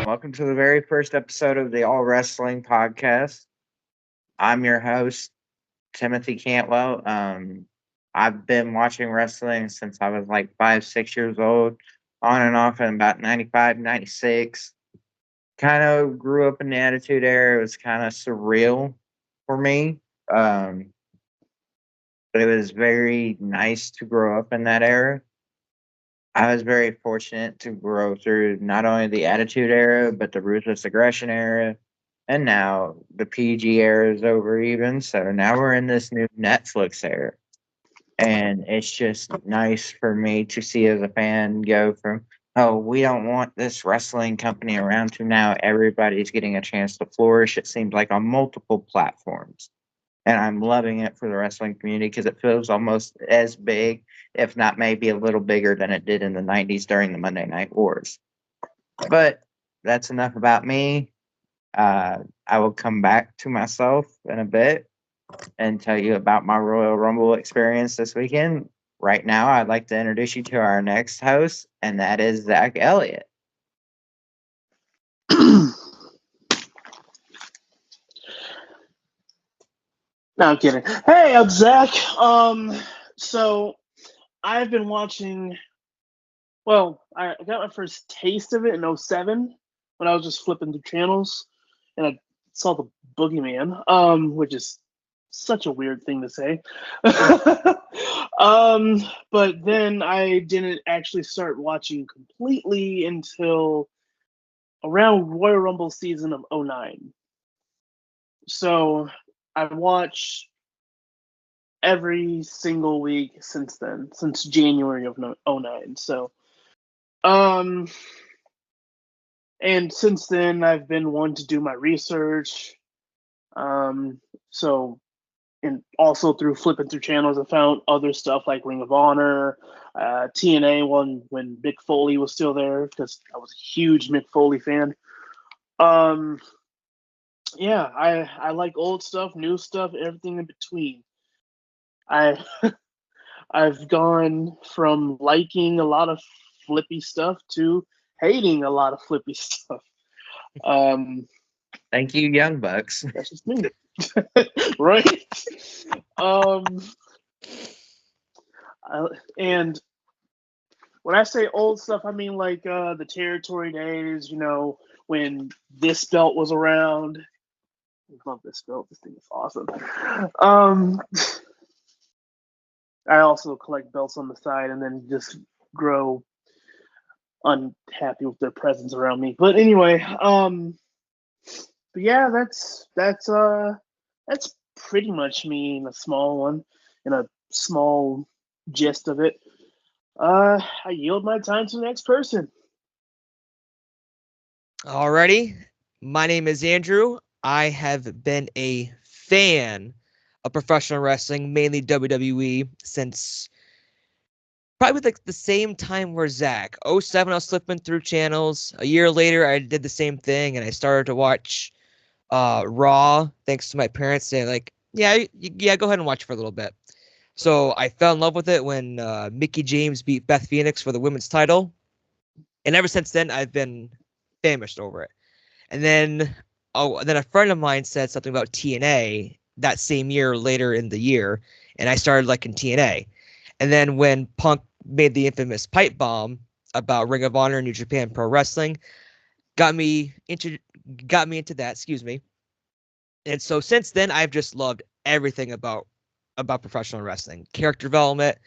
welcome to the very first episode of the All Wrestling Podcast. I'm your host, Timothy Cantwell. I've been watching wrestling since I was like 5, 6 years old, on and off in about 95, 96. Kind of grew up in the Attitude Era. It was kind of surreal for me. Um, but it was very nice to grow up in that era. I was very fortunate to grow through not only the Attitude Era, but the Ruthless Aggression Era. And now the PG era is over, even. So now we're in this new Netflix era. And it's just nice for me to see as a fan go from, oh, we don't want this wrestling company around, to now everybody's getting a chance to flourish, it seems like, on multiple platforms. And I'm loving it for the wrestling community because it feels almost as big, if not maybe a little bigger than it did in the 90s during the Monday Night Wars. But that's enough about me. I will come back to myself in a bit and tell you about my Royal Rumble experience this weekend. Right now, I'd like to introduce you to our next host, and that is Zach Elliott. No, I'm kidding. Hey, I'm Zach. So I've been watching. Well, I got my first taste of it in 07 when I was just flipping through channels, and I saw the Boogeyman, which is such a weird thing to say. But then I didn't actually start watching completely until around Royal Rumble season of 09. So I've watched every single week since then, since January of 09. So, and since then I've been one to do my research. So, and also through flipping through channels, I found other stuff like Ring of Honor, TNA when Mick Foley was still there, because I was a huge Mick Foley fan. Yeah, I like old stuff, new stuff, everything in between. I've gone from liking a lot of flippy stuff to hating a lot of flippy stuff. Thank you, Young Bucks. That's just me. Right? And when I say old stuff, I mean like the territory days, when this belt was around. I love this belt. This thing is awesome. I also collect belts on the side and then just grow unhappy with their presence around me. But anyway, but yeah, that's pretty much me in a small gist of it. I yield my time to the next person. Alrighty. My name is Andrew. I have been a fan of professional wrestling, mainly WWE, since probably like the same time where Zach. 07, I was flipping through channels. A year later, I did the same thing, and I started to watch Raw, thanks to my parents saying, like, yeah, go ahead and watch it for a little bit. So I fell in love with it when Mickie James beat Beth Phoenix for the women's title. And ever since then, I've been famished over it. And then a friend of mine said something about TNA that same year, later in the year, and I started liking TNA. And then when Punk made the infamous pipe bomb about Ring of Honor and New Japan Pro Wrestling, got me into that, excuse me. And so since then, I've just loved everything about professional wrestling. Character development,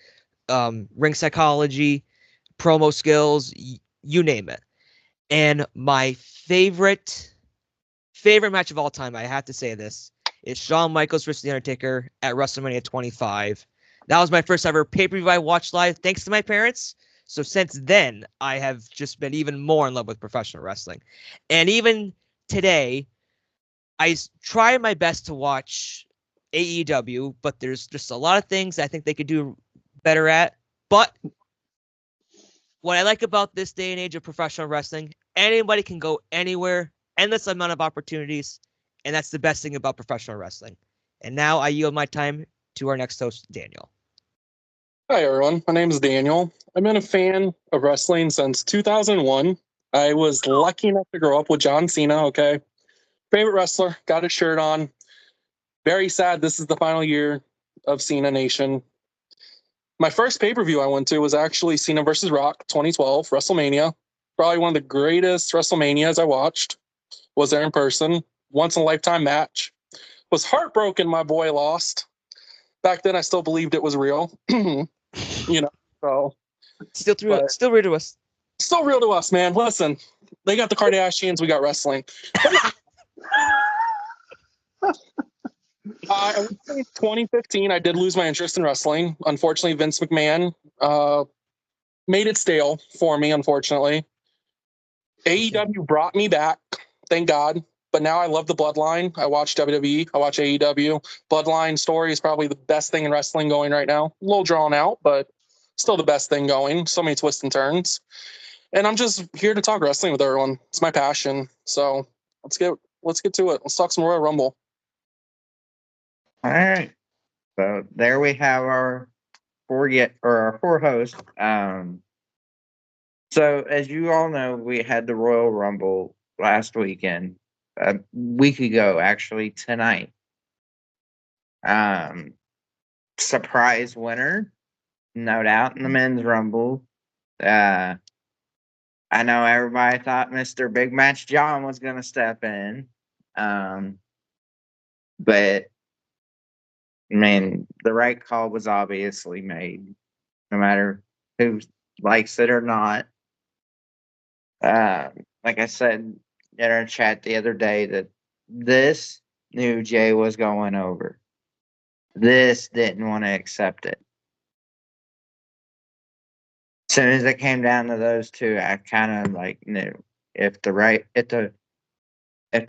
ring psychology, promo skills, you name it. And my favorite match of all time, I have to say this, is Shawn Michaels versus The Undertaker at WrestleMania 25. That was my first ever pay-per-view I watched live, thanks to my parents. So since then, I have just been even more in love with professional wrestling. And even today, I try my best to watch AEW, but there's just a lot of things I think they could do better at. But what I like about this day and age of professional wrestling, anybody can go anywhere, endless amount of opportunities, and that's the best thing about professional wrestling. And now I yield my time to our next host, Daniel. Hi, everyone. My name is Daniel. I've been a fan of wrestling since 2001. I was lucky enough to grow up with John Cena, okay? Favorite wrestler, got his shirt on. Very sad this is the final year of Cena Nation. My first pay-per-view I went to was actually Cena versus Rock 2012, WrestleMania. Probably one of the greatest WrestleManias I watched. Was there in person. Once in a lifetime match. Was heartbroken my boy lost. Back then I still believed it was real. You know, so Still real to us. still real to us, man. Listen, they got the Kardashians, we got wrestling. I would say 2015, I did lose my interest in wrestling. Unfortunately, Vince McMahon made it stale for me, unfortunately. AEW brought me back, thank God. But now I love the Bloodline. I watch WWE. I watch AEW. Bloodline story is probably the best thing in wrestling going right now. A little drawn out, but still the best thing going. So many twists and turns. And I'm just here to talk wrestling with everyone. It's my passion. So let's get to it. Let's talk some Royal Rumble. All right. So there we have our four hosts. So as you all know, we had the Royal Rumble last weekend, a week ago, actually tonight. Surprise winner, no doubt, in the men's Rumble. I know everybody thought Mr. Big Match John was going to step in, but I mean, the right call was obviously made, no matter who likes it or not. Like I said in our chat the other day, that this knew Jay was going over. This didn't want to accept it. As soon as it came down to those two, I kind of like knew if the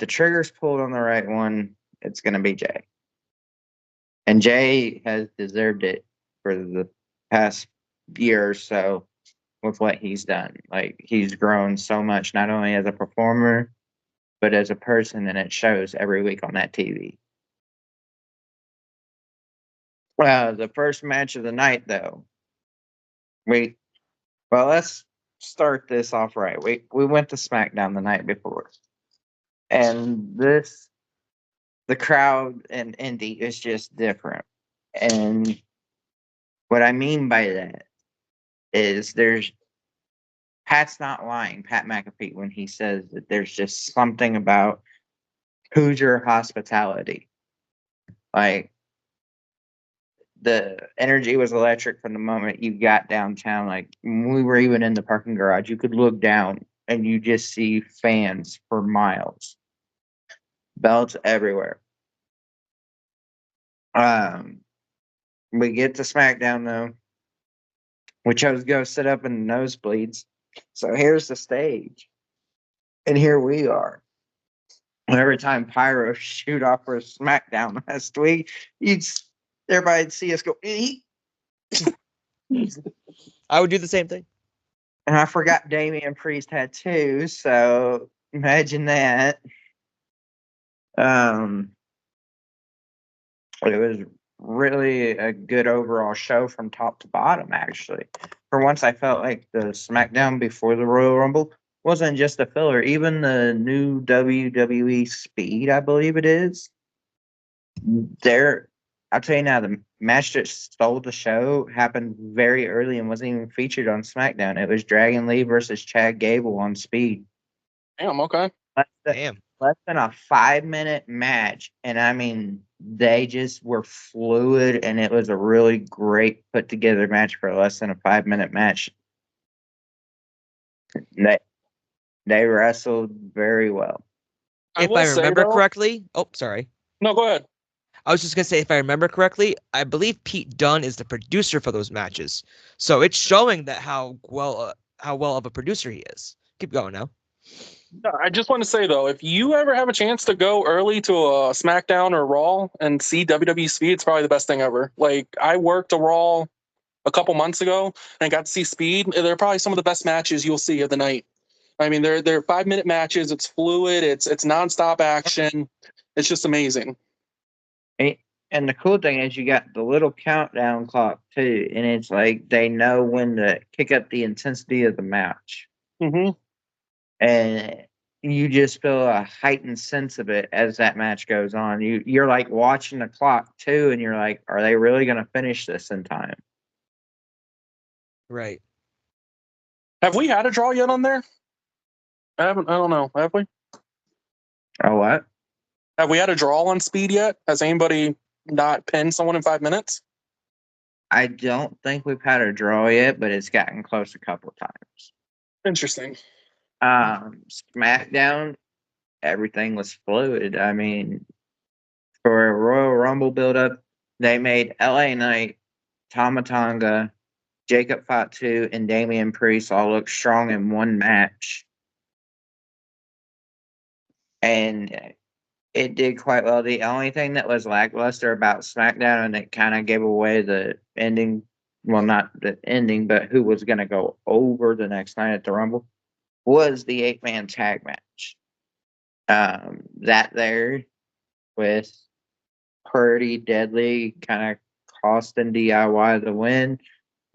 trigger's pulled on the right one, it's gonna be Jay. And Jay has deserved it for the past year or so with what he's done. Like, he's grown so much, not only as a performer, but as a person, and it shows every week on that TV. The first match of the night, though, let's start this off right. We went to SmackDown the night before, and the crowd in Indy is just different. And what I mean by that is Pat's not lying, Pat McAfee, when he says that there's just something about Hoosier hospitality. Like, the energy was electric from the moment you got downtown. Like, when we were even in the parking garage, you could look down and you just see fans for miles. Belts everywhere. We get to SmackDown, though. We chose to go sit up in the nosebleeds. So here's the stage. And here we are. Every time Pyro shoot off for SmackDown last week, everybody'd see us go, eek. I would do the same thing. And I forgot Damian Priest had two, so imagine that. It was really a good overall show from top to bottom, actually. For once, I felt like the SmackDown before the Royal Rumble wasn't just a filler. Even the new WWE Speed, I believe it is, I'll tell you now, the match that stole the show happened very early and wasn't even featured on SmackDown. It was Dragon Lee versus Chad Gable on Speed. Damn, okay. Less than a 5-minute match, and I mean, they just were fluid, and it was a really great put together match for less than a 5-minute match. They wrestled very well. If I remember correctly, sorry. No, go ahead. I was just gonna say, if I remember correctly, I believe Pete Dunne is the producer for those matches, so it's showing that how well of a producer he is. Keep going now. I just want to say, though, if you ever have a chance to go early to a SmackDown or Raw and see WWE Speed, it's probably the best thing ever. Like, I worked a Raw a couple months ago and got to see Speed. They're probably some of the best matches you'll see of the night. I mean, they're 5-minute matches. It's fluid. It's nonstop action. It's just amazing. And the cool thing is you got the little countdown clock, too, and it's like they know when to kick up the intensity of the match. Mm-hmm. and you just feel a heightened sense of it as that match goes on. You're like watching the clock too, and you're like, are they really going to finish this in time? Right. Have we had a draw yet on there? I haven't. I don't know. Have we? Oh, what? Have we had a draw on Speed yet? Has anybody not pinned someone in 5 minutes? I don't think we've had a draw yet, but it's gotten close a couple of times. Interesting. SmackDown, everything was fluid. I mean, for a Royal Rumble build-up, they made LA Knight, Tama Tonga, Jacob Fatu, and Damian Priest all look strong in one match. And it did quite well. The only thing that was lackluster about SmackDown, and it kind of gave away the ending, well, not the ending, but who was going to go over the next night at the Rumble, was the 8-man tag match. That there with Pretty Deadly kind of costing DIY the win.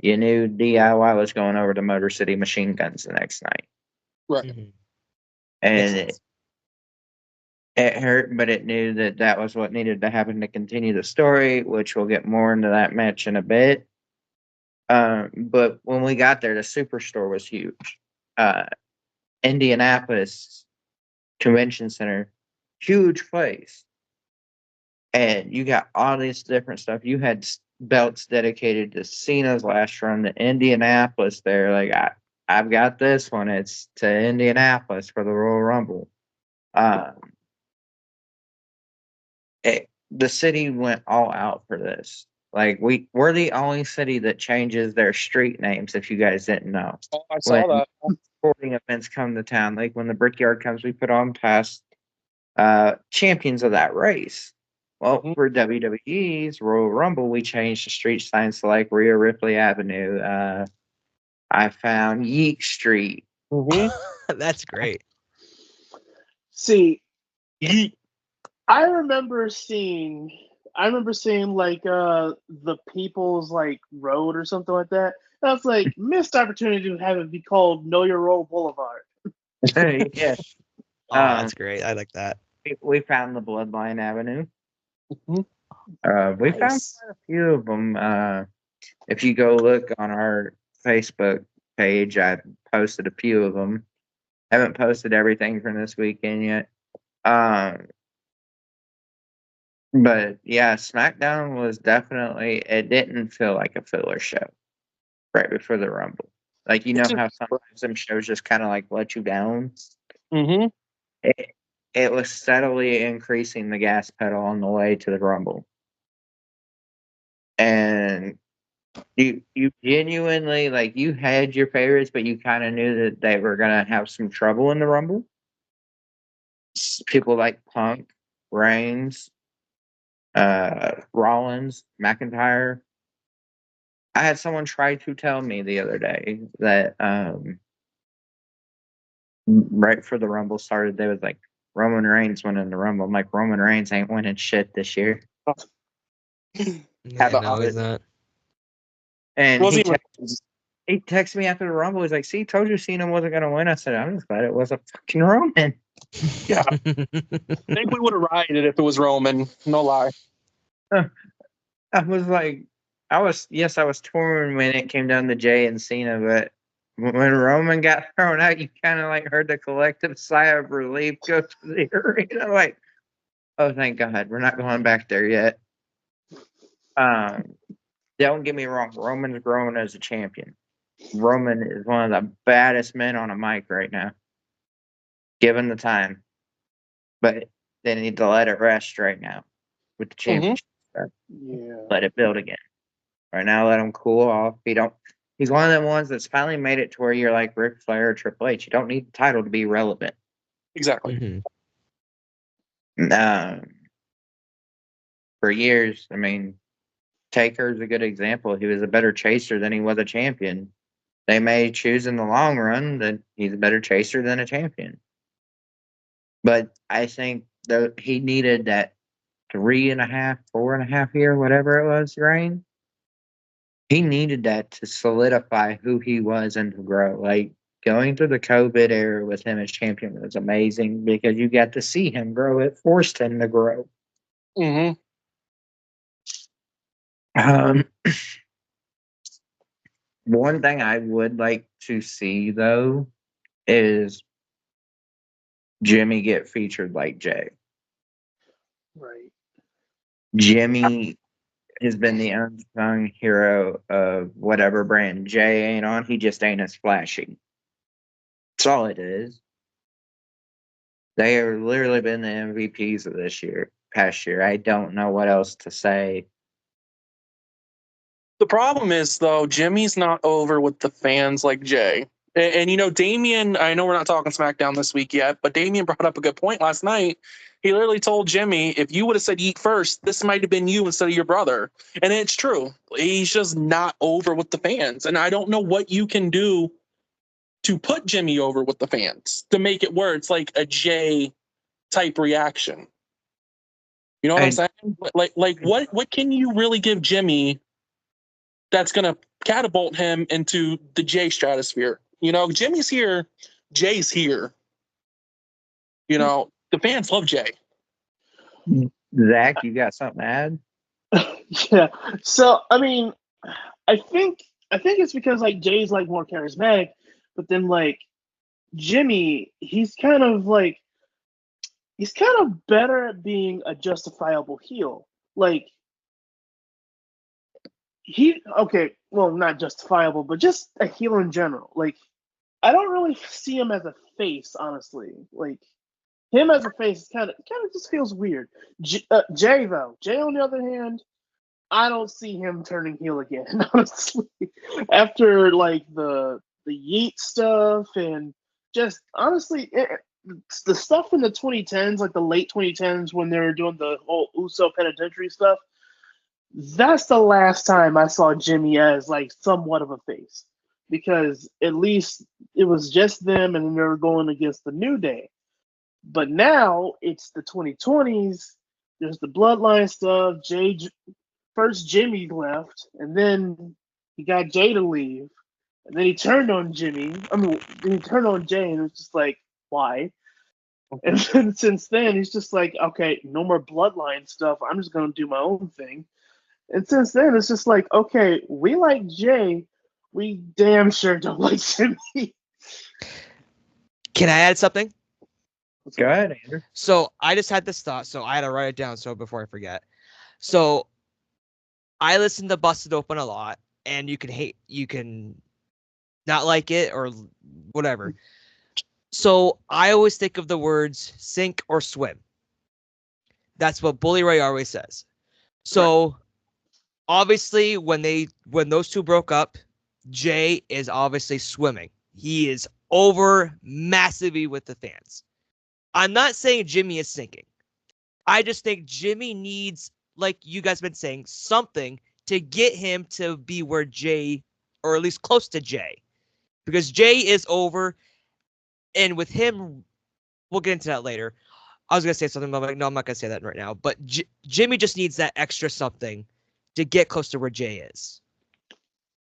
You knew DIY was going over to Motor City Machine Guns the next night. Right. Mhm. And it hurt, but it knew that that was what needed to happen to continue the story, which we'll get more into that match in a bit. But when we got there, the Superstore was huge. Indianapolis Convention Center, huge place. And you got all this different stuff. You had belts dedicated to Cena's last run to Indianapolis there. Like, I've got this one. It's to Indianapolis for the Royal Rumble. The city went all out for this. Like, we're the only city that changes their street names, if you guys didn't know. Oh, I saw When that. sporting events come to town, like when the Brickyard comes, we put on past champions of that race. Well, Mhm. for WWE's Royal Rumble, we changed the street signs to like Rhea Ripley Avenue. I found Yeek Street. That's great. See, Yeet. I remember seeing like the People's like Road or something like that. That's like missed opportunity to have it be called Know Your Role Boulevard. Yeah. Oh, that's great. I like that. We found the Bloodline Avenue. Mhm. We found Nice. quite a few of them. If you go look on our Facebook page, I posted a few of them. Haven't posted everything from this weekend yet. But yeah, SmackDown was definitely, it didn't feel like a filler show right before the Rumble. Like, you know how sometimes some shows just kind of like let you down? Mm-hmm. It was steadily increasing the gas pedal on the way to the Rumble. And you genuinely, like, you had your favorites, but you kind of knew that they were going to have some trouble in the Rumble. People like Punk, Reigns, Rollins, McIntyre. I had someone try to tell me the other day that right before the Rumble started, they was like, Roman Reigns winning the Rumble. I'm like, Roman Reigns ain't winning shit this year. Yeah, no, he's not. And Wasn't he texted me after the Rumble. He's like, see, told you Cena wasn't going to win. I said, I'm just glad it was a fucking Roman. Yeah. I think we would have rioted if it was Roman. No lie. I was like, I was torn when it came down to Jay and Cena, but when Roman got thrown out, you kind of like heard the collective sigh of relief go to the arena. Like, oh, thank God, we're not going back there yet. Don't get me wrong, Roman's growing as a champion. Roman is one of the baddest men on a mic right now, given the time. But they need to let it rest right now with the championship. Yeah. Let it build again. Right now, let him cool off. He's one of them ones that's finally made it to where you're like Ric Flair or Triple H. You don't need the title to be relevant. Exactly. For years, I mean, Taker's a good example. He was a better chaser than he was a champion. They may choose in the long run that he's a better chaser than a champion. But I think that he needed that 3.5, 4.5 year, whatever it was, reign. He needed that to solidify who he was and to grow. Like, going through the COVID era with him as champion was amazing because you got to see him grow. It forced him to grow. Mm-hmm. One thing I would like to see though is Jimmy get featured like Jay. Right. Jimmy has been the unsung hero of whatever brand Jay ain't on. He just ain't as flashy. That's all it is. They have literally been the MVPs of this year, past year. I don't know what else to say. The problem is, though, Jimmy's not over with the fans like Jay. And, you know, Damian, I know we're not talking SmackDown this week yet, but Damian brought up a good point last night. He literally told Jimmy, if you would have said eat first, this might have been you instead of your brother. And it's true. He's just not over with the fans. And I don't know what you can do to put Jimmy over with the fans to make it where it's like a Jay type reaction. You know what I'm saying? Like what can you really give Jimmy that's going to catapult him into the Jay stratosphere? You know, Jimmy's here, Jay's here. You know, the fans love Jay. Zach, you got something to add? Yeah. So I mean, I think it's because like Jay's like more charismatic, but then like Jimmy, he's kind of better at being a justifiable heel. Like well, not justifiable, but just a heel in general. Like I don't really see him as a face, honestly. Like him as a face kind of just feels weird. Jay though, Jay on the other hand, I don't see him turning heel again. Honestly, after like the Yeet stuff and just honestly, the stuff in the 2010s, like the late 2010s when they were doing the whole Uso penitentiary stuff. That's the last time I saw Jimmy as like somewhat of a face, because at least it was just them and they were going against the New Day. But now it's the 2020s. There's the bloodline stuff. First Jimmy left, and then he got Jay to leave, and then he turned on Jimmy. Then he turned on Jay, and it was just like, why? And then since then, he's just like, okay, no more bloodline stuff. I'm just gonna do my own thing. And since then, it's just like, okay, we like Jay, we damn sure don't like Jimmy. Can I add something? Go ahead, Andrew. So I just had this thought, so I had to write it down so before I forget. So I listen to Busted Open a lot, and you can not like it or whatever. So I always think of the words sink or swim. That's what Bully Ray always says. So obviously when those two broke up, Jay is obviously swimming. He is over massively with the fans. I'm not saying Jimmy is sinking. I just think Jimmy needs, like you guys have been saying, something to get him to be where Jay, or at least close to Jay. Because Jay is over, and with him, we'll get into that later. I was going to say something, but I'm like, no, I'm not going to say that right now. But Jimmy just needs that extra something to get close to where Jay is.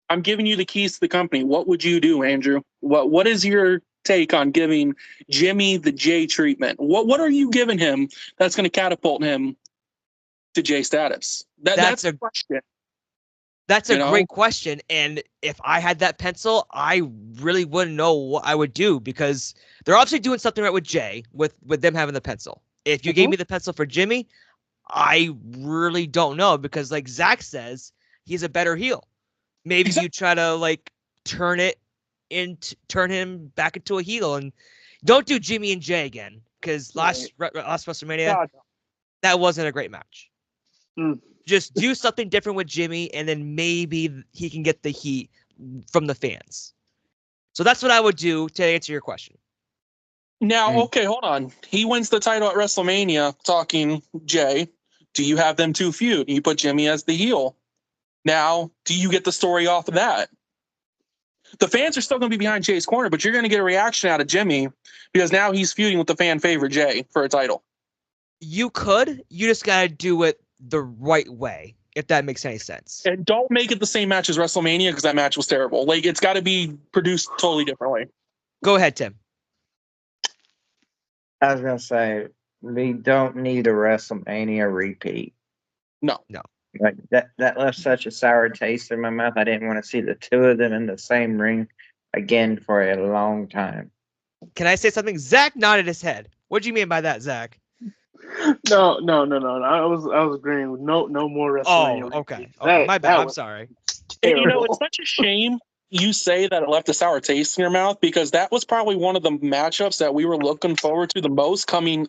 I'm giving you the keys to the company. What would you do, Andrew? What is your take on giving Jimmy the Jay treatment? What are you giving him that's going to catapult him to Jay status? That's a question. That's a great question. And if I had that pencil, I really wouldn't know what I would do, because they're obviously doing something right with Jay, with them having the pencil. If you gave me the pencil for Jimmy, I really don't know, because like Zach says, he's a better heel. Maybe you try to like turn him back into a heel, and don't do Jimmy and Jay again, because last WrestleMania, that wasn't a great match. Just do something different with Jimmy, and then maybe he can get the heat from the fans. So that's what I would do to answer your question. Now, okay, hold on. He wins the title at WrestleMania, talking Jay. Do you have them two feud? You put Jimmy as the heel. Now, do you get the story off of that? The fans are still going to be behind Jay's corner, but you're going to get a reaction out of Jimmy because now he's feuding with the fan favorite Jay for a title. You could. You just got to do it the right way, if that makes any sense. And don't make it the same match as WrestleMania, because that match was terrible. Like, it's got to be produced totally differently. Go ahead, Tim. I was gonna say we don't need a WrestleMania repeat. No. Like that left such a sour taste in my mouth. I didn't want to see the two of them in the same ring again for a long time. Can I say something? Zach nodded his head. What do you mean by that, Zach? No. I was agreeing with no more WrestleMania. Oh, okay. repeats. Okay, my bad. That I'm was sorry. And you know, terrible. it's such a shame you say that it left a sour taste in your mouth, because that was probably one of the matchups that we were looking forward to the most coming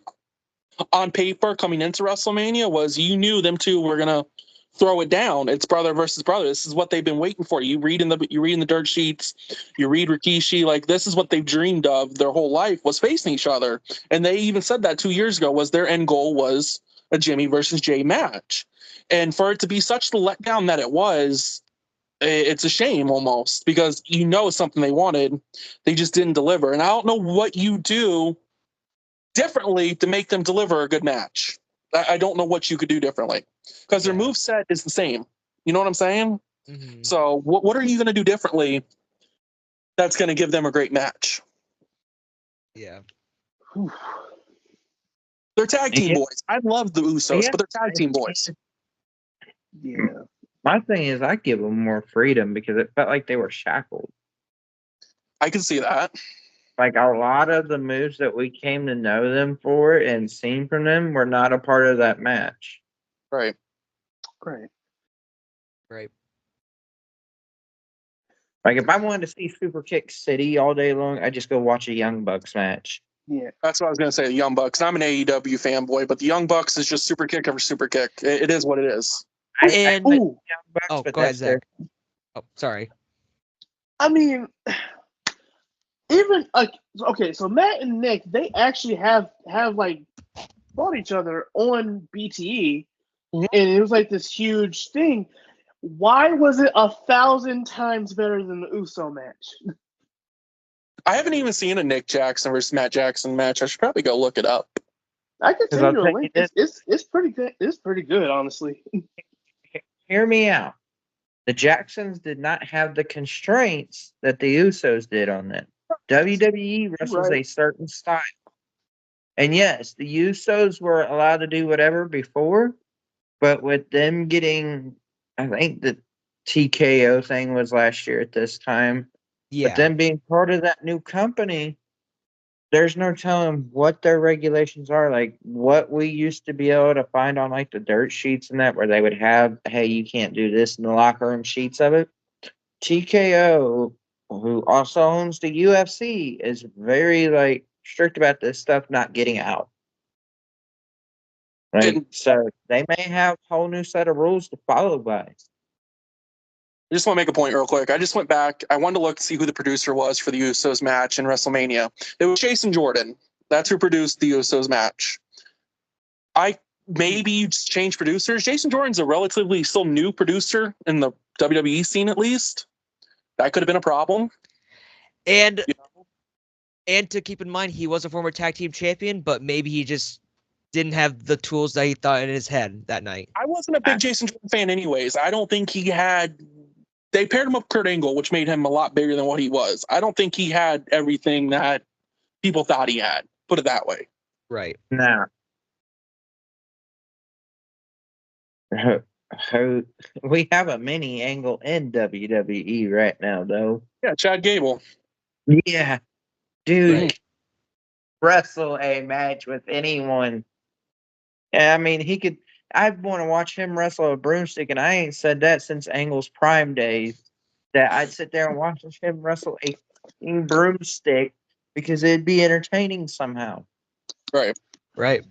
on paper, coming into WrestleMania. Was you knew them two were gonna throw it down. It's brother versus brother. This is what they've been waiting for. You read in the dirt sheets, you read Rikishi, like this is what they've dreamed of their whole life, was facing each other. And they even said that 2 years ago was their end goal was a Jimmy versus Jay match. And for it to be such the letdown that it was, it's a shame almost, because you know it's something they wanted. They just didn't deliver. And I don't know what you do differently to make them deliver a good match. I don't know what you could do differently, because their Yeah. move set is the same. You know what I'm saying? Mm-hmm. So what are you going to do differently that's going to give them a great match? Yeah. They're tag team Yeah. boys. I love the Usos, Yeah. but they're tag team boys. Yeah. My thing is, I give them more freedom because it felt like they were shackled. I can see that. Like a lot of the moves that we came to know them for and seen from them were not a part of that match. Right. Great. Right. Like if I wanted to see Super Kick City all day long, I'd just go watch a Young Bucks match. Yeah. That's what I was going to say, the Young Bucks. I'm an AEW fanboy, but the Young Bucks is just super kick over super kick. It is what it is. And like Ooh. Young Bucks, oh, but go ahead, that's their Zach. Oh, sorry. I mean, even like okay, so Matt and Nick, they actually have like fought each other on BTE, Mhm. and it was like this huge thing. Why was it 1,000 times better than the Uso match? I haven't even seen a Nick Jackson versus Matt Jackson match. I should probably go look it up. I could 'Cause send I'll you a tell you link. this. It's pretty good. It's pretty good, honestly. Hear me out. The Jacksons did not have the constraints that the Usos did on them. WWE wrestles Right. a certain style. And yes, the Usos were allowed to do whatever before, but with them getting, I think the TKO thing was last year at this time, but Yeah. them being part of that new company, there's no telling what their regulations are. Like what we used to be able to find on like the dirt sheets and that, where they would have, hey, you can't do this in the locker room sheets of it. TKO, who also owns the UFC, is very like strict about this stuff not getting out. Like And so, they may have a whole new set of rules to follow by. I just want to make a point real quick. I just went back. I wanted to look see who the producer was for the Usos match in WrestleMania. It was Jason Jordan. That's who produced the Usos match. Maybe you just change producers. Jason Jordan's a relatively still new producer in the WWE scene, at least. That could have been a problem. And You and to keep in mind, he was a former tag team champion, but maybe he just didn't have the tools that he thought in his head that night. I wasn't a big Jason Jordan fan, anyways. I don't think he had. They paired him up with Kurt Angle, which made him a lot bigger than what he was. I don't think he had everything that people thought he had. Put it that way. Right. Now, we have a mini angle in WWE right now, though. Yeah, Chad Gable. Yeah, dude, Right. wrestle a match with anyone. Yeah, I mean, he could. I'd want to watch him wrestle a broomstick, and I ain't said that since Angle's prime days. That I'd sit there and watch him wrestle a fucking broomstick because it'd be entertaining somehow. Right. Right.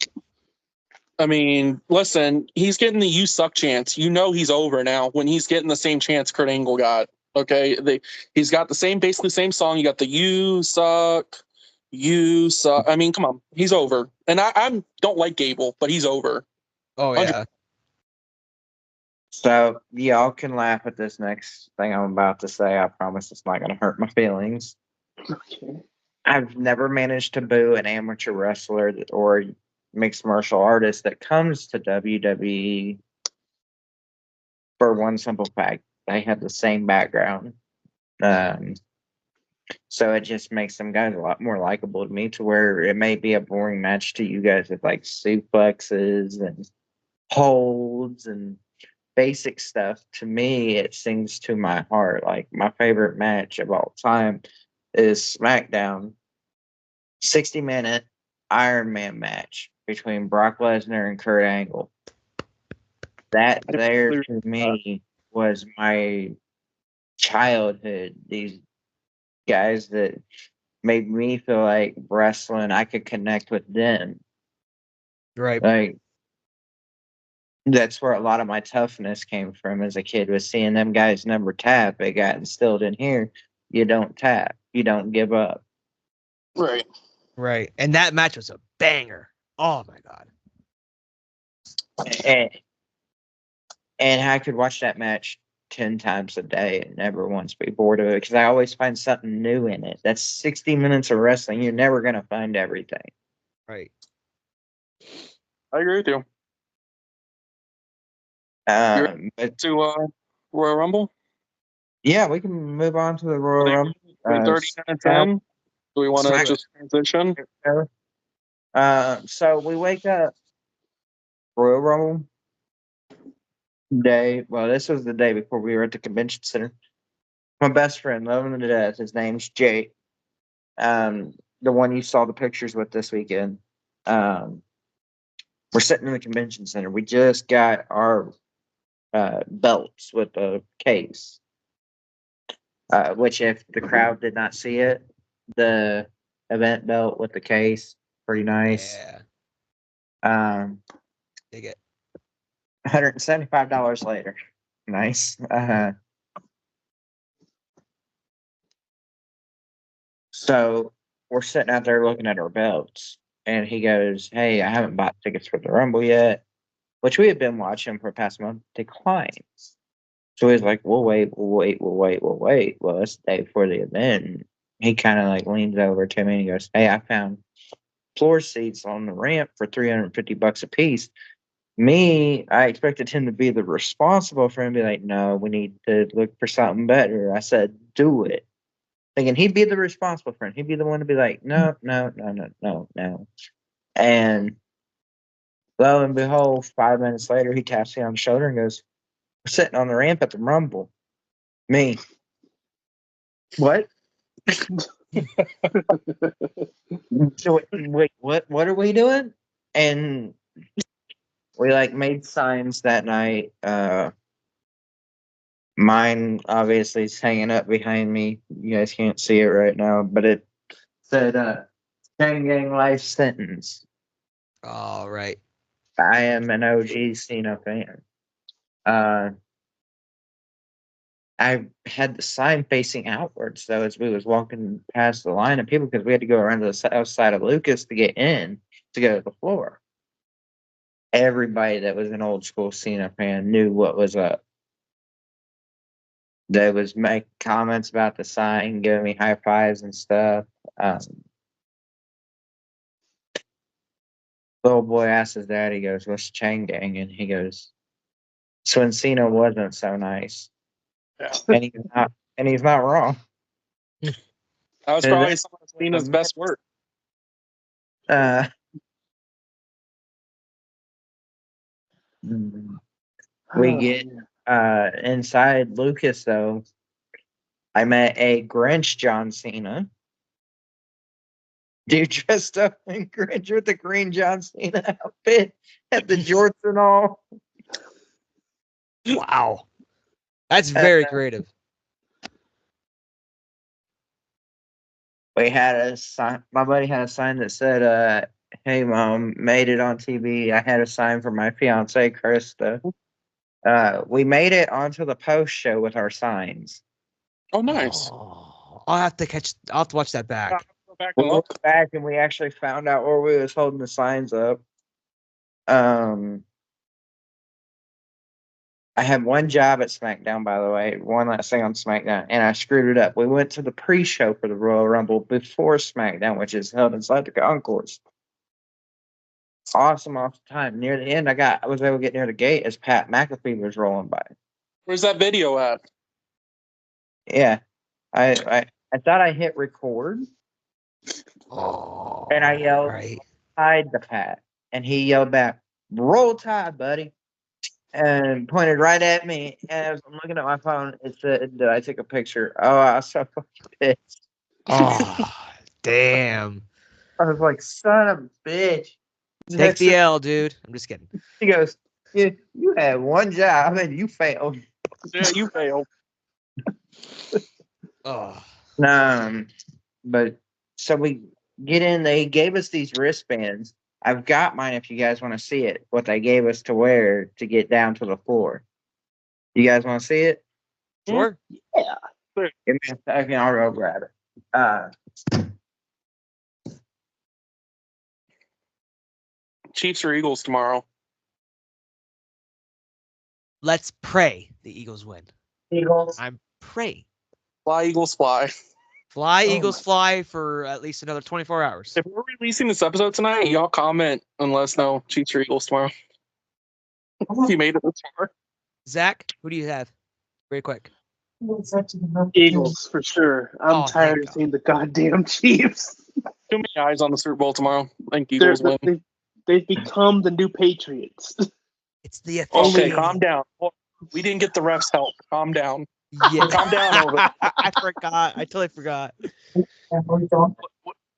I mean, listen, he's getting the "you suck" chance. You know he's over now when he's getting the same chance Kurt Angle got. Okay, he's got the same, basically same song. You got the "you suck, you suck." I mean, come on, he's over. And I don't like Gable, but he's over. Oh 100%. yeah. So y'all can laugh at this next thing I'm about to say. I promise it's not going to hurt my feelings. Okay. I've never managed to boo an amateur wrestler or mixed martial artist that comes to WWE for one simple fact: they have the same background. So it just makes them guys a lot more likable to me, to where it may be a boring match to you guys with like suplexes and holds and basic stuff. To me, it sings to my heart. Like, my favorite match of all time is SmackDown 60-minute Iron Man match between Brock Lesnar and Kurt Angle. That there to me was my childhood. These guys that made me feel like wrestling, I could connect with them. Right. Like, that's where a lot of my toughness came from as a kid, was seeing them guys never tap. It got instilled in here. You don't tap. You don't give up. Right. Right. And that match was a banger. Oh my god. And I could watch that match 10 times a day and never once be bored of it, because I always find something new in it. That's 60 minutes of wrestling. You're never going to find everything. Right. I agree with you. But To Royal Rumble? yeah, we can move on to the Royal Rumble. 30 minutes in? Do we want to just transition? So we wake up Royal Rumble day. Well, this was the day before we were at the convention center. My best friend, love him to death. His name's Jake. The one you saw the pictures with this weekend. We're sitting in the convention center. We just got our belts with the case. Which, if the crowd did not see it, the event belt with the case, pretty nice. Yeah. Dig it. $175 later. Nice. So we're sitting out there looking at our belts, and he goes, "Hey, I haven't bought tickets for the Rumble yet," which we had been watching for the past month. Declines. So he's like, "We'll wait, we'll wait, we'll wait, we'll wait." Well, it's the day before the event. And he kind of like leans over to me and he goes, "Hey, I found floor seats on the ramp for $350 a piece." Me, I expected him to be the responsible friend, be like, "No, we need to look for something better." I said, "Do it." Thinking he'd be the responsible friend. He'd be the one to be like, "No, no, no, no, no, no." And lo and behold, 5 minutes later, he taps me on the shoulder and goes, "We're sitting on the ramp at the Rumble." Me. What? So wait, what are we doing? And we like made signs that night. Mine obviously is hanging up behind me. You guys can't see it right now, but it said Chain Gang life sentence. All right. I am an OG Cena fan. I had the sign facing outwards though as we was walking past the line of people, because we had to go around to the south side of Lucas to get in to go to the floor. Everybody that was an old school Cena fan knew what was up. They was make comments about the sign, giving me high fives and stuff. Little boy asked his dad, he goes, "What's Chain Gang?" And he goes, "So when Cena wasn't so nice." Yeah. And he's not wrong. That was probably some of Cena's best work. We get inside Lucas though. I met a Grinch John Cena. Dude dressed up in Grinch with the green John Cena outfit, had the jorts and all. Wow. That's very creative. We had a sign. My buddy had a sign that said, "Hey mom, made it on TV." I had a sign for my fiance Krista. We made it onto the post show with our signs. Oh, nice. Oh, I'll have to watch that back. Go back We and look. looked back and we actually found out where we was holding the signs up. I had one job at SmackDown, by the way, one last thing on SmackDown, and I screwed it up. We went to the pre-show for the Royal Rumble before SmackDown, which is held inside the concourse. Awesome time. Near the end, I was able to get near the gate as Pat McAfee was rolling by. Where's that video at? Yeah, I I thought I hit record, Oh, and I yelled, right. "Tide the Pat," and he yelled back, "Roll Tide, buddy," and pointed right at me. And as I'm looking at my phone, it said, "Did I take a picture?" Oh, I was so fucking pissed. Oh, damn. I was like, "Son of a bitch!" Take Next the thing L, dude. I'm just kidding. he goes, "You had one job and you failed." Yeah, you failed. Oh, But so we get in. They gave us these wristbands. I've got mine if you guys want to see it. What they gave us to wear to get down to the floor. You guys want to see it? sure. Yeah. Give me a second. I'll go grab it. Chiefs or Eagles tomorrow? Let's pray the Eagles win. Eagles. I'm praying. Fly, Eagles, fly. Fly, Oh Eagles, my- fly for at least another 24 hours. If we're releasing this episode tonight, y'all comment and let us know Chiefs or Eagles tomorrow. If you made it this far. Zach, who do you have? Very quick. Eagles for sure. I'm Oh, tired thank of seeing the goddamn Chiefs. Too many eyes on the Super Bowl tomorrow. I think Eagles win. They've become the new Patriots. It's the Okay, officiating. calm down. We didn't get the refs' help. Calm down. Yeah. Calm down over it. I forgot. I totally forgot.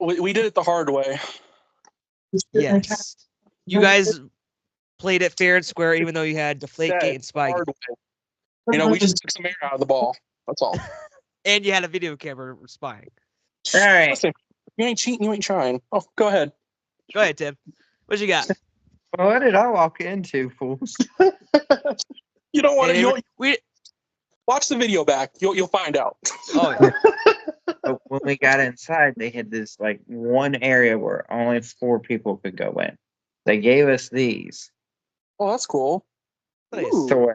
We did it the hard way. Yes. You guys played it fair and square, even though you had Deflategate and Spygate. Hard way. You know, we just took some air out of the ball. That's all. And you had a video camera spying. All right. Listen, you ain't cheating, you ain't trying. Oh, go ahead. Go ahead, Tim. What you got? Well, what did I walk into, fools? You don't want to. And we. Watch the video back. You'll find out. Oh yeah. But when we got inside, they had this like one area where only 4 people could go in. They gave us these. Oh, that's cool. Nice. Ooh. So,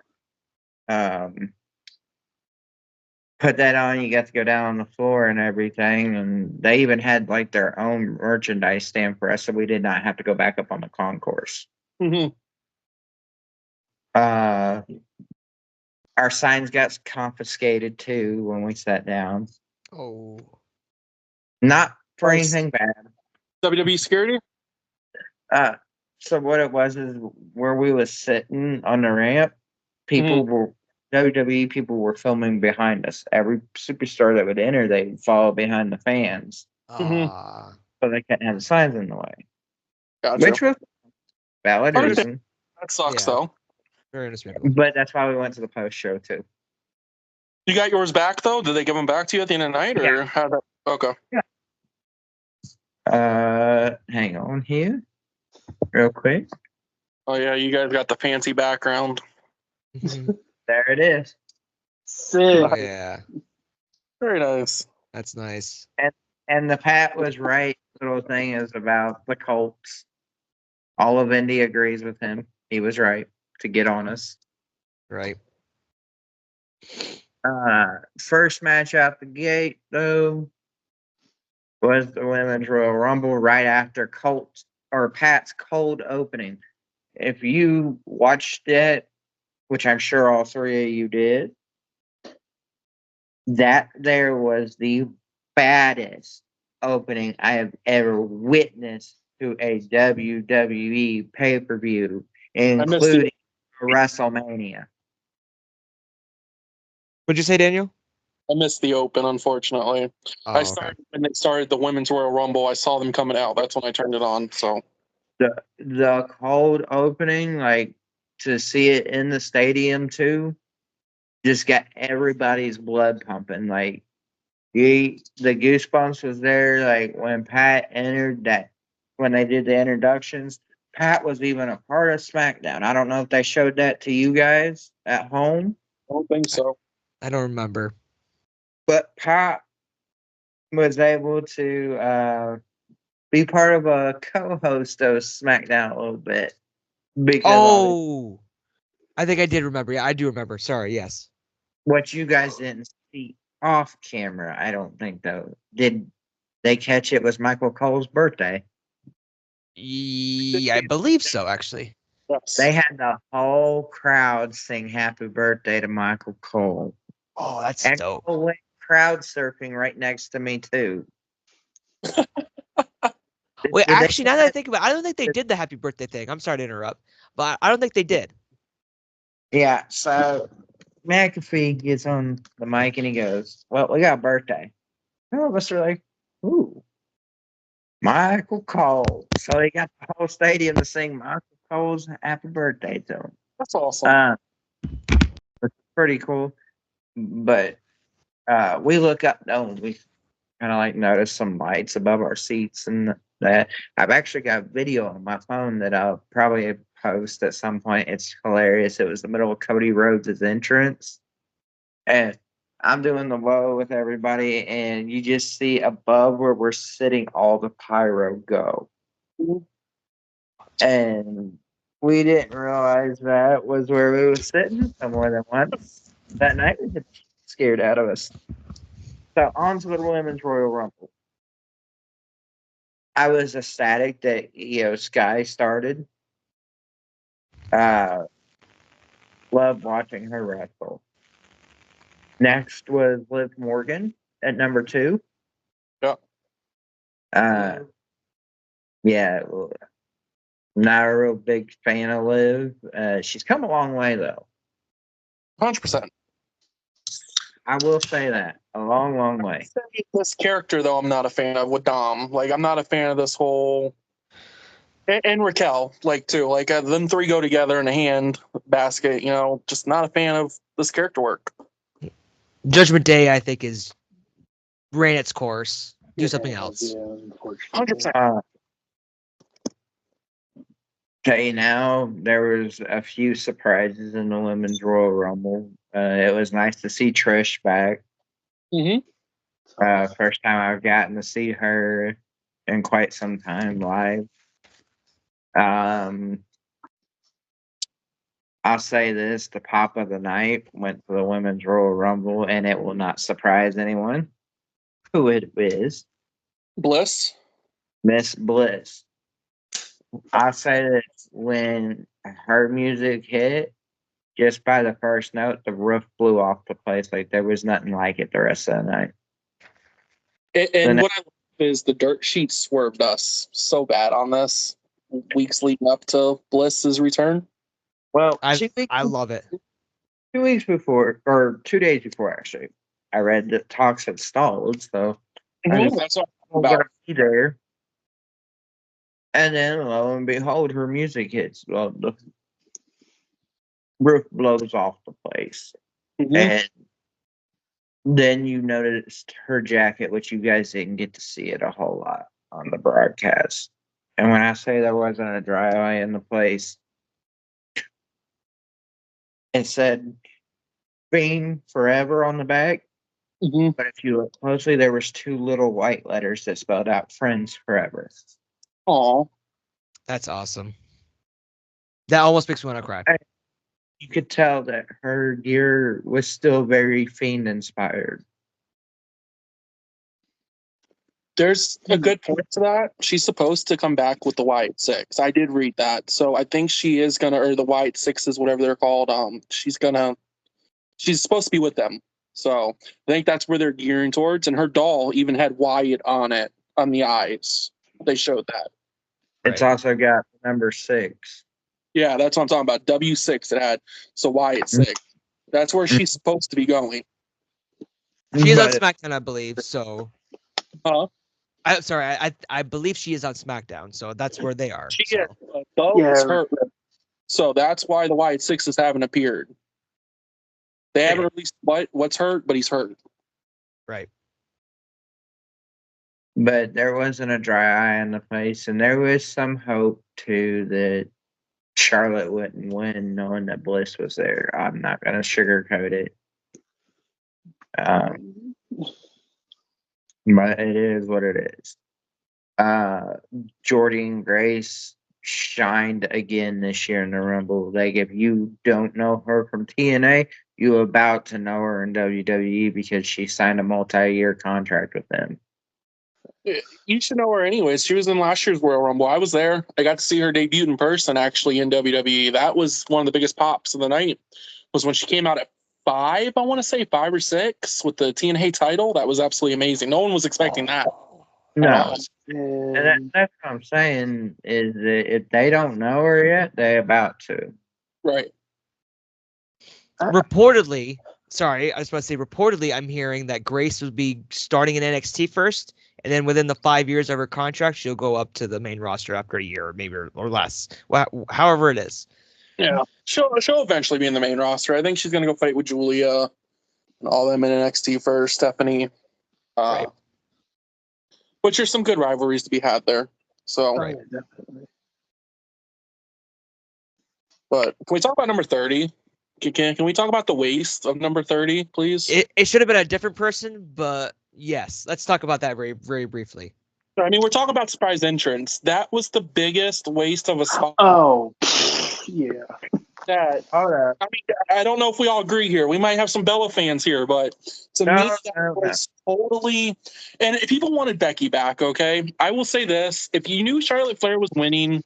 put that on. You got to go down on the floor and everything. And they even had like their own merchandise stand for us, so we did not have to go back up on the concourse. Mm-hmm. Our signs got confiscated too when we sat down. Oh. Not for Nice. anything bad. WWE security. So what it was is where we was sitting on the ramp, people were WWE people were filming behind us. Every superstar that would enter, they would follow behind the fans, Ah. so they couldn't have the signs in the way. Gotcha. Which was valid Understand. reason, That sucks, Yeah. though. Very understandable. but that's why we went to the post show too. You got yours back, though? Did they give them back to you at the end of the night, or how that? Okay. Hang on here, real quick. Oh yeah, you guys got the fancy background. Mhm. There it is. Sick. Oh yeah. Very nice. That's nice. And the Pat was right. The little thing is about the Colts. All of Indy agrees with him. He was right to get on us. Right. First match out the gate, though, was the Women's Royal Rumble right after Colts or Pat's cold opening. If you watched it, which I'm sure all 3 of you did, that there was the baddest opening I have ever witnessed to a WWE pay-per-view, including WrestleMania. What'd you say, Daniel? I missed the open, unfortunately. Oh, I okay. started when they started the Women's Royal Rumble. I saw them coming out. That's when I turned it on. So The cold opening, like to see it in the stadium too, just got everybody's blood pumping. Like the goosebumps was there. Like when Pat entered that, when they did the introductions, Pat was even a part of SmackDown. I don't know if they showed that to you guys at home, I don't think so. I don't remember. but Pat was able to be part of a co-host of SmackDown a little bit. Because Oh, I think I did remember. Yeah, I do remember. Sorry. Yes. what you guys didn't see off camera, I don't think though. Did they catch it was Michael Cole's birthday? Yeah, I believe so. Actually. Yes. They had the whole crowd sing happy birthday to Michael Cole. Oh, that's And dope. Cole went crowd surfing right next to me too. Wait, Did they- actually, now that I think about it, I don't think they did the happy birthday thing. I'm sorry to interrupt, but I don't think they did. Yeah, so McAfee gets on the mic and he goes, "Well, we got a birthday." All of us are like, "Ooh, Michael Cole." So they got the whole stadium to sing Michael Cole's happy birthday to him. That's awesome. It's pretty cool. But we look up though, and we kind of like notice some lights above our seats and that. I've actually got video on my phone that I'll probably post at some point. It's hilarious. It was the middle of Cody Rhodes' entrance, and I'm doing the woe with everybody, and you just see above where we're sitting all the pyro go. And we didn't realize that was where we were sitting. So more than once that night, we got scared out of us. So on to the Women's Royal Rumble. I was ecstatic that Sky started. Loved watching her wrestle. Next was Liv Morgan at number 2. Yeah. Yeah, not a real big fan of Liv. She's come a long way though. 100%. I will say that. A long, long way. This character, though, I'm not a fan of with Dom. Like, I'm not a fan of this whole. And Raquel, like, too. Like, them three go together in a hand basket, just not a fan of this character work. Judgment Day, I think, is ran its course. Do something else. Yeah, unfortunately. 100%. Okay, now there was a few surprises in the Women's Royal Rumble. It was nice to see Trish back. Mm-hmm. First time I've gotten to see her in quite some time live. I'll say this, the pop of the night went to the Women's Royal Rumble, and it will not surprise anyone who it is. Bliss. Miss Bliss. I'll say that when her music hit, just by the first note, the roof blew off the place. Like, there was nothing like it the rest of the night. And what I love is the dirt sheet swerved us so bad on this weeks leading up to Bliss's return. Well, I love it. 2 weeks before, or 2 days before, actually, I read that talks had stalled, so That's what I'm I'm about. gonna be there. And then, lo and behold, her music hits. Well, the roof blows off the place, Mhm. and then you noticed her jacket, which you guys didn't get to see it a whole lot on the broadcast. And when I say there wasn't a dry eye in the place, it said "Fiend Forever" on the back. Mhm. But if you look closely, there was 2 little white letters that spelled out "Friends Forever." Aw. That's awesome. That almost makes me want to cry. You could tell that her gear was still very Fiend inspired. There's a good point to that. She's supposed to come back with the White Six. I did read that. So I think she is gonna, or the White Sixes, whatever they're called. She's supposed to be with them. So I think that's where they're gearing towards. And her doll even had Wyatt on it, on the eyes. They showed that. It's Right. also got number 6. Yeah, that's what I'm talking about. W6 it had. So Wyatt 6. That's where she's supposed to be going. She is on But SmackDown, I believe. So, Huh? I believe she is on SmackDown. So that's where they are. She So. is. Bo Yeah. is hurt. So that's why the Wyatt Sixes haven't appeared. They haven't released what's hurt, but he's hurt. Right. But there wasn't a dry eye in the place, and there was some hope too that Charlotte wouldn't win, knowing that Bliss was there. I'm not gonna sugarcoat it, but it is what it is. Jordan Grace shined again this year in the Rumble. Like, if you don't know her from TNA, you're about to know her in WWE because she signed a multi-year contract with them. You should know her anyways. She was in last year's Royal Rumble. I was there. I got to see her debut in person, actually, in WWE. That was one of the biggest pops of the night, was when she came out at 5, I want to say 5 or 6 with the TNA title. That was absolutely amazing. No one was expecting that. No. And And that's what I'm saying is that if they don't know her yet, they're about to. Right. Reportedly, sorry, I was about to say reportedly, I'm hearing that Grace will be starting in NXT first, and then within the 5 years of her contract, she'll go up to the main roster after a year, maybe or less. However it is. Yeah. She'll eventually be in the main roster. I think she's going to go fight with Julia and all them in NXT first, Stephanie. Right. Which there's some good rivalries to be had there. So, Right. yeah, definitely. but can we talk about number 30? Can we talk about the waist of number 30, please? It should have been a different person, but yes, let's talk about that very, very briefly. I mean, we're talking about surprise entrance. That was the biggest waste of a spot. Oh, yeah. That Hold up. I mean, I don't know if we all agree here. We might have some Bella fans here, but to me, that was totally. And if people wanted Becky back, okay, I will say this: if you knew Charlotte Flair was winning,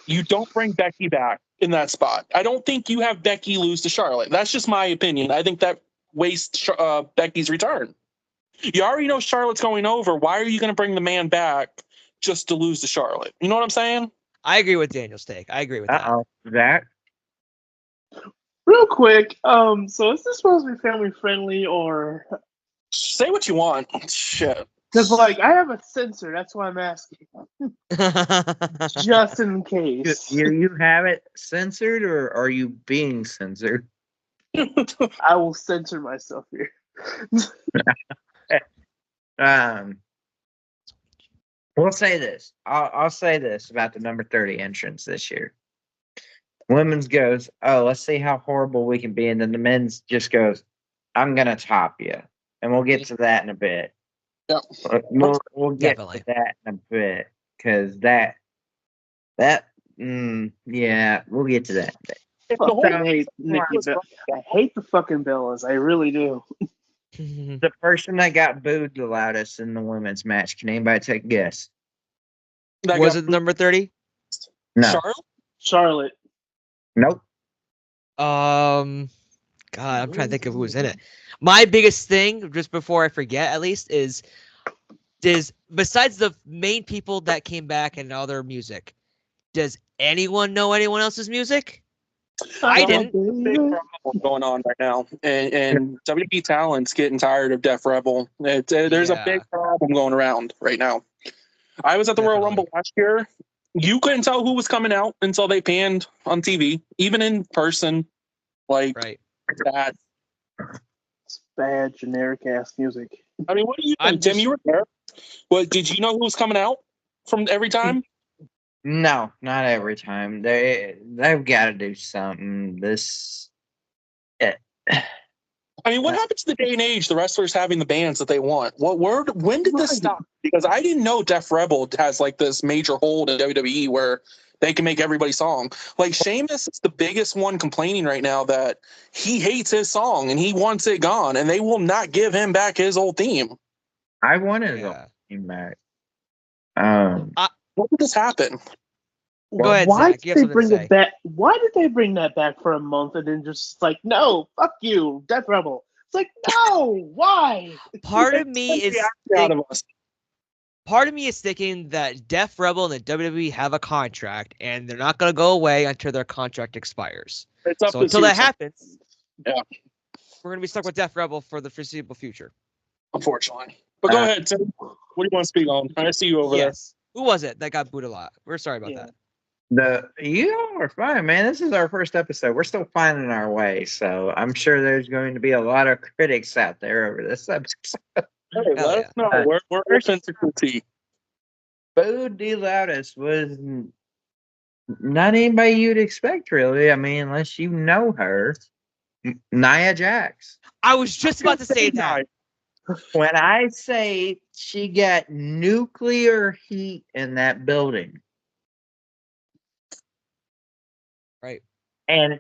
you don't bring Becky back in that spot. I don't think you have Becky lose to Charlotte. That's just my opinion. I think that wastes Becky's return. You already know Charlotte's going over. Why are you going to bring the man back just to lose to Charlotte? You know what I'm saying? I agree with Daniel's take. I agree with that. Zach? Real quick, so is this supposed to be family friendly or? Say what you want. Shit. Because like I have a censor, that's why I'm asking, just in case. You have it censored, or are you being censored? I will censor myself here. We'll say this. I'll say this about the number 30 entrance this year. Women's goes, oh, let's see how horrible we can be, and then the men's just goes, I'm gonna top you, and we'll get to that in a bit. Yep. We'll get Definitely. to that in a bit because yeah, we'll get to that. If the whole I hate Nikki I hate the fucking Bellas. I really do. The person that got booed the loudest in the women's match, can anybody take a guess? Was it number 30? No. Charlotte. Nope. God, I'm trying to think of who was in it. My biggest thing, just before I forget, at least, is besides the main people that came back and all their music, does anyone know anyone else's music? I didn't. big problem going on right now, and WWE talent's getting tired of Def Rebel. There's a big problem going around right now. I was at the Royal Rumble last year. You couldn't tell who was coming out until they panned on TV, even in person. Like that. It's bad, generic ass music. I mean, what do you think, Tim? You were there. What did you know who was coming out from every time? No, not every time. They've got to do something. I mean, what happened to the day and age the wrestlers having the bands that they want? When did this stop? Because I didn't know Def Rebel has like this major hold in WWE where they can make everybody song. Like Sheamus is the biggest one complaining right now that he hates his song and he wants it gone, and they will not give him back his old theme. I wanted his old theme back. When did this happen? Go ahead, Why Zach. did they bring it back? Why did they bring that back for a month and then just like, no, fuck you, Death Rebel? It's like, no, why? Part of me is thinking that Def Rebel and the WWE have a contract, and they're not going to go away until their contract expires. So until that happens, we're going to be stuck with Def Rebel for the foreseeable future. Unfortunately. But go ahead, Tim. What do you want to speak on? I see you over there. Who was it that got booed a lot? We're sorry about that. You are fine, man. This is our first episode. We're still finding our way, so I'm sure there's going to be a lot of critics out there over this episode. Hey, let us know. We're open to critique. Booed the loudest was not anybody you'd expect, really. I mean, unless you know her, Nia Jax. I was just about to say that. When I say she got nuclear heat in that building. Right. And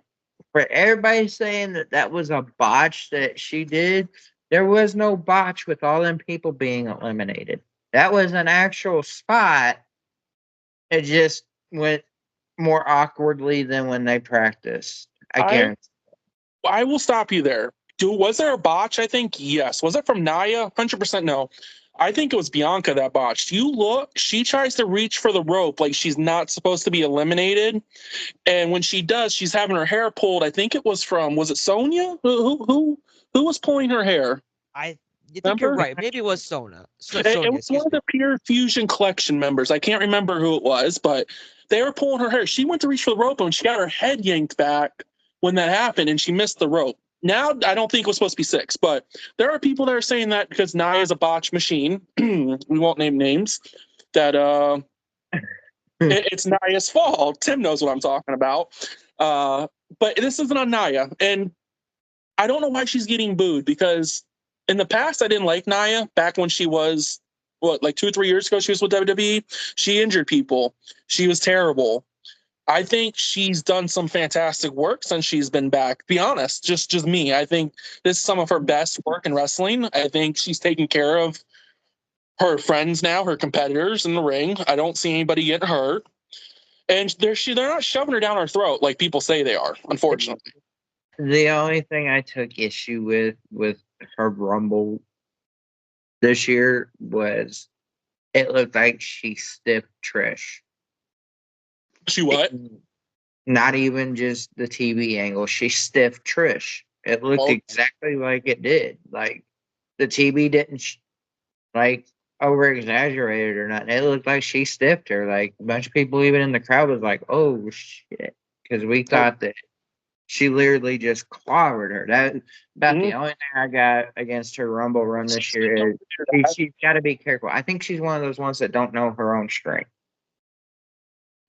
for everybody saying that was a botch that she did, there was no botch with all them people being eliminated. That was an actual spot. It just went more awkwardly than when they practiced. I guarantee. I will stop you there. Was there a botch? I think yes. Was it from Nia? 100% no. I think it was Bianca that botched. You look, she tries to reach for the rope like she's not supposed to be eliminated, and when she does, she's having her hair pulled. I think it was it Sonya? Who was pulling her hair? You think you're right. Maybe it was Sonya. It was one of the Pure Fusion Collection members. I can't remember who it was, but they were pulling her hair. She went to reach for the rope and she got her head yanked back when that happened, and she missed the rope. Now, I don't think it was supposed to be 6, but there are people that are saying that because Nia is a botch machine. We won't name names. That it's Nia's fault. Tim knows what I'm talking about. But this isn't on Nia, and I don't know why she's getting booed, because in the past I didn't like Nia. Back when she was like 2 or 3 years ago, she was with WWE. She injured people. She was terrible. I think she's done some fantastic work since she's been back. Be honest, just me. I think this is some of her best work in wrestling. I think she's taking care of her friends now, her competitors in the ring. I don't see anybody getting hurt, and they're not shoving her down her throat like people say they are. Unfortunately, the only thing I took issue with her Rumble this year was it looked like she stiffed Trish. she what? Not even just the TV angle. She stiffed Trish. It looked exactly like it did. Like the TV didn't over exaggerated or nothing. It looked like she stiffed her. Like a bunch of people, even in the crowd, was like, "Oh shit," because we thought that she literally just clobbered her. That about the only thing I got against her Rumble run this year is she's got to be careful. I think she's one of those ones that don't know her own strength.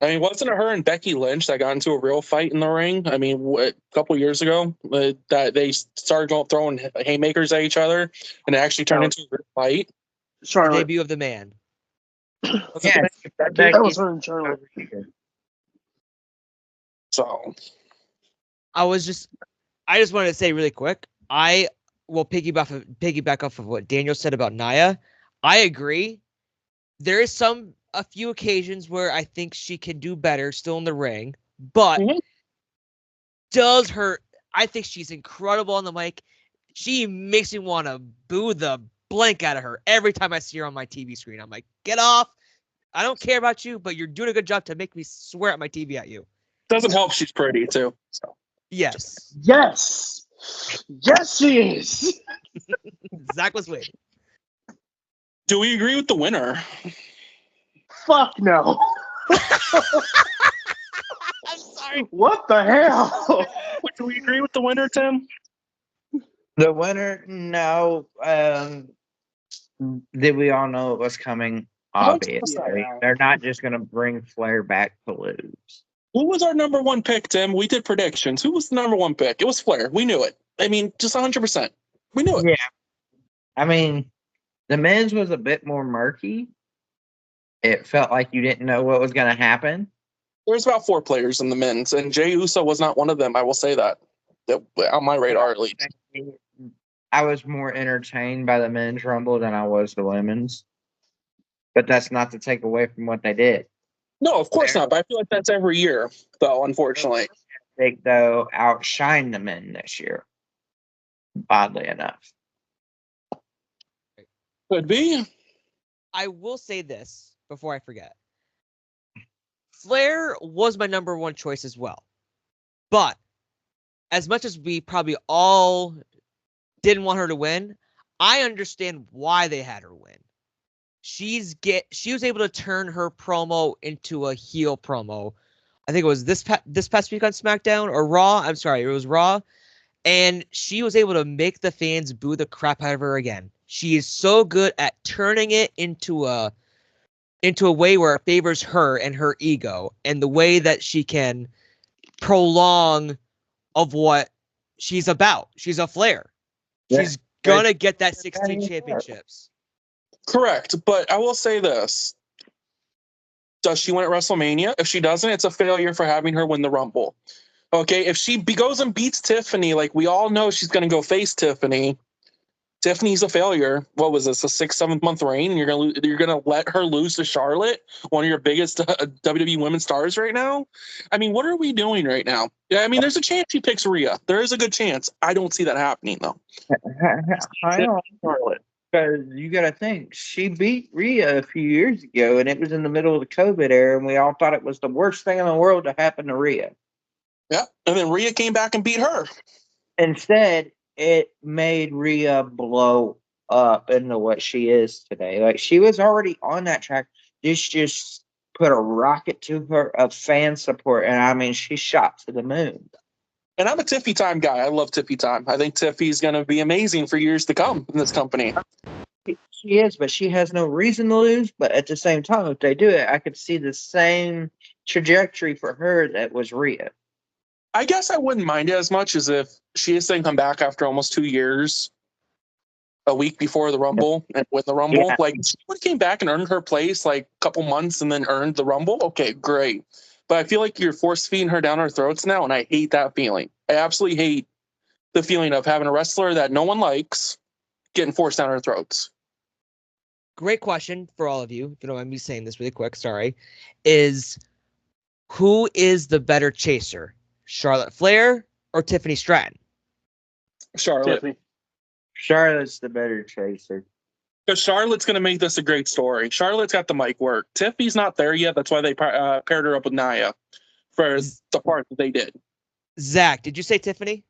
I mean, wasn't it her and Becky Lynch that got into a real fight in the ring? I mean, a couple years ago, that they started throwing haymakers at each other, and it actually turned into a real fight. Charlotte. Debut of the man. Yeah, that was her and Charlotte. So, I just wanted to say really quick. I will piggyback off of what Daniel said about Nia. I agree. There is a few occasions where I think she can do better still in the ring, but I think she's incredible on the mic. She makes me want to boo the blank out of her every time I see her on my TV screen. I'm like, get off. I don't care about you, but you're doing a good job to make me swear at my TV at you. Doesn't help she's pretty too. So. Yes. Yes, she is. Zach was waiting. Do we agree with the winner? Fuck no. I'm sorry. What the hell? Do we agree with the winner, Tim? The winner, no. Did we all know it was coming? Obviously, they're not just going to bring Flair back to lose. Who was our number one pick, Tim? We did predictions. Who was the number one pick? It was Flair. We knew it. I mean, just 100%. We knew it. Yeah. I mean, the men's was a bit more murky. It felt like you didn't know what was going to happen. There's about 4 players in the men's, and Jey Uso was not one of them. I will say that on my radar, at least. I was more entertained by the men's Rumble than I was the women's. But that's not to take away from what they did. No, of course not. But I feel like that's every year, though, unfortunately. They, though, outshine the men this year, oddly enough. Could be. I will say this before I forget. Flair was my number one choice as well. But as much as we probably all didn't want her to win, I understand why they had her win. She was able to turn her promo into a heel promo. I think it was this past week on SmackDown or Raw. I'm sorry, it was Raw. And she was able to make the fans boo the crap out of her again. She is so good at turning it into a way where it favors her and her ego, and the way that she can prolong of what she's about. She's a Flair. She's gonna get that 16 championships. Correct, but I will say this. Does she win at WrestleMania? If she doesn't, it's a failure for having her win the Rumble. Okay, if she goes and beats Tiffany, like we all know she's going to go face Tiffany Tiffany's a failure. What was this, a 6-7 month reign? And you're gonna let her lose to Charlotte, one of your biggest WWE women's stars right now. I mean, what are we doing right now? Yeah, I mean, there's a chance she picks Rhea. There is a good chance. I don't see that happening though. Hang on, Charlotte, because you got to think she beat Rhea a few years ago, and it was in the middle of the COVID era, and we all thought it was the worst thing in the world to happen to Rhea. Yeah, and then Rhea came back and beat her. Instead, it made Rhea blow up into what she is today. Like, she was already on that track. This just put a rocket to her of fan support, and I mean, she shot to the moon. And I'm a Tiffy Time guy. I love Tiffy Time. I think Tiffy's going to be amazing for years to come in this company. She is, but she has no reason to lose. But at the same time, if they do it, I could see the same trajectory for her that was Rhea. I guess I wouldn't mind it as much as if she has to come back after almost 2 years, a week before the Rumble, and win the Rumble. Yeah. Like, she would came back and earned her place like a couple months and then earned the Rumble. Okay, great. But I feel like you're force feeding her down our throats now, and I hate that feeling. I absolutely hate the feeling of having a wrestler that no one likes getting forced down our throats. Great question for all of you. If you don't mind me saying this really quick, sorry. Is who is the better chaser? Charlotte Flair or Tiffany Stratton? Charlotte. Tiffany. Charlotte's the better chaser. Because Charlotte's going to make this a great story. Charlotte's got the mic work. Tiffany's not there yet. That's why they paired her up with Nia for the part that they did. Zach, did you say Tiffany?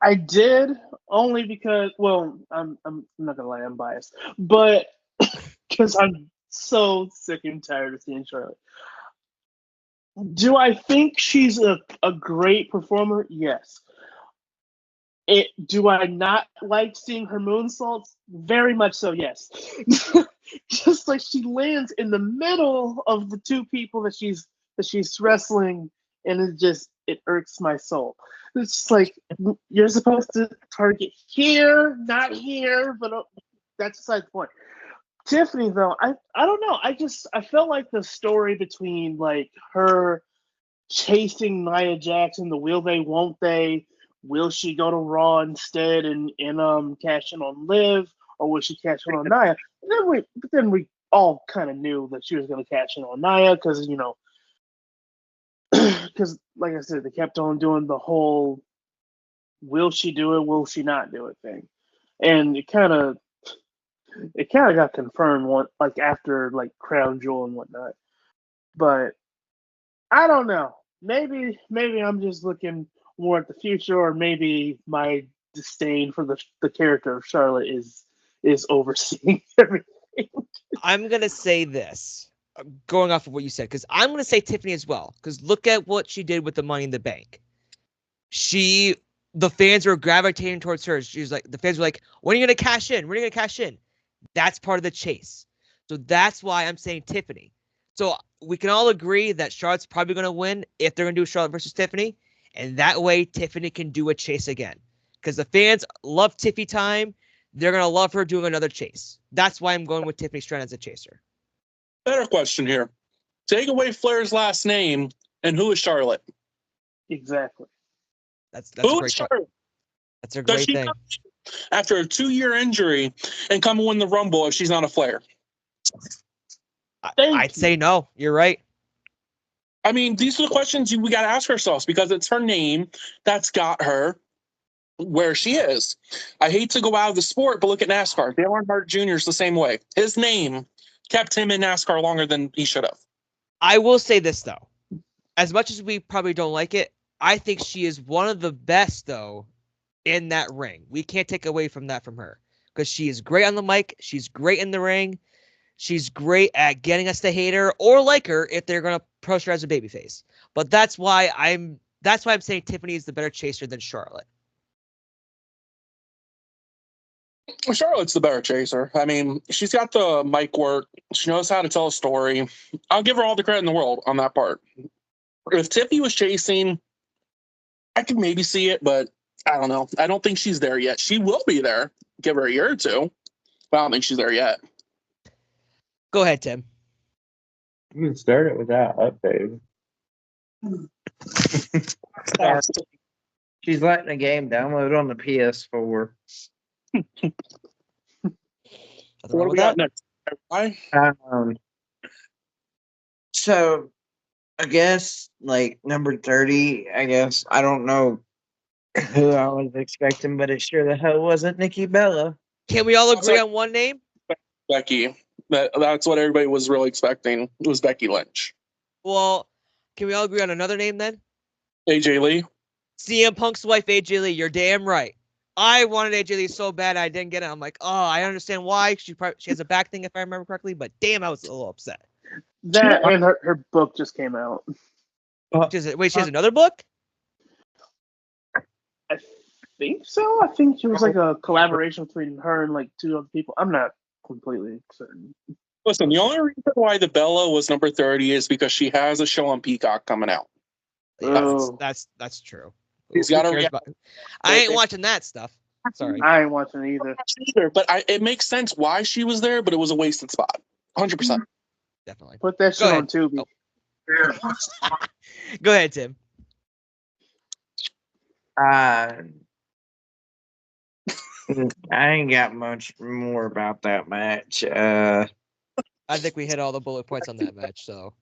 I did, only because, well, I'm not gonna lie, I'm biased, but because I'm so sick and tired of seeing Charlotte. Do I think she's a great performer? Yes. Do I not like seeing her moonsaults? Very much so, yes. Just like she lands in the middle of the two people that she's wrestling, and it irks my soul. It's just like, you're supposed to target here, not here, but that's beside the point. Tiffany, though, I don't know. I felt like the story between like her chasing Nia Jax in the will they, won't they? Will she go to Raw instead and cash in on Liv, or will she cash in on Nia? But then we all kind of knew that she was going to cash in on Nia because because like I said, they kept on doing the whole will she do it, will she not do it thing, and it kind of got confirmed after like Crown Jewel and whatnot. But I don't know. Maybe I'm just looking more at the future, or maybe my disdain for the character of Charlotte is overseeing everything. I'm gonna say this, going off of what you said, because I'm gonna say Tiffany as well. Because look at what she did with the Money in the Bank. The fans were gravitating towards her. The fans were like, "When are you gonna cash in? When are you gonna cash in?" That's part of the chase. So that's why I'm saying Tiffany. So we can all agree that Charlotte's probably gonna win if they're gonna do Charlotte versus Tiffany, and that way Tiffany can do a chase again. Because the fans love Tiffy Time. They're going to love her doing another chase. That's why I'm going with Tiffany Stratton as a chaser. Better question here. Take away Flair's last name, and who is Charlotte? Exactly. That's a great question. That's a great thing. After a 2-year injury and come win the Rumble if she's not a Flair? I'd say no. You're right. I mean, these are the questions we got to ask ourselves because it's her name that's got her where she is. I hate to go out of the sport, but look at NASCAR. Dale Earnhardt Jr. is the same way. His name kept him in NASCAR longer than he should have. I will say this, though. As much as we probably don't like it, I think she is one of the best, though, in that ring. We can't take away from that from her because she is great on the mic. She's great in the ring. She's great at getting us to hate her or like her if they're going to approach her as a babyface. But that's why I'm saying Tiffany is the better chaser than Charlotte. Charlotte's the better chaser. I mean, she's got the mic work. She knows how to tell a story. I'll give her all the credit in the world on that part. If Tiffy was chasing, I could maybe see it, but I don't know. I don't think she's there yet. She will be there. Give her a year or two, but I don't think she's there yet. Go ahead, Tim. You can start it without updating. She's letting the game download on the PS4. What do we got next? Why? So I guess like number 30, I guess I don't know who I was expecting, but it sure the hell wasn't Nikki Bella. Can we all agree on one name? Becky. That's what everybody was really expecting. It was Becky Lynch. Well, can we all agree on another name then? AJ Lee. CM Punk's wife, AJ Lee. You're damn right. I wanted AJ Lee so bad I didn't get it. I'm like, oh, I understand why. She has a back thing if I remember correctly, but damn, I was a little upset. That and her book just came out. Wait, she has another book? I think so. I think it was like a collaboration between her and like 2 other people. I'm not completely certain. Listen, the only reason why the Bella was number 30 is because she has a show on Peacock coming out. Oh. That's true. He's got I ain't watching that stuff. Sorry. I ain't watching it either. But it makes sense why she was there, but it was a wasted spot. 100%. Definitely. Put that shit on Tubi. Oh. Go ahead, Tim. I ain't got much more about that match. I think we hit all the bullet points on that match. So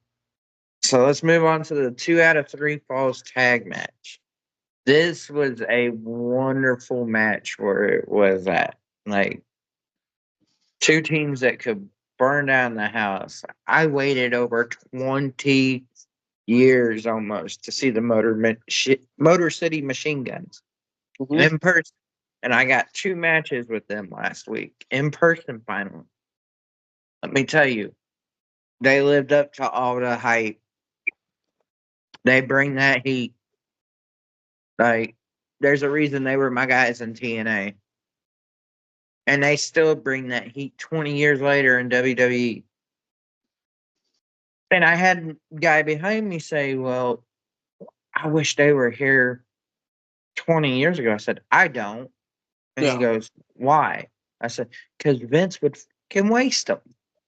let's move on to the 2 out of 3 falls tag match. This was a wonderful match where it was at. Like 2 teams that could burn down the house. I waited over 20 years almost to see the Motor City Machine Guns in person. And I got 2 matches with them last week. In person finally. Let me tell you, they lived up to all the hype. They bring that heat. Like, there's a reason they were my guys in TNA. And they still bring that heat 20 years later in WWE. And I had a guy behind me say, well, I wish they were here 20 years ago. I said, I don't. And he goes, why? I said, because Vince would fucking waste them.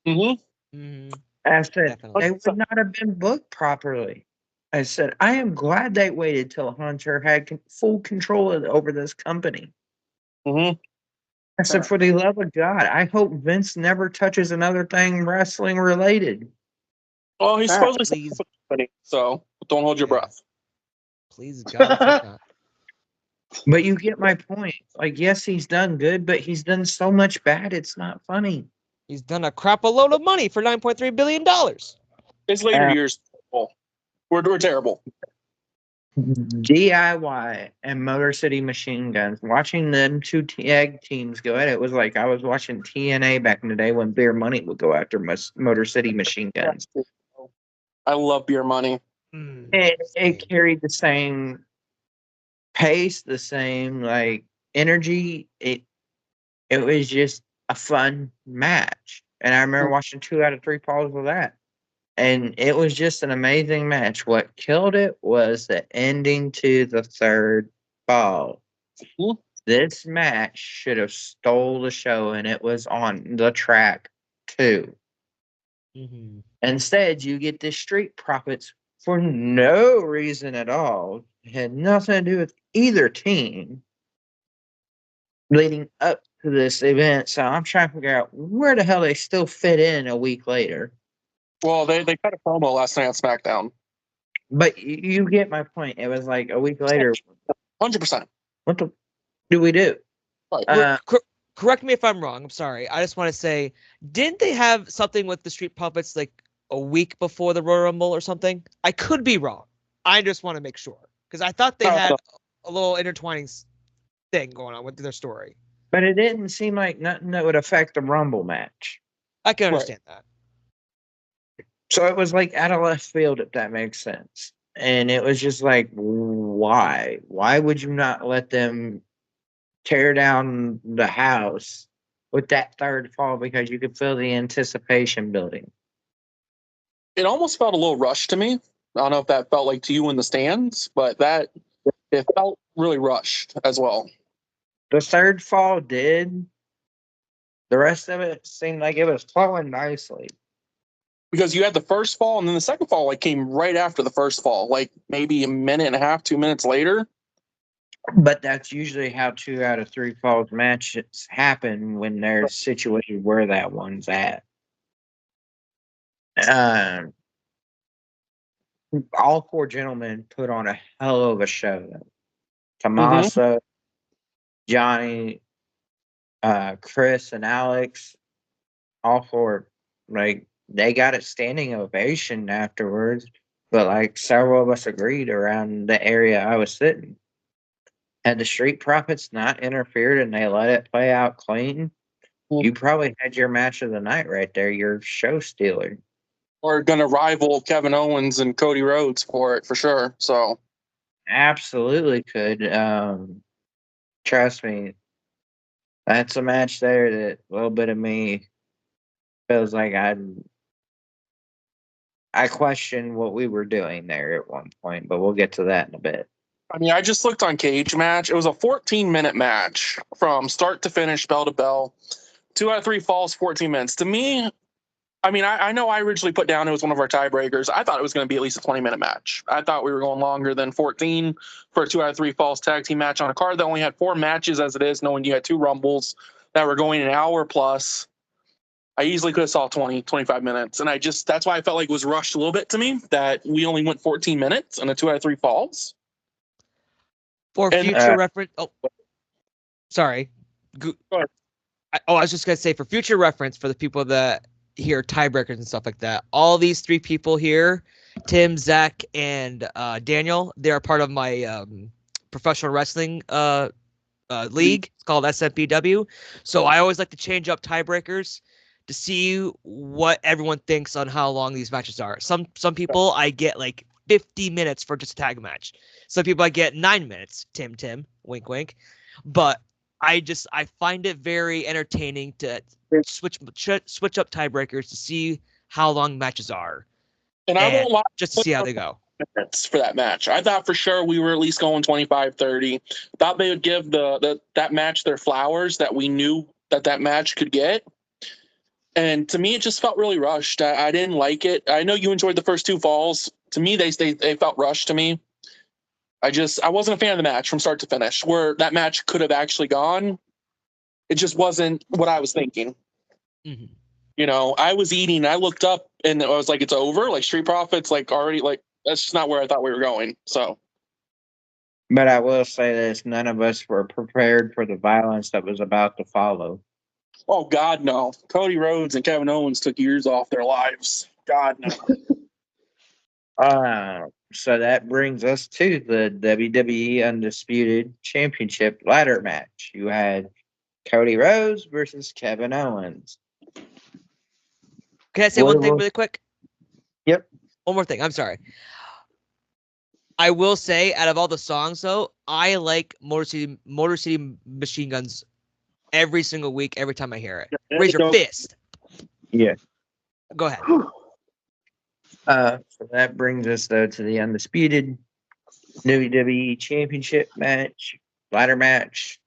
I said, they would not have been booked properly. I said, I am glad they waited till Hunter had full control over this company. I said, for the love of God, I hope Vince never touches another thing wrestling related. Well, he's supposedly company, so don't hold your breath. Please, God. But you get my point. Like, yes, he's done good, but he's done so much bad, it's not funny. He's done a crap a load of money for $9.3 billion. His later years were terrible. DIY and Motor City Machine Guns. Watching them 2 tag teams go at it was like I was watching TNA back in the day when Beer Money would go after Motor City Machine Guns. I love Beer Money. It carried the same pace, the same like energy. It was just a fun match, and I remember watching 2 out of 3 falls of that. And it was just an amazing match. What killed it was the ending to the 3rd fall. This match should have stole the show, and it was on the track too. Instead, you get the Street Profits for no reason at all. It had nothing to do with either team leading up to this event. So I'm trying to figure out where the hell they still fit in a week later. Well, they cut a promo last night on SmackDown. But you get my point. It was like a week later. 100%. What the do we do? Correct me if I'm wrong. I'm sorry. I just want to say, didn't they have something with the Street Profits like a week before the Royal Rumble or something? I could be wrong. I just want to make sure. Because I thought they had a little intertwining thing going on with their story. But it didn't seem like nothing that would affect the Rumble match. I can understand that. So it was like out of left field, if that makes sense. And it was just like, why? Why would you not let them tear down the house with that 3rd fall? Because you could feel the anticipation building. It almost felt a little rushed to me. I don't know if that felt like to you in the stands, but it felt really rushed as well. The 3rd fall did. The rest of it seemed like it was flowing nicely. Because you had the first fall, and then the second fall came right after the first fall, like maybe a minute and a half, 2 minutes later. But that's usually how 2 out of 3 falls matches happen when they're situated where that one's at. Um, all 4 gentlemen put on a hell of a show. Tommaso, Johnny, Chris, and Alex, all 4, like, they got a standing ovation afterwards. But like several of us agreed around the area I was sitting. Had the Street Profits not interfered and they let it play out clean, you probably had your match of the night right there, your show stealer. Or going to rival Kevin Owens and Cody Rhodes for it, for sure. So Absolutely could. Trust me, that's a match there that a little bit of me feels like I question what we were doing there at one point, but we'll get to that in a bit. I mean, I just looked on Cage Match. It was a 14-minute match from start to finish, bell to bell. 2 out of 3 falls, 14 minutes. To me, I mean, I know I originally put down it was one of our tiebreakers. I thought it was going to be at least a 20-minute match. I thought we were going longer than 14 for a 2 out of 3 falls tag team match on a card that only had 4 matches as it is, knowing you had 2 Rumbles that were going an hour plus. I easily could have saw 20, 25 minutes. And that's why I felt like it was rushed a little bit to me, that we only went 14 minutes and a 2 out of 3 falls. For future reference, sorry. Go ahead. I was just gonna say, for future reference, for the people that hear tiebreakers and stuff like that, all these 3 people here, Tim, Zach, and Daniel, they are part of my professional wrestling league. It's called SMPW. So I always like to change up tiebreakers to see what everyone thinks on how long these matches are. Some people I get like 50 minutes for just a tag match. Some people I get 9 minutes. Tim, wink, wink. But I find it very entertaining to switch up tiebreakers to see how long matches are. And I won't lie, just to see how they go. For that match, I thought for sure we were at least going 25, 30. Thought they would give that match their flowers that we knew that match could get. And to me, it just felt really rushed. I didn't like it. I know you enjoyed the first 2 falls. To me, they felt rushed to me. I wasn't a fan of the match from start to finish. Where that match could have actually gone, it just wasn't what I was thinking. Mm-hmm. You know, I was eating. I looked up and I was like, "It's over." Like Street Profits, like already, like that's just not where I thought we were going. So, but I will say this: none of us were prepared for the violence that was about to follow. Oh God, no! Cody Rhodes and Kevin Owens took years off their lives. God, no. So that brings us to the WWE Undisputed Championship ladder match. You had Cody Rhodes versus Kevin Owens. Can I say one thing really quick? Yep. One more thing. I'm sorry. I will say, out of all the songs, though, I like Motor City Machine Guns every single week, every time I hear it. Raise your fist. Yeah. Go ahead. So that brings us, though, to the Undisputed WWE Championship match, ladder match.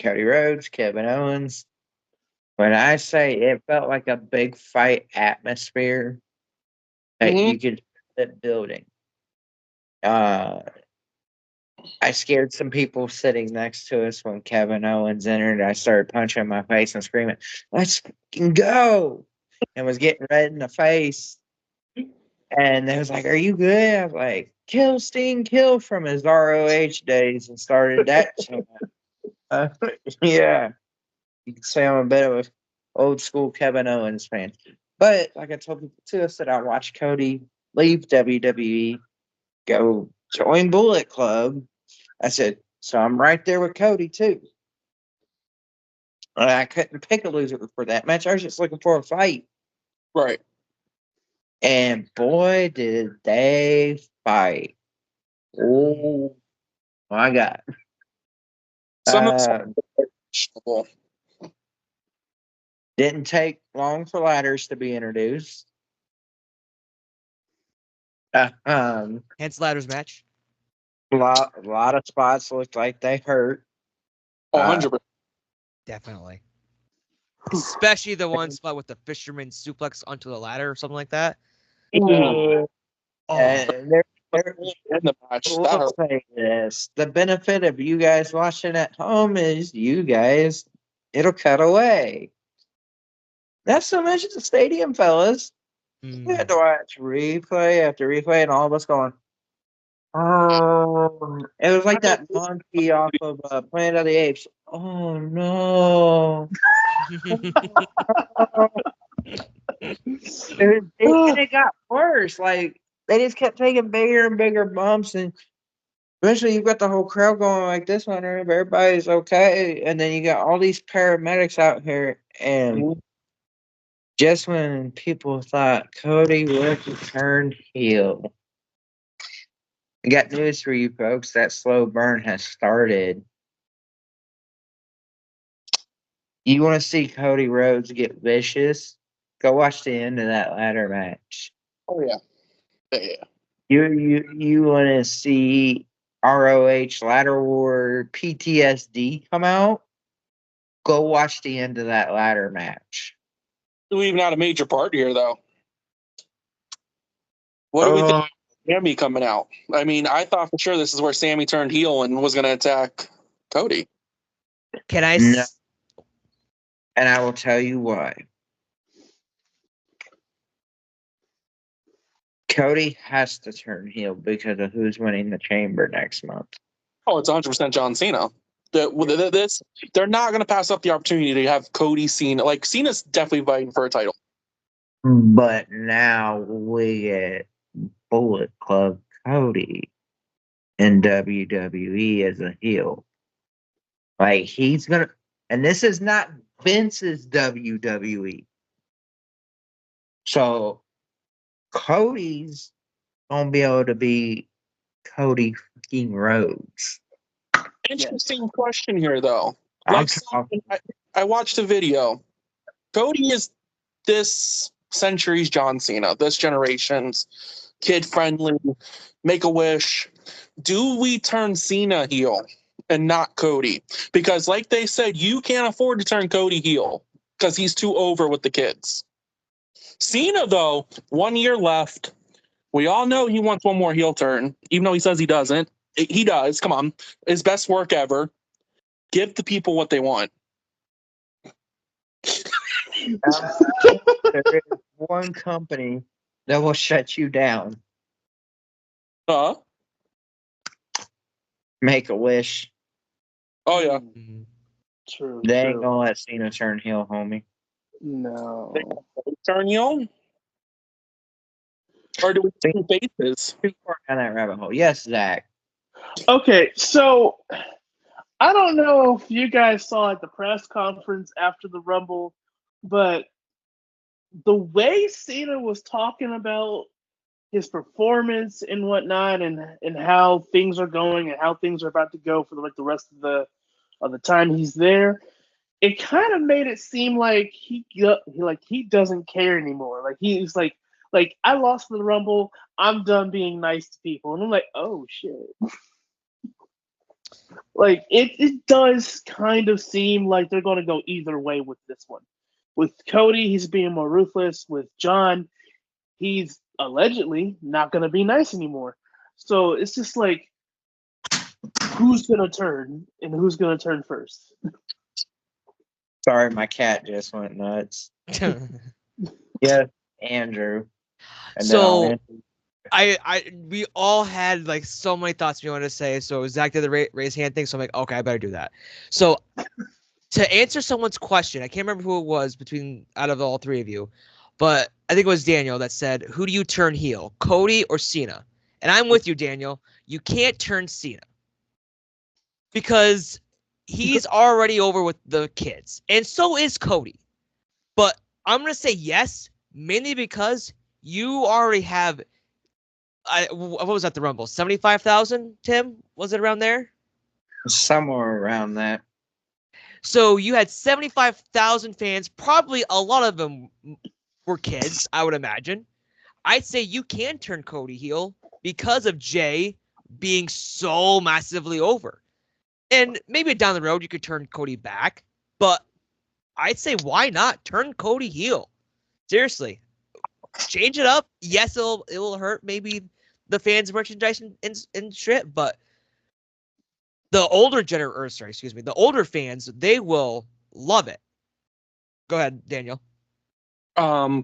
Cody Rhodes, Kevin Owens. When I say it felt like a big fight atmosphere that you could feel it building. I scared some people sitting next to us when Kevin Owens entered. I started punching my face and screaming, "Let's fucking go!" And was getting red in the face. And they was like, "Are you good?" I was like, "Kill Sting, kill," from his ROH days, and started that chant. Yeah. You can say I'm a bit of an old school Kevin Owens fan. But like I told people too, I said I watched Cody leave WWE, go join Bullet Club. I said, so I'm right there with Cody too. And I couldn't pick a loser for that match. I was just looking for a fight. Right. And boy, did they fight. Oh my God. Didn't take long for ladders to be introduced. Hence ladders match. A lot of spots looked like they hurt. 100%. Definitely. Especially the one spot with the fisherman suplex onto the ladder or something like that. And There- in the match. That We'll hurt. say this. The benefit of you guys watching at home is it'll cut away. Not so much at the stadium, fellas. We had to watch replay after replay and all of us going, it was like that monkey off of Planet of the Apes. Oh no. And it got worse. Like they just kept taking bigger and bigger bumps, and eventually you've got the whole crowd going like this one, everybody's okay, and then you got all these paramedics out here, and just when people thought Cody would turn heel, I got news for you folks. That slow burn has started. You want to see Cody Rhodes get vicious? Go watch the end of that ladder match. Oh yeah. Yeah. You want to see ROH Ladder War PTSD come out? Go watch the end of that ladder match. We even had a major part here, though. What do we think of Sammy coming out? I mean, I thought for sure this is where Sammy turned heel and was going to attack Cody. Can I? No. And I will tell you why. Cody has to turn heel because of who's winning the chamber next month. Oh, it's 100% John Cena. They're not going to pass up the opportunity to have Cody Cena. Like, Cena's definitely fighting for a title. But now we get Bullet Club Cody in WWE as a heel. Like, he's going to, and this is not Vince's WWE. So, Cody's going to be able to be Cody fucking Rhodes. Interesting question here, though. I watched a video. Cody is this century's John Cena, this generation's kid-friendly, Make-A-Wish. Do we turn Cena heel and not Cody? Because like they said, you can't afford to turn Cody heel because he's too over with the kids. Cena, though, 1 year left. We all know he wants one more heel turn, even though he says he doesn't. He does. Come on. His best work ever. Give the people what they want. There is one company that will shut you down. Make-A-Wish. Oh, yeah. True. They ain't gonna let Cena turn heel, homie. No. Turn heel? Or do we do faces? Too far down that rabbit hole. Yes, Zach. Okay, so I don't know if you guys saw at the press conference after the Rumble, but the way Cena was talking about his performance and whatnot, and how things are going and how things are about to go for the rest of the time he's there, it kind of made it seem like he doesn't care anymore. Like he's like I lost the Rumble, I'm done being nice to people, and I'm like, oh shit. Like it does kind of seem like they're going to go either way with this one. With Cody, he's being more ruthless. With John, he's allegedly not going to be nice anymore. So it's just like, who's going to turn and who's going to turn first? Sorry, my cat just went nuts. Yes, Andrew. And So we all had like so many thoughts we wanted to say. So Zach did the raise hand thing. So I'm like, okay, I better do that. So to answer someone's question, I can't remember who it was out of all three of you, but I think it was Daniel that said, who do you turn heel, Cody or Cena? And I'm with you, Daniel. You can't turn Cena because he's already over with the kids, and so is Cody. But I'm going to say yes, mainly because you already have, what was that, the Rumble? 75,000, Tim? Was it around there? Somewhere around that. So you had 75,000 fans. Probably a lot of them were kids, I would imagine. I'd say you can turn Cody heel because of Jay being so massively over. And maybe down the road you could turn Cody back. But I'd say why not? Turn Cody heel. Seriously. Change it up. Yes, it will hurt maybe the fans merchandise and shit, but the older the older fans, they will love it. Go ahead, Daniel. I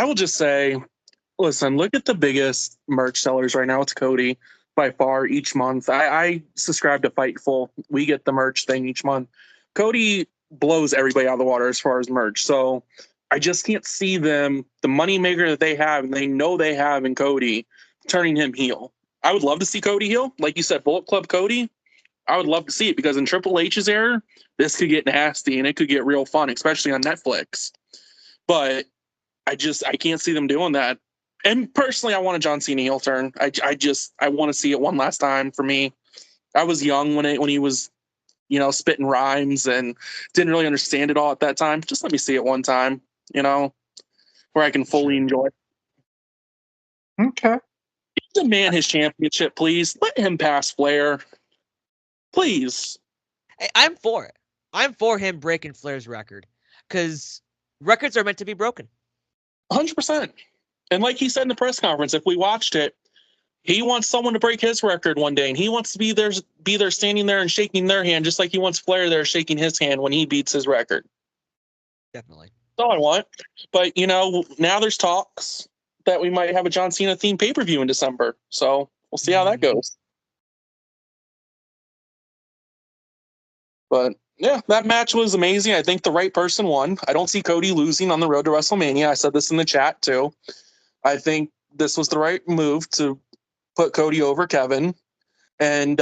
will just say, listen, look at the biggest merch sellers right now. It's Cody by far each month. I subscribe to Fightful. We get the merch thing each month. Cody blows everybody out of the water as far as merch. So I just can't see them, the moneymaker that they have, and they know they have in Cody, turning him heel. I would love to see Cody heel. Like you said, Bullet Club Cody. I would love to see it because in Triple H's era, this could get nasty and it could get real fun, especially on Netflix. But I can't see them doing that. And personally, I want a John Cena heel turn. I want to see it one last time for me. I was young when he was, spitting rhymes and didn't really understand it all at that time. Just let me see it one time, where I can fully enjoy it. Okay. Give the man his championship, please. Let him pass Flair. Please. Hey, I'm for it. I'm for him breaking Flair's record because records are meant to be broken. 100%. And like he said in the press conference, if we watched it, he wants someone to break his record one day, and he wants to be there standing there and shaking their hand, just like he wants Flair there shaking his hand when he beats his record. Definitely. That's all I want. But, now there's talks that we might have a John Cena themed pay-per-view in December. So we'll see how that goes. But yeah, that match was amazing. I think the right person won. I don't see Cody losing on the road to WrestleMania. I said this in the chat too. I think this was the right move to put Cody over Kevin. And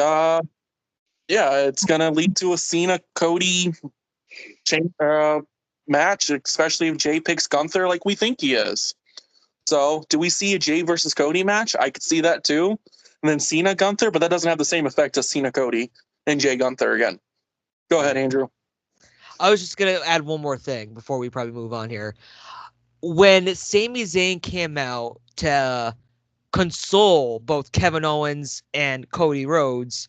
it's going to lead to a Cena-Cody match, especially if Jay picks Gunther like we think he is. So do we see a Jay versus Cody match? I could see that too. And then Cena-Gunther, but that doesn't have the same effect as Cena-Cody and Jay Gunther again. Go ahead, Andrew. I was just going to add one more thing before we probably move on here. When Sami Zayn came out to console both Kevin Owens and Cody Rhodes,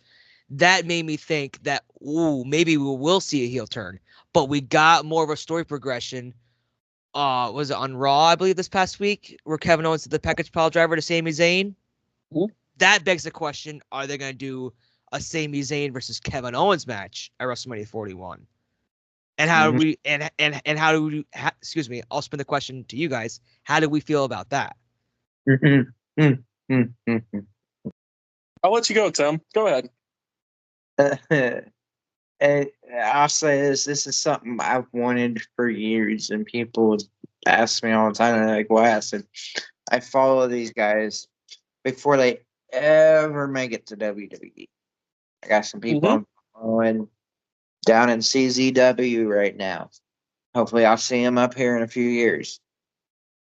that made me think that, maybe we will see a heel turn. But we got more of a story progression. Was it on Raw, I believe, this past week, where Kevin Owens did the package pile driver to Sami Zayn? Mm-hmm. That begs the question, are they going to do a Sami Zayn versus Kevin Owens match at WrestleMania 41? And how do we how do we excuse me, I'll spin the question to you guys. How do we feel about that? I'll let you go, Tim. Go ahead. And I'll say this is something I've wanted for years, and people would ask me all the time, and they're like, why? I said, I follow these guys before they ever make it to WWE. I got some people I'm following down in CZW right now. Hopefully I'll see them up here in a few years.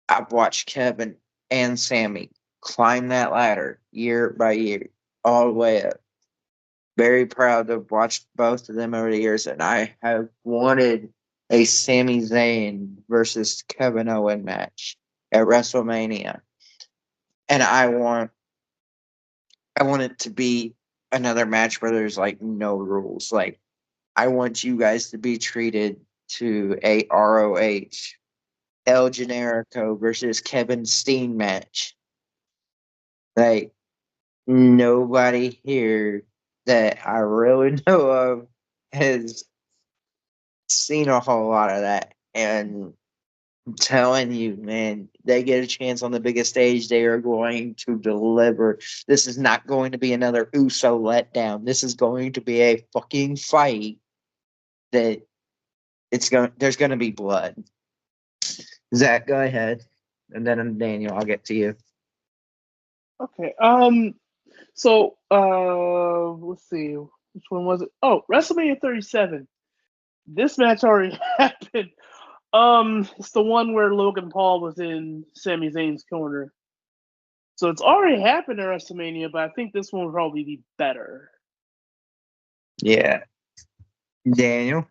I've watched Kevin and Sammy climb that ladder year by year, all the way up. Very proud to have watched both of them over the years, and I have wanted a Sami Zayn versus Kevin Owens match at WrestleMania. And I want it to be another match where there's like no rules. Like, I want you guys to be treated to a ROH El Generico versus Kevin Steen match. Like, nobody here that I really know of has seen a whole lot of that. And I'm telling you, man, they get a chance on the biggest stage, they are going to deliver. This is not going to be another Uso letdown. This is going to be a fucking fight that there's going to be blood. Zach, go ahead. And then Daniel, I'll get to you. Okay. So let's see. Which one was it? Oh, WrestleMania 37. This match already happened. It's the one where Logan Paul was in Sami Zayn's corner. So it's already happened at WrestleMania, but I think this one will probably be better. Yeah. Daniel?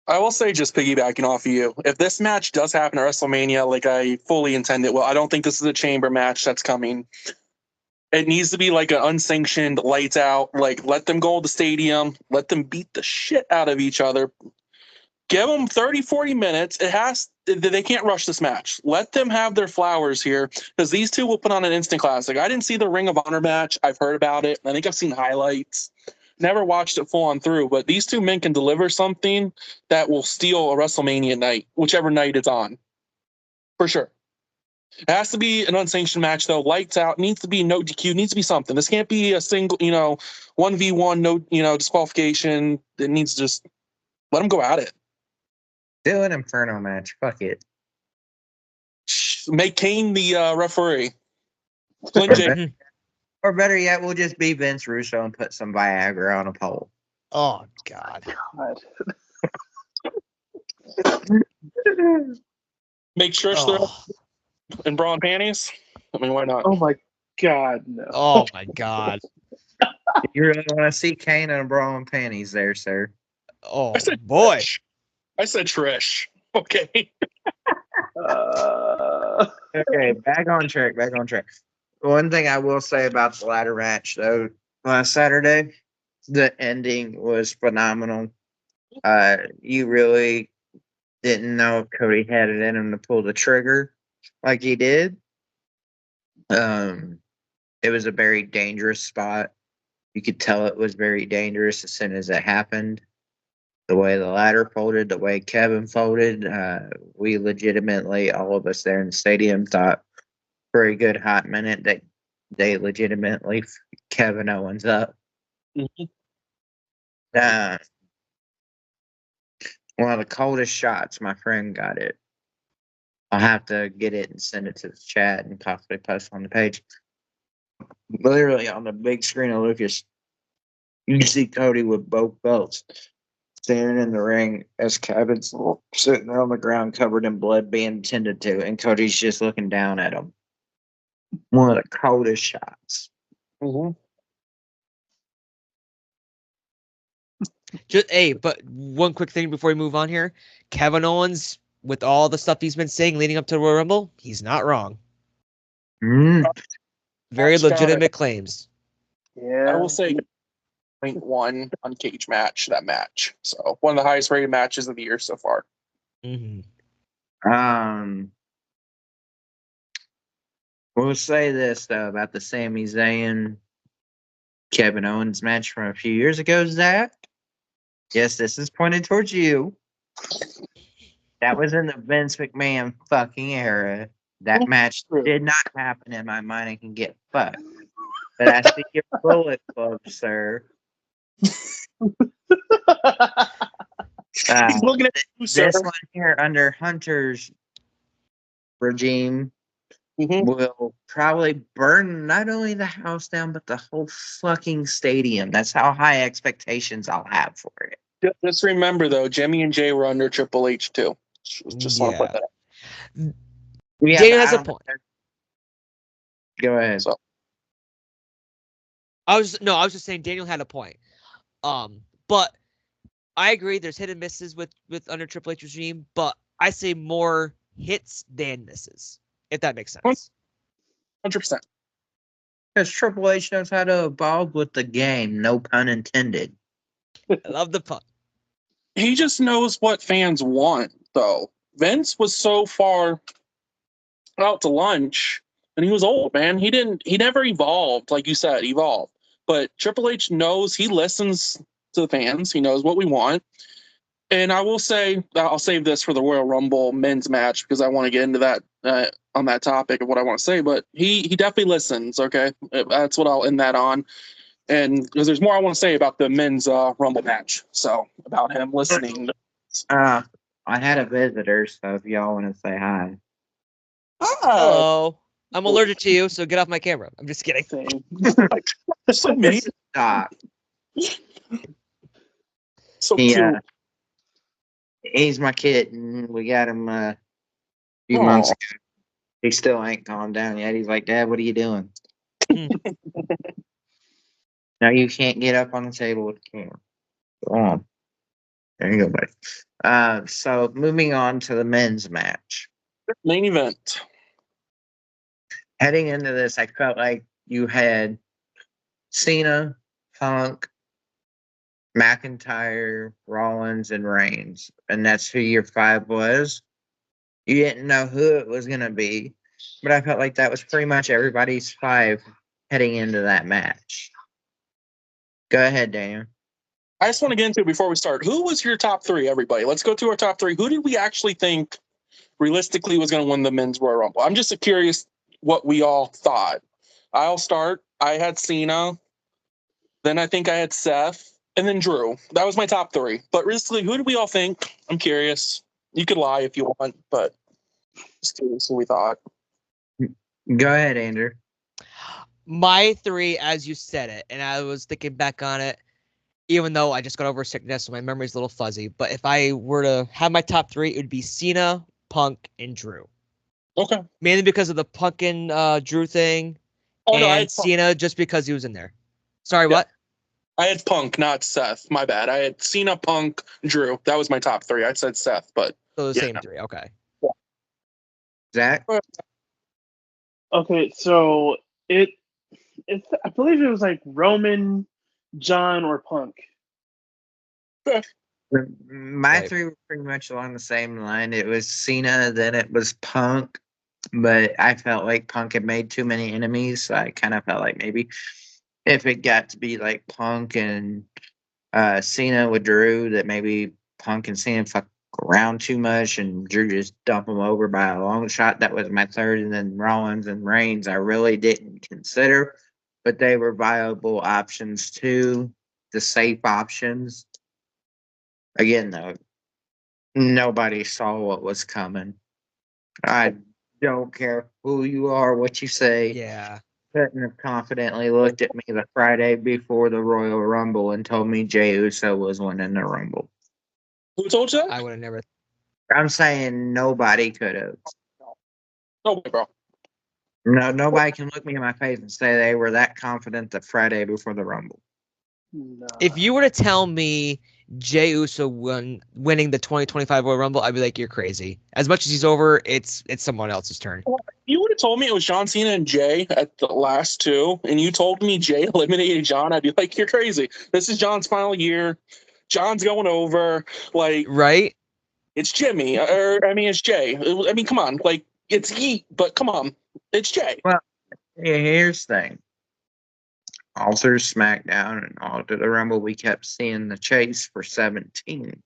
I will say, just piggybacking off of you, if this match does happen at WrestleMania, like I fully intend it will, I don't think this is a chamber match that's coming. It needs to be like an unsanctioned, lights out, like let them go to the stadium, let them beat the shit out of each other. Give them 30, 40 minutes. They can't rush this match. Let them have their flowers here because these two will put on an instant classic. I didn't see the Ring of Honor match. I've heard about it. I think I've seen highlights. Never watched it full on through, but these two men can deliver something that will steal a WrestleMania night, whichever night it's on. For sure. It has to be an unsanctioned match, though. Lights out. Needs to be no DQ. Needs to be something. This can't be a single, 1v1, no, disqualification. It needs to just let them go at it. Do an Inferno match. Fuck it. Make Kane the referee. Clint J. Or better yet, we'll just be Vince Russo and put some Viagra on a pole. Oh God. Make Trish in bra and panties. I mean, why not? Oh my God, no. Oh my God. You really want to see Kane in a bra and panties there, sir? Oh I said boy. Trish. I said Trish. Okay. Okay, back on track. One thing I will say about the ladder match, though, last Saturday, the ending was phenomenal. You really didn't know if Cody had it in him to pull the trigger like he did. It was a very dangerous spot. You could tell it was very dangerous as soon as it happened. The way the ladder folded, the way Kevin folded, we legitimately, all of us there in the stadium, thought for a good hot minute that they legitimately Kevin Owens up. Mm-hmm. One of the coldest shots, my friend got it. I'll have to get it and send it to the chat and possibly post on the page. Literally on the big screen of Lucas, you can see Cody with both belts standing in the ring as Kevin's sitting there on the ground covered in blood being tended to, and Cody's just looking down at him. One of the coldest shots. Mm-hmm. But one quick thing before we move on here. Kevin Owens, with all the stuff he's been saying leading up to the Royal Rumble, he's not wrong. Very legitimate claims. Yeah. I will say 0.1 on Cage Match, that match. So one of the highest rated matches of the year so far. Mm-hmm. We'll say this though about the Sami Zayn Kevin Owens match from a few years ago, Zach. Yes, this is pointed towards you. That was in the Vince McMahon fucking era. That match did not happen in my mind and can get fucked. But I see your bullet club, sir. He's looking at you, sir. This one here under Hunter's regime will probably burn not only the house down, but the whole fucking stadium. That's how high expectations I'll have for it. Just remember, though, Jimmy and Jay were under Triple H, too. Just want to put that up. Daniel has a point. Go ahead. So, I was just saying Daniel had a point. But I agree there's hit and misses with under Triple H regime, but I say more hits than misses, if that makes sense. 100%. Because Triple H knows how to evolve with the game, no pun intended. I love the pun. He just knows what fans want, though. Vince was so far out to lunch, and he was old, man. He never evolved, like you said, But Triple H knows, he listens to the fans. He knows what we want. And I will say, I'll save this for the Royal Rumble men's match because I want to get into that on that topic of what I want to say. But he definitely listens, okay? That's what I'll end that on. And because there's more I want to say about the men's Rumble match. So about him listening. I had a visitor, so if y'all want to say hi. Hello. I'm allergic to you, so get off my camera. I'm just kidding. So mean. Stop. So cute. He's my kitten. We got him a few months ago. He still ain't calmed down yet. He's like, Dad, what are you doing? No, you can't get up on the table with the camera. Go on. There you go, buddy. So moving on to the men's match. Main event. Heading into this, I felt like you had Cena, Punk, McIntyre, Rollins, and Reigns. And that's who your 5 was. You didn't know who it was going to be, but I felt like that was pretty much everybody's 5 heading into that match. Go ahead, Daniel. I just want to get into it before we start. Who was your top 3, everybody? Let's go through our top 3. Who did we actually think realistically was going to win the men's Royal Rumble? I'm just curious what we all thought. I'll start. I had Cena. Then I think I had Seth. And then Drew. That was my top 3. But realistically, who did we all think? I'm curious. You could lie if you want, but just curious who we thought. Go ahead, Andrew. My 3, as you said it, and I was thinking back on it, even though I just got over sickness, so my memory's a little fuzzy. But if I were to have my top 3, it would be Cena, Punk, and Drew. Okay. Mainly because of the Punk and Drew thing, Oh, no, I and had Cena just because he was in there. Sorry, Yeah. what? I had Punk, not Seth. My bad. I had Cena, Punk, Drew. That was my top 3. I said Seth, but So the Yeah, same no. 3. Okay. Zach? Okay, so it I believe it was like Roman, John, or Punk. My Right. 3 were pretty much along the same line. It was Cena, then it was Punk, but I felt like Punk had made too many enemies. So I kind of felt like maybe if it got to be like Punk and Cena with Drew, that maybe Punk and Cena fuck around too much and Drew just dump them over by a long shot. That was my 3rd, and then Rollins and Reigns I really didn't consider, but they were viable options too, the safe options. Again, though, nobody saw what was coming. I don't care who you are, what you say. Yeah. Couldn't have confidently looked at me the Friday before the Royal Rumble and told me Jey Uso was winning the Rumble. Who told you that? I would have never. I'm saying nobody could have. No way, bro. No, nobody can look me in my face and say they were that confident the Friday before the Rumble. No. If you were to tell me Jey Uso winning the 2025 Royal Rumble, I'd be like, you're crazy. As much as he's over, it's someone else's turn. You would have told me it was John Cena and Jay at the last 2, and you told me Jay eliminated John, I'd be like, you're crazy. This is John's final year. John's going over. Like, Right? it's Jimmy. It's Jay. I mean, come on. Like, it's Yeet, but come on. It's Jay. Well, here's the thing. All through SmackDown and all through the Rumble, we kept seeing the chase for 17,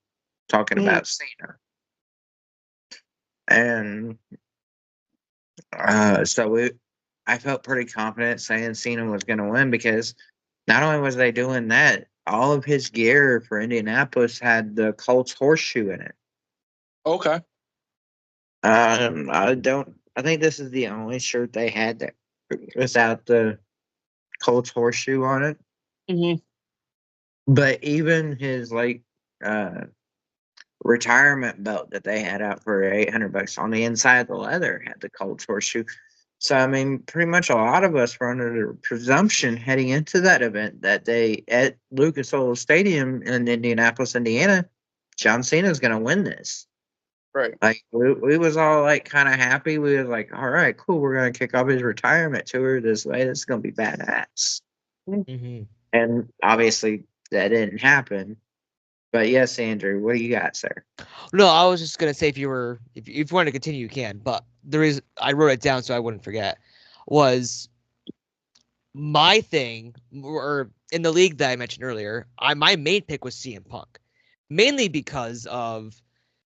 talking about Cena. And I felt pretty confident saying Cena was going to win because not only was they doing that, all of his gear for Indianapolis had the Colts horseshoe in it. Okay. I think this is the only shirt they had that without the Colts horseshoe on it. Mm-hmm. But even his retirement belt that they had out for $800 on the inside of the leather had the Colts horseshoe. So I mean, pretty much a lot of us were under the presumption heading into that event that day at Lucas Oil Stadium in Indianapolis, Indiana, John Cena is going to win this. Right. Like we was all like kind of happy. We was like, all right, cool. We're going to kick off his retirement tour this way. This is going to be badass. Mm-hmm. And obviously that didn't happen. But yes, Andrew, what do you got, sir? No, I was just gonna say if you want to continue, you can. But the reason I wrote it down so I wouldn't forget was my thing, or in the league that I mentioned earlier. My main pick was CM Punk, mainly because of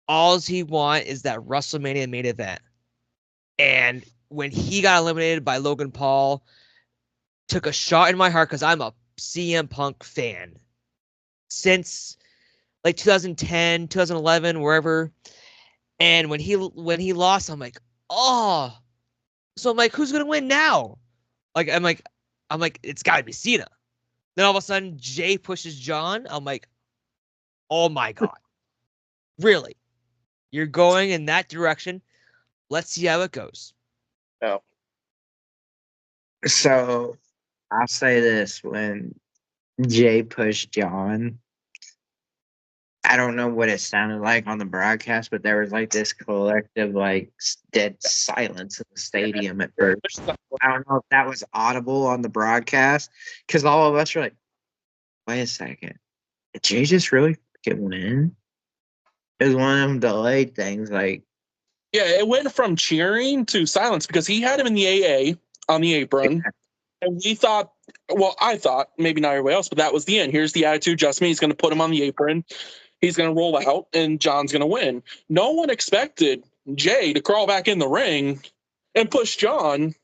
all he want is that WrestleMania main event, and when he got eliminated by Logan Paul, took a shot in my heart because I'm a CM Punk fan since like 2010, 2011, wherever. And when he lost, I'm like, oh. So I'm like, who's gonna win now? I'm like, it's gotta be Cena. Then all of a sudden, Jay pushes John. I'm like, oh my god, really? You're going in that direction? Let's see how it goes. Oh. So I'll say this: when Jay pushed John, I don't know what it sounded like on the broadcast, but there was like this collective, like dead silence in the stadium at first. I don't know if that was audible on the broadcast because all of us were like, wait a second. did Jay just really get win? It was one of them delayed things. Like, Yeah, it went from cheering to silence because he had him in the AA on the apron. And we thought, well, I thought, maybe not everybody else, but that was the end. Here's the attitude adjustment. He's going to put him on the apron. He's going to roll out, and John's going to win. No one expected Jay to crawl back in the ring and push John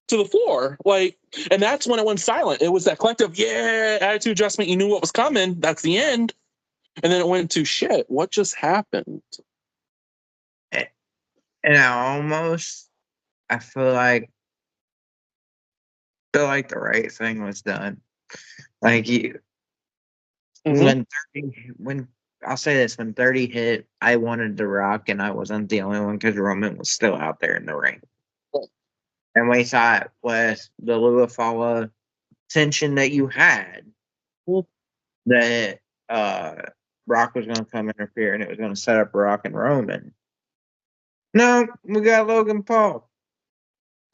to the floor. Like, and that's when it went silent. It was that collective, yeah, attitude adjustment. You knew what was coming. That's the end. And then it went to shit. What just happened? and I feel like the right thing was done. Like when 30, when I'll say this, when 30 hit, I wanted The Rock, and I wasn't the only one because Roman was still out there in the ring. And we thought with the Luafala tension that you had, that Rock was going to come interfere and it was going to set up Rock and Roman. No, we got Logan Paul.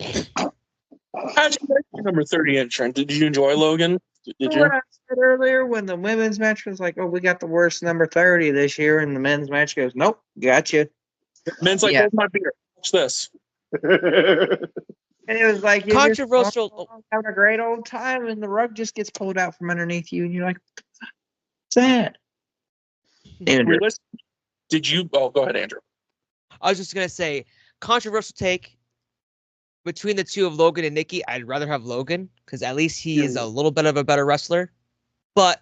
How'd you like your number 30 entrant? Did you enjoy Logan? Did you? What I said earlier when the women's match was like, oh, we got the worst number 30 this year, and the men's match goes, nope, gotcha. Men's like, Yeah. where's my beer? Watch this. And it was like you're Controversial. just having a great old time, and the rug just gets pulled out from underneath you, and you're like, what's that? Andrew. Did you? Oh, go ahead, Andrew. I was just gonna say, controversial take. Between the two of Logan and Nikki, I'd rather have Logan because at least he is a little bit of a better wrestler. But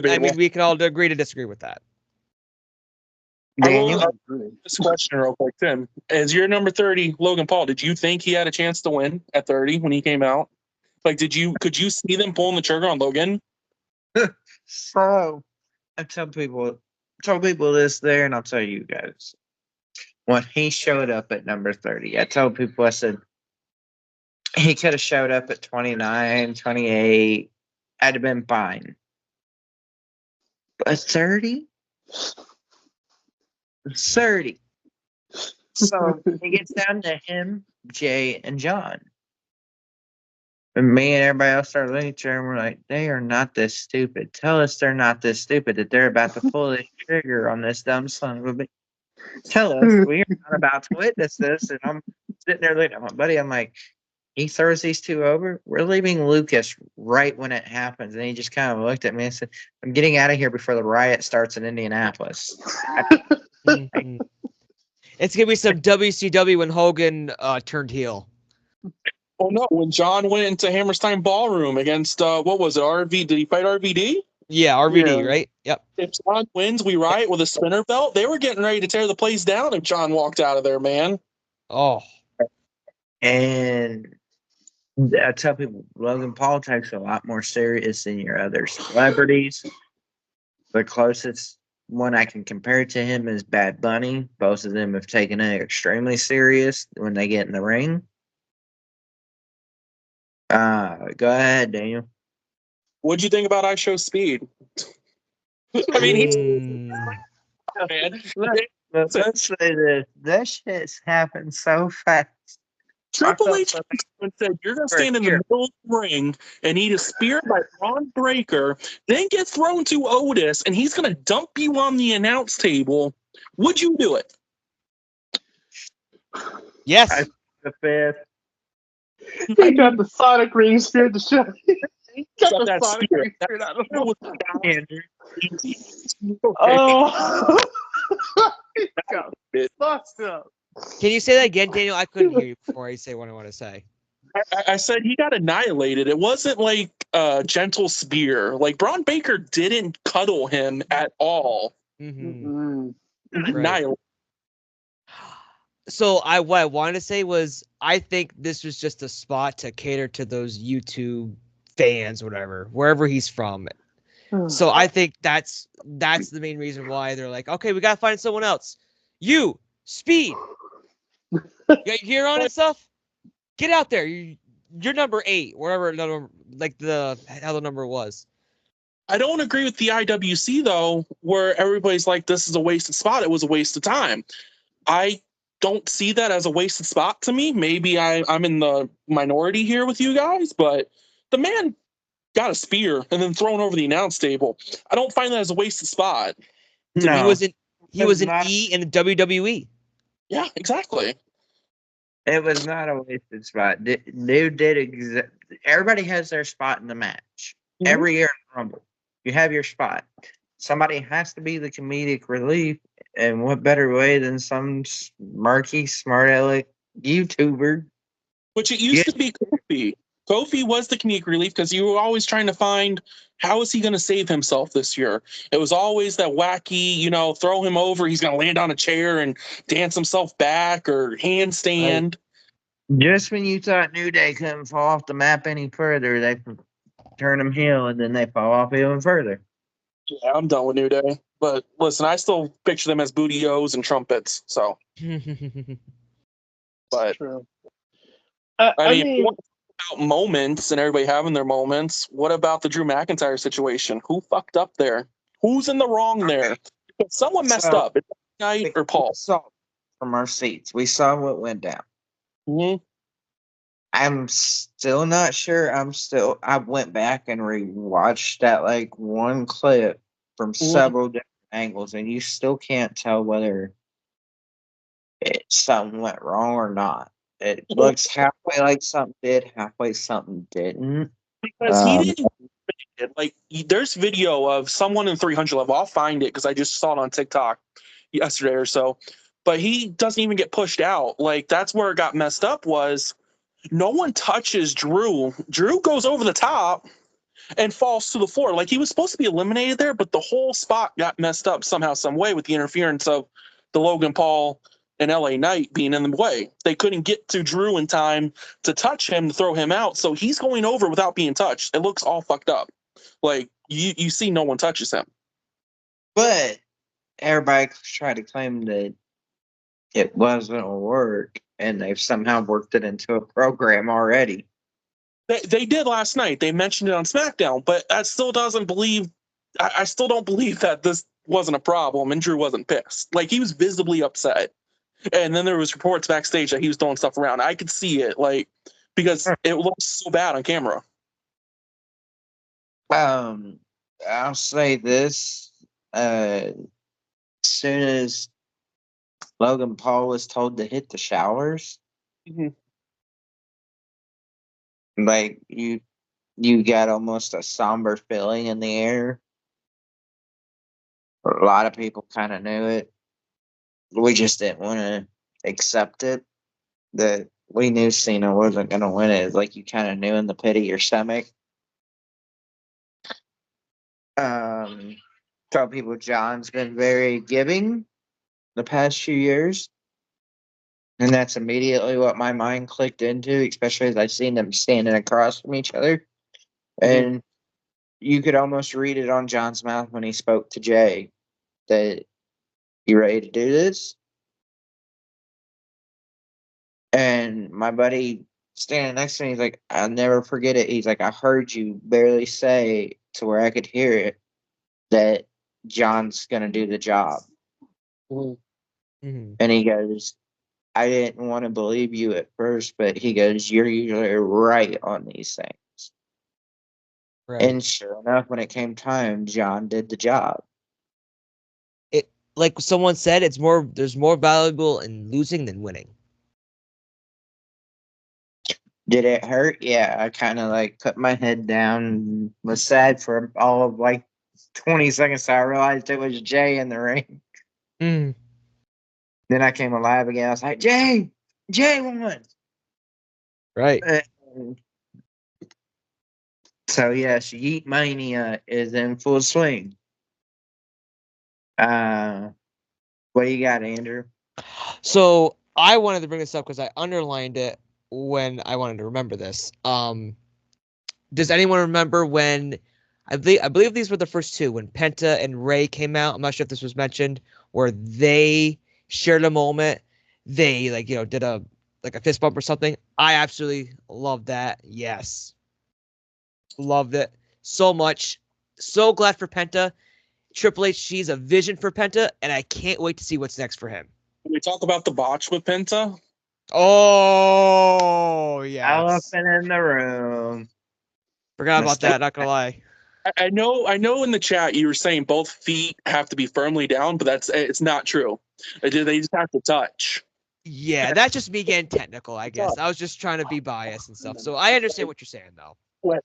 I mean, we can all agree to disagree with that. Daniel? This question real quick, Tim. As your number 30, Logan Paul, did you think he had a chance to win at 30 when he came out? Like, could you see them pulling the trigger on Logan? So I told people this there, and I'll tell you guys. When he showed up at number 30, I told people, I said, he could have showed up at 29, 28. I'd have been fine. But 30? 30. So it gets down to him, Jay, and John. And me and everybody else started looking at each other, and we're like, they are not this stupid. Tell us they're not this stupid, that they're about to pull the trigger on this dumb son of a bitch. Tell us we are not about to witness this. And I'm sitting there looking at my buddy. I'm like, he throws these two over. We're leaving Lucas right when it happens. And he just kind of looked at me and said, I'm getting out of here before the riot starts in Indianapolis. It's gonna be some WCW when Hogan turned heel. Oh no, when John went into Hammerstein Ballroom against what was it, RV? Did he fight RVD? Yeah, RVD, right? Yep. If John wins, we riot with a spinner belt. They were getting ready to tear the place down if John walked out of there, man. Oh. And I tell people, Logan Paul takes a lot more serious than your other celebrities. The closest one I can compare to him is Bad Bunny. Both of them have taken it extremely serious when they get in the ring. Go ahead, Daniel. What'd you think about I Show Speed? I mean, he's man. Let's say this. That shit's happened so fast. Triple H said, you're going to stand in the middle of the ring and eat a spear by Braun Breaker, then get thrown to Otis, and he's going to dump you on the announce table. Would you do it? Yes. The fifth. He got the Sonic ring spear to show. He got that the Sonic spear. ring spear out of Andrew. Oh. He got fucked up. Can you say that again, Daniel? I couldn't hear you before I say what I want to say. I said he got annihilated. It wasn't like a gentle spear. Like Braun Baker didn't cuddle him at all. Mm-hmm. Annihilated. So what I wanted to say was I think this was just a spot to cater to those YouTube fans, whatever, wherever he's from. So I think that's the main reason why they're like, okay, we gotta find someone else. You, Speed, you got your gear on and stuff. Get out there. You're number 8, wherever how the number was. I don't agree with the IWC though, where everybody's like, this is a wasted spot. It was a waste of time. I don't see that as a wasted spot to me. Maybe I'm in the minority here with you guys, but the man got a spear, and then thrown over the announce table. I don't find that as a wasted spot. So No, he was an not- E in the WWE. Yeah, exactly. it was not a wasted spot. Dude did everybody has their spot in the match. Mhm. Every year in Rumble, you have your spot. Somebody has to be the comedic relief, and what better way than some murky, smart aleck YouTuber? Which it used to be Kofi. Kofi was the comedic relief because you were always trying to find how is he going to save himself this year. It was always that wacky, throw him over. He's going to land on a chair and dance himself back or handstand. Just when you thought New Day couldn't fall off the map any further, they turn them heel, and then they fall off even further. Yeah, I'm done with New Day. But listen, I still picture them as booty O's and trumpets. So, but True. I mean, about moments and everybody having their moments. What about the Drew McIntyre situation? Who fucked up there? Who's in the wrong there? Someone messed up. It's Knight or Paul. We saw from our seats. We saw what went down. Mm-hmm. I'm still not sure. I went back and rewatched that like one clip from several different angles, and you still can't tell whether something went wrong or not. It looks halfway like something did, halfway something didn't. Because he didn't. Like, there's video of someone in 300 level. I'll find it because I just saw it on TikTok yesterday or so. But he doesn't even get pushed out. Like, that's where it got messed up. Was no one touches Drew. Drew goes over the top and falls to the floor. Like, he was supposed to be eliminated there, but the whole spot got messed up somehow, some way with the interference of the Logan Paul and LA Knight being in the way. They couldn't get to Drew in time to touch him to throw him out. So he's going over without being touched. It looks all fucked up. Like, you see no one touches him. But everybody tried to claim that it wasn't a work, and they've somehow worked it into a program already. They did last night. They mentioned it on SmackDown, but I still don't believe that this wasn't a problem and Drew wasn't pissed. Like, he was visibly upset. And then there was reports backstage that he was throwing stuff around. I could see it, like, because it looks so bad on camera. I'll say this. As soon as Logan Paul was told to hit the showers, like you got almost a somber feeling in the air. A lot of people kind of knew it. We just didn't want to accept it. That we knew Cena wasn't going to win it. It's like you kind of knew in the pit of your stomach. Tell people John's been very giving the past few years. And that's immediately what my mind clicked into, especially as I seen them standing across from each other. And you could almost read it on John's mouth when he spoke to Jay that you ready to do this? And my buddy standing next to me, he's like, I'll never forget it. He's like, I heard you barely say to where I could hear it that John's going to do the job. And he goes, I didn't want to believe you at first, but he goes, you're usually right on these things. Right. And sure enough, when it came time, John did the job. It, like someone said, there's more valuable in losing than winning. Did it hurt? Yeah, I kind of like put my head down and was sad for all of like 20 seconds. So I realized it was Jay in the ring. Then I came alive again. I was like, Jay won. Right. So yes, Yeet Mania is in full swing. What do you got, Andrew? So I wanted to bring this up because I underlined it when I wanted to remember this. Does anyone remember when I believe these were the first two when Penta and Ray came out? I'm not sure if this was mentioned, where they shared a moment. They did a fist bump or something. I absolutely loved that. Yes. Loved it so much. So glad for Penta. Triple H sees a vision for Penta, and I can't wait to see what's next for him. Can we talk about the botch with Penta? Oh, yes. Elephant in the room. Forgot about that. Not gonna lie. I know. In the chat, you were saying both feet have to be firmly down, but it's not true. They just have to touch. Yeah, that's just me getting technical, I guess. I was just trying to be biased and stuff. So I understand what you're saying, though.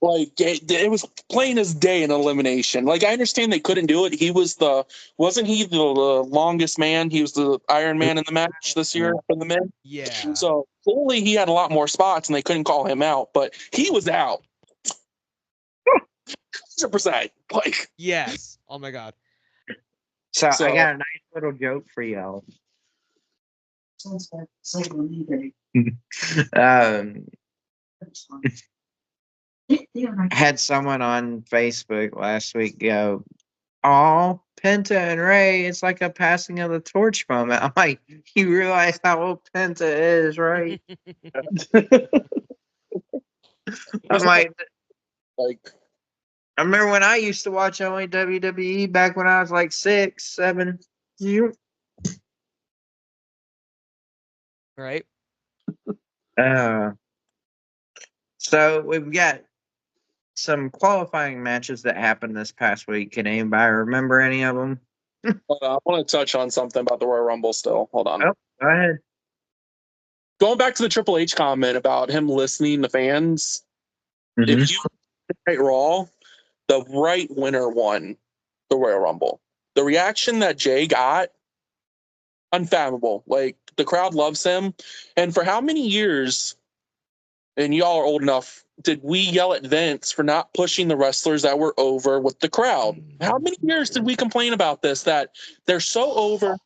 Like it was plain as day in elimination. Like I understand they couldn't do it. Wasn't he the longest man? He was the Iron Man in the match this year for the men. Yeah. So clearly he had a lot more spots, and they couldn't call him out. But he was out. 100%. Like Yes. Oh my god. So I got a nice little joke for y'all. Had someone on Facebook last week go, "Oh, Penta and Ray, it's like a passing of the torch moment." I'm like, you realize how old Penta is, right? I'm like, I remember when I used to watch only WWE back when I was like 6, 7. Right. So we've got some qualifying matches that happened this past week. Can anybody remember any of them? I want to touch on something about the Royal Rumble still. Hold on. Oh, go ahead. Going back to the Triple H comment about him listening to fans. Mm-hmm. If you right Raw, the right winner won the Royal Rumble. The reaction that Jay got, unfathomable. Like the crowd loves him. And for how many years, and y'all are old enough, did we yell at Vince for not pushing the wrestlers that were over with the crowd? How many years did we complain about this? That they're so over,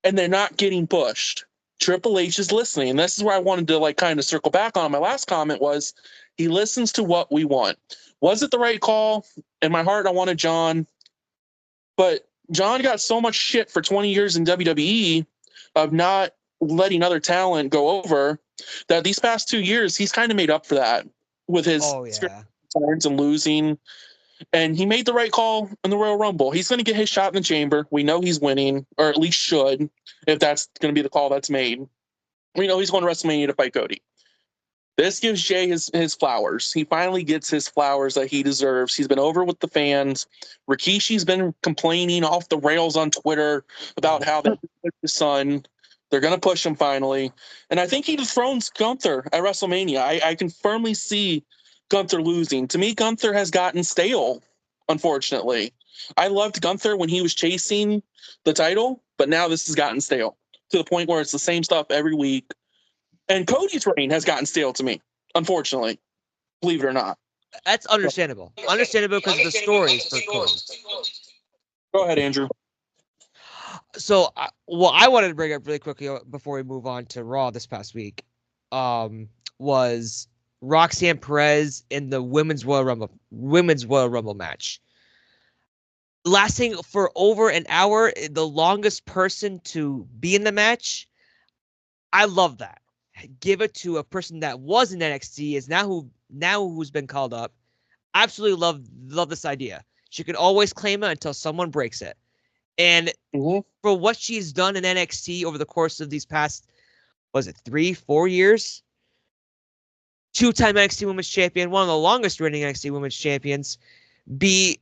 and they're not getting pushed. Triple H is listening. And this is where I wanted to like kind of circle back on. My last comment was he listens to what we want. Was it the right call? In my heart, I wanted John. But John got so much shit for 20 years in WWE of not letting other talent go over that these past 2 years, he's kind of made up for that with his turns and losing. And he made the right call in the Royal Rumble. He's going to get his shot in the chamber. We know he's winning, or at least should, if that's going to be the call that's made. We know he's going to WrestleMania to fight Cody. This gives Jay his flowers. He finally gets his flowers that he deserves. He's been over with the fans. Rikishi's been complaining off the rails on Twitter about how they push his son. They're going to push him finally. And I think he dethrones Gunther at WrestleMania. I can firmly see Gunther losing. To me, Gunther has gotten stale, unfortunately. I loved Gunther when he was chasing the title, but now this has gotten stale to the point where it's the same stuff every week. And Cody's reign has gotten stale to me, unfortunately. Believe it or not. That's understandable. Understandable because of the stories for Cody. Go ahead, Andrew. So, I wanted to bring up really quickly before we move on to Raw this past week, was Roxanne Perez in the Women's Royal Rumble match, lasting for over an hour, the longest person to be in the match. I love that. Give it to a person that was in NXT is who's been called up. Absolutely love this idea. She could always claim it until someone breaks it. And for what she's done in NXT over the course of these past, was it 3-4 years? 2-time NXT Women's Champion, one of the longest reigning NXT Women's Champions. Who did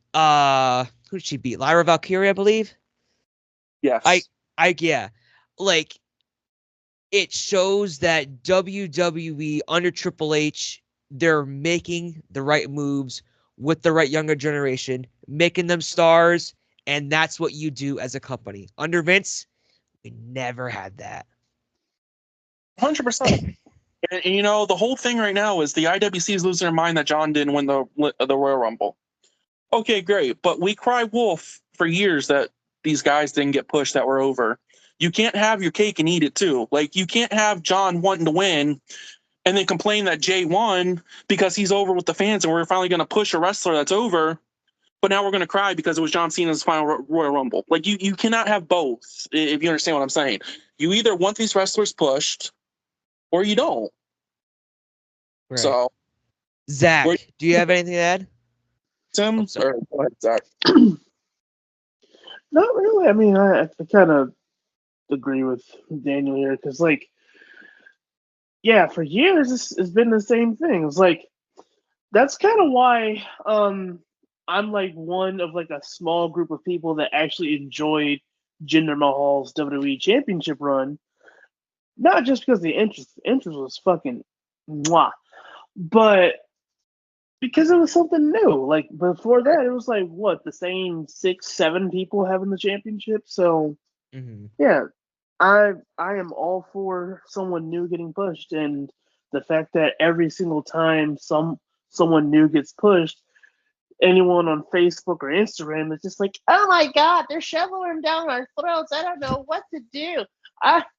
she beat? Lyra Valkyria, I believe. Yes. Yeah. Like, it shows that WWE under Triple H, they're making the right moves with the right younger generation, making them stars, and that's what you do as a company. Under Vince, we never had that. 100%. And you know, the whole thing right now is the IWC is losing their mind that John didn't win the Royal Rumble. Okay, great. But we cry wolf for years that these guys didn't get pushed that were over. You can't have your cake and eat it too. Like, you can't have John wanting to win and then complain that Jay won because he's over with the fans and we're finally going to push a wrestler that's over. But now we're going to cry because it was John Cena's final Royal Rumble. Like, you cannot have both, if you understand what I'm saying. You either want these wrestlers pushed or you don't. Right. So, Zach, do you have anything to add? Tim? Or, go ahead, Zach. Not really. I mean, I kind of agree with Daniel here because, like, yeah, for years it's been the same thing. It's like That's kind of why I'm like one of like a small group of people that actually enjoyed Jinder Mahal's WWE Championship run. Not just because the interest was fucking mwah, but because it was something new. Like before that, it was like what, the same 6-7 people having the championship. So yeah, I am all for someone new getting pushed, and the fact that every single time someone new gets pushed, anyone on Facebook or Instagram is just like, oh my god, they're shoveling them down our throats. I don't know what to do.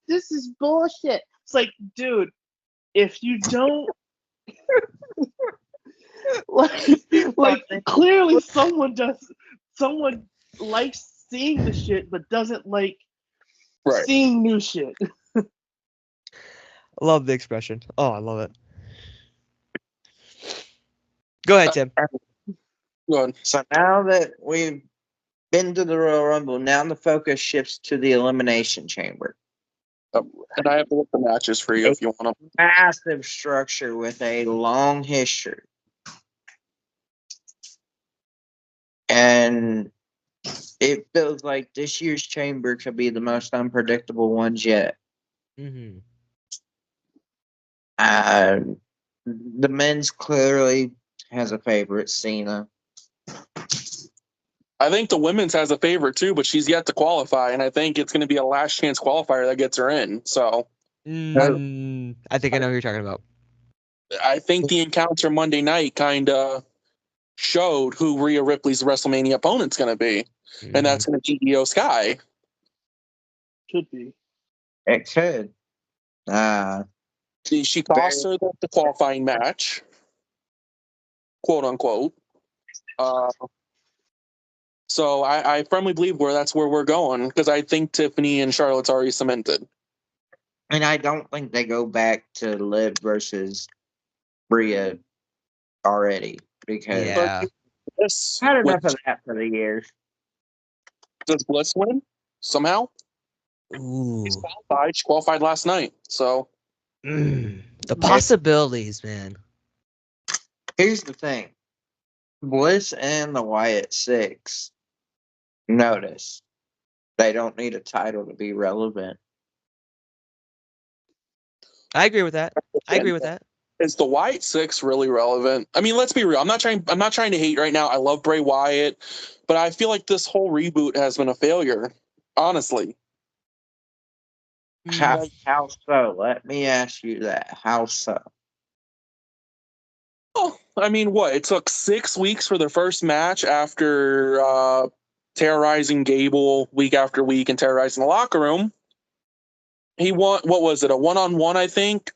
This is bullshit. It's like, dude, if you don't like clearly someone likes seeing the shit but doesn't like seeing new shit. I love the expression. Oh, I love it. Go ahead, Tim. Go ahead. So now that we've been to the Royal Rumble, now the focus shifts to the Elimination Chamber. And I have to look the matches for you if you want to. Massive structure with a long history. And it feels like this year's chamber could be the most unpredictable ones yet. Mm-hmm. The men's clearly has a favorite, Cena. I think the women's has a favorite too, but she's yet to qualify, and I think it's going to be a last chance qualifier that gets her in. So I think I know who you're talking about. I think the encounter Monday night kind of showed who Rhea Ripley's WrestleMania opponent's going to be, and that's going to be Io Sky. Should be. It could. She cost her the qualifying match, quote unquote. So I firmly believe that's where we're going, because I think Tiffany and Charlotte's already cemented. And I don't think they go back to Liv versus Rhea already, because had enough of that for the years. Does Bliss win somehow? Ooh. She's qualified. She qualified last night. So the possibilities, man. Here's the thing. Bliss and the Wyatt Six, notice, they don't need a title to be relevant. I agree with that. Is the Wyatt Six really relevant? I mean, let's be real. I'm not trying to hate right now. I love Bray Wyatt, but I feel like this whole reboot has been a failure, honestly. How so? Let me ask you that. How so? Oh, I mean, what? It took 6 weeks for their first match after terrorizing Gable week after week and terrorizing the locker room. He won, what was it, a one-on-one, I think?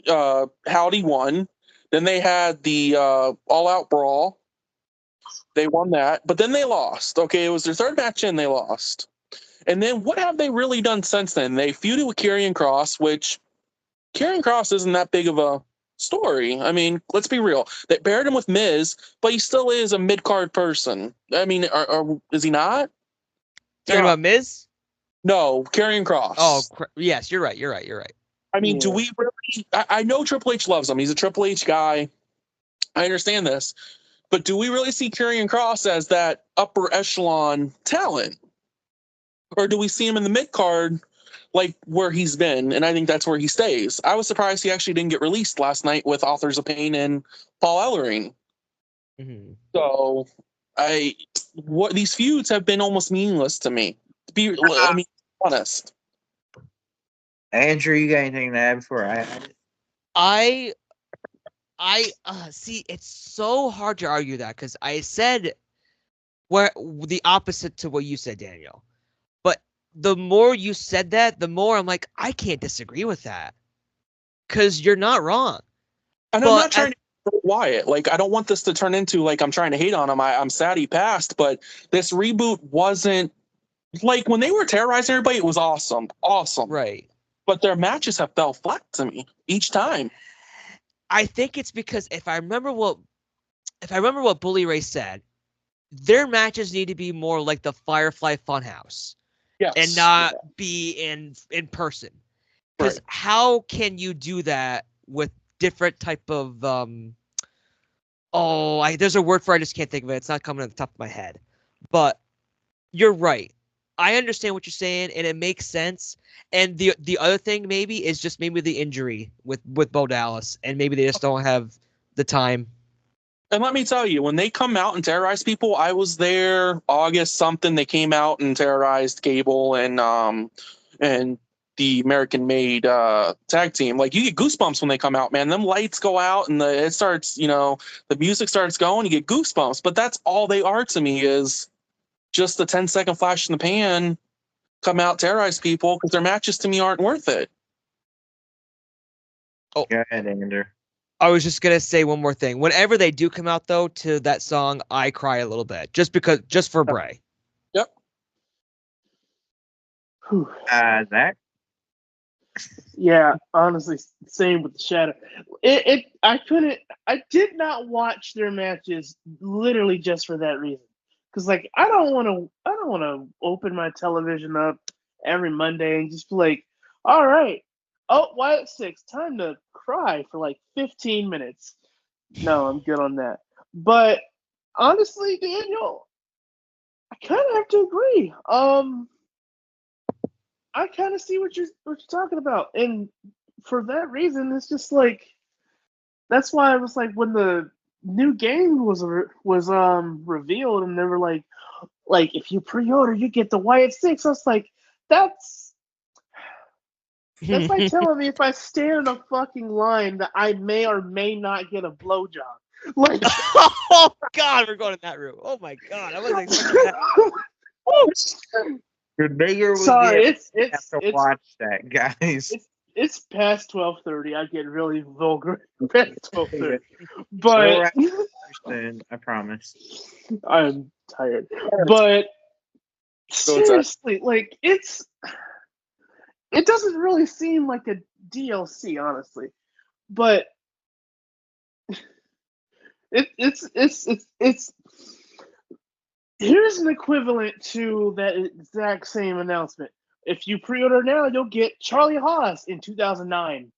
Howdy won. Then they had the all-out brawl. They won that, but then they lost. Okay, it was their third match and they lost. And then what have they really done since then? They feuded with Karrion Kross, which Karrion Kross isn't that big of a story. I mean, let's be real. They paired him with Miz, but he still is a mid-card person. I mean, is he not? Talking about Miz? No, Karrion Kross. Oh, yes, you're right. I mean, do we really... I know Triple H loves him. He's a Triple H guy. I understand this. But do we really see Karrion Kross as that upper echelon talent? Or do we see him in the mid-card like where he's been? And I think that's where he stays. I was surprised he actually didn't get released last night with Authors of Pain and Paul Ellering. Mm-hmm. So these feuds have been almost meaningless to me. To be honest. Andrew, you got anything to add before I add it? I see, it's so hard to argue that, because I said where the opposite to what you said, Daniel. But the more you said that, the more I'm like, I can't disagree with that, because you're not wrong. And I'm not trying to Wyatt. Like, I don't want this to turn into like I'm trying to hate on him. I'm sad he passed, but this reboot wasn't like when they were terrorizing everybody. It was awesome, right? But their matches have fell flat to me each time. I think it's because if I remember what Bully Ray said, their matches need to be more like the Firefly Funhouse, and not be in person. Because how can you do that with different type of there's a word for it, I just can't think of it. It's not coming to the top of my head. But you're right. I understand what you're saying, and it makes sense. And the other thing maybe is just maybe the injury with Bo Dallas, and maybe they just don't have the time. And let me tell you, when they come out and terrorize people, I was there August something. They came out and terrorized Gable and the American Made tag team. Like, you get goosebumps when they come out, man. Them lights go out and it starts, the music starts going. You get goosebumps. But that's all they are to me, is just the 10-second flash in the pan, come out, terrorize people, because their matches to me aren't worth it. Go ahead, Andrew. I was just gonna say one more thing. Whenever they do come out though to that song, I cry a little bit just for Bray. Yep. Zach? Yeah, honestly, same with the Shadow. I did not watch their matches literally just for that reason. Because like I don't want to open my television up every Monday and just be like, all right, oh, Wyatt 6, time to cry for like 15 minutes. No, I'm good on that. But honestly, Daniel, I kind of have to agree. I kind of see what you're talking about, and for that reason, it's just like that's why I was like when the new game was revealed, and they were like if you pre-order, you get the Wyatt 6. I was like, that's like telling me if I stand in a fucking line that I may or may not get a blowjob. Like, oh God, we're going in that route. Oh my God, I wasn't expecting that. The bigger we sorry, get, it's watch that, guys. It's past 12:30. I get really vulgar past 12:30. But I promise. I'm tired. But seriously, like it doesn't really seem like a DLC, honestly. But it's here's an equivalent to that exact same announcement. If you pre-order now, you'll get Charlie Haas in 2009.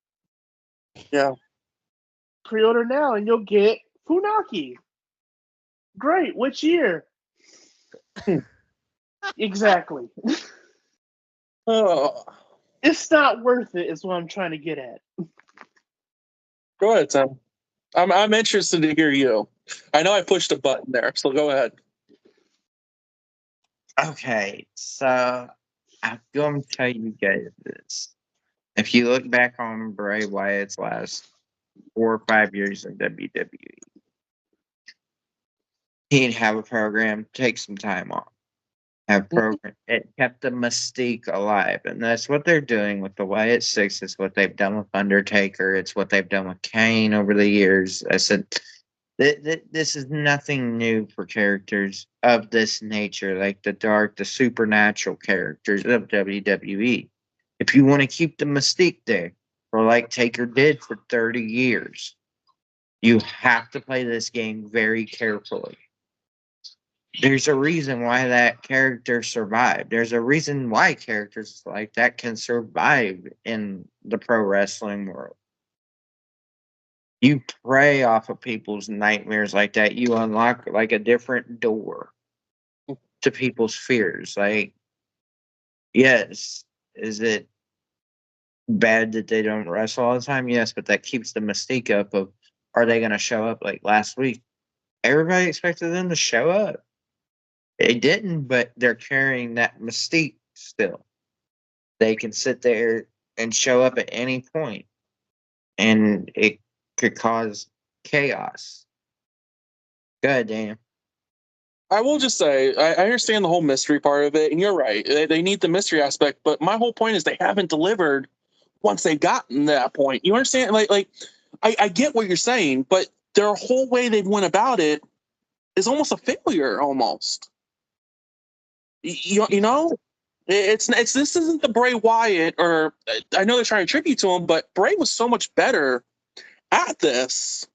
Yeah. Pre-order now and you'll get Funaki. Great. Which year? Exactly. Oh. It's not worth it, is what I'm trying to get at. Go ahead, Tim. I'm interested to hear you. I know I pushed a button there, so go ahead. Okay, so I'm going to tell you guys this. If you look back on Bray Wyatt's last 4 or 5 years in WWE, he'd have a program, take some time off. Have program. It kept the mystique alive, and that's what they're doing with the Wyatt 6. It's what they've done with Undertaker. It's what they've done with Kane over the years. I said, this is nothing new for characters of this nature, like the dark, the supernatural characters of WWE. If you want to keep the mystique there, or like Taker did for 30 years, you have to play this game very carefully. There's a reason why that character survived. There's a reason why characters like that can survive in the pro wrestling world. You prey off of people's nightmares like that. You unlock like a different door to people's fears. Like, yes, is it bad that they don't wrestle all the time? Yes, but that keeps the mystique up of, are they going to show up like last week? Everybody expected them to show up. They didn't, but they're carrying that mystique still. They can sit there and show up at any point, and it could cause chaos. Go ahead, Dan. I will just say, I understand the whole mystery part of it, and you're right. They need the mystery aspect, but my whole point is they haven't delivered once they've gotten to that point. You understand? I get what you're saying, but their whole way they've went about it is almost a failure, almost. You know? It's this isn't the Bray Wyatt, or I know they're trying to tribute to him, but Bray was so much better at this.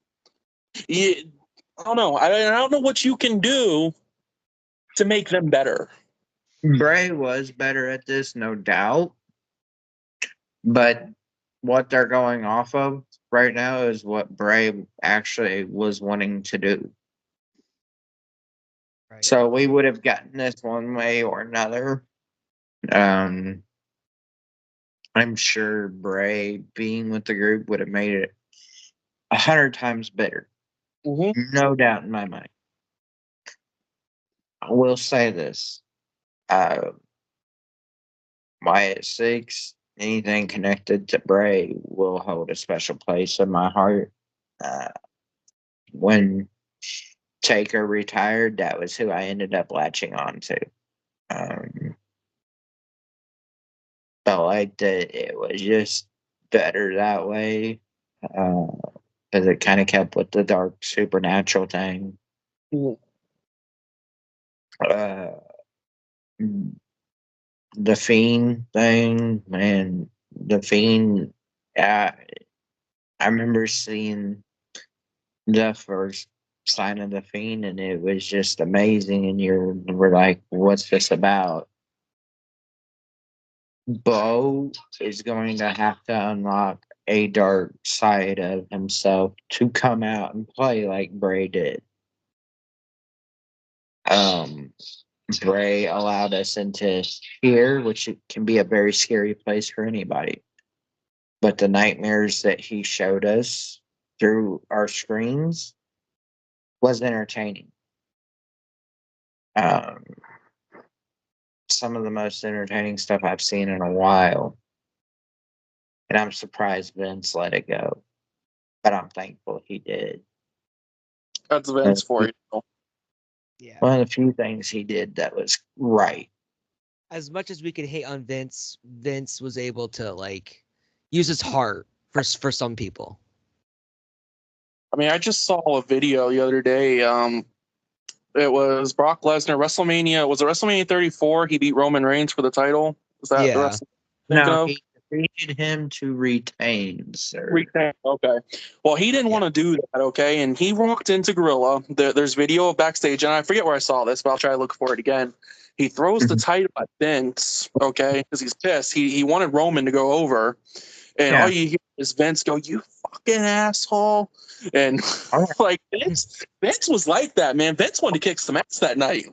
I don't know. I don't know what you can do to make them better. Bray was better at this, no doubt. But what they're going off of right now is what Bray actually was wanting to do. Right. So we would have gotten this one way or another. I'm sure Bray being with the group would have made it 100 times better. Mm-hmm. No doubt in my mind. I will say this. Wyatt Six, anything connected to Bray will hold a special place in my heart. When Taker retired, that was who I ended up latching on to. Felt like that it was just better that way because it kind of kept with the dark supernatural thing. Uh, the Fiend thing, man, the Fiend. I remember seeing the first sign of the Fiend, and it was just amazing. And we're like, "What's this about?" Bo is going to have to unlock a dark side of himself to come out and play like Bray did. Bray allowed us into here, which can be a very scary place for anybody. But the nightmares that he showed us through our screens was entertaining. Um, some of the most entertaining stuff I've seen in a while. And I'm surprised Vince let it go. But I'm thankful he did. That's Vince for you. Yeah. One of the few things he did that was right. As much as we could hate on Vince, Vince was able to like use his heart for some people. I mean, I just saw a video the other day. It was Brock Lesnar, WrestleMania. Was it WrestleMania 34? He beat Roman Reigns for the title. Was that the Yeah. wrestling I'm thinking No, of? he defeated him to retain, sir. Retain. Okay. Well, he didn't want to do that. Okay, and he walked into Gorilla. There's video of backstage, and I forget where I saw this, but I'll try to look for it again. He throws the title at Vince. Okay, because he's pissed. He wanted Roman to go over, and all you hear is Vince go, "You fucking asshole," and like Vince was like that, man. Vince wanted to kick some ass that night.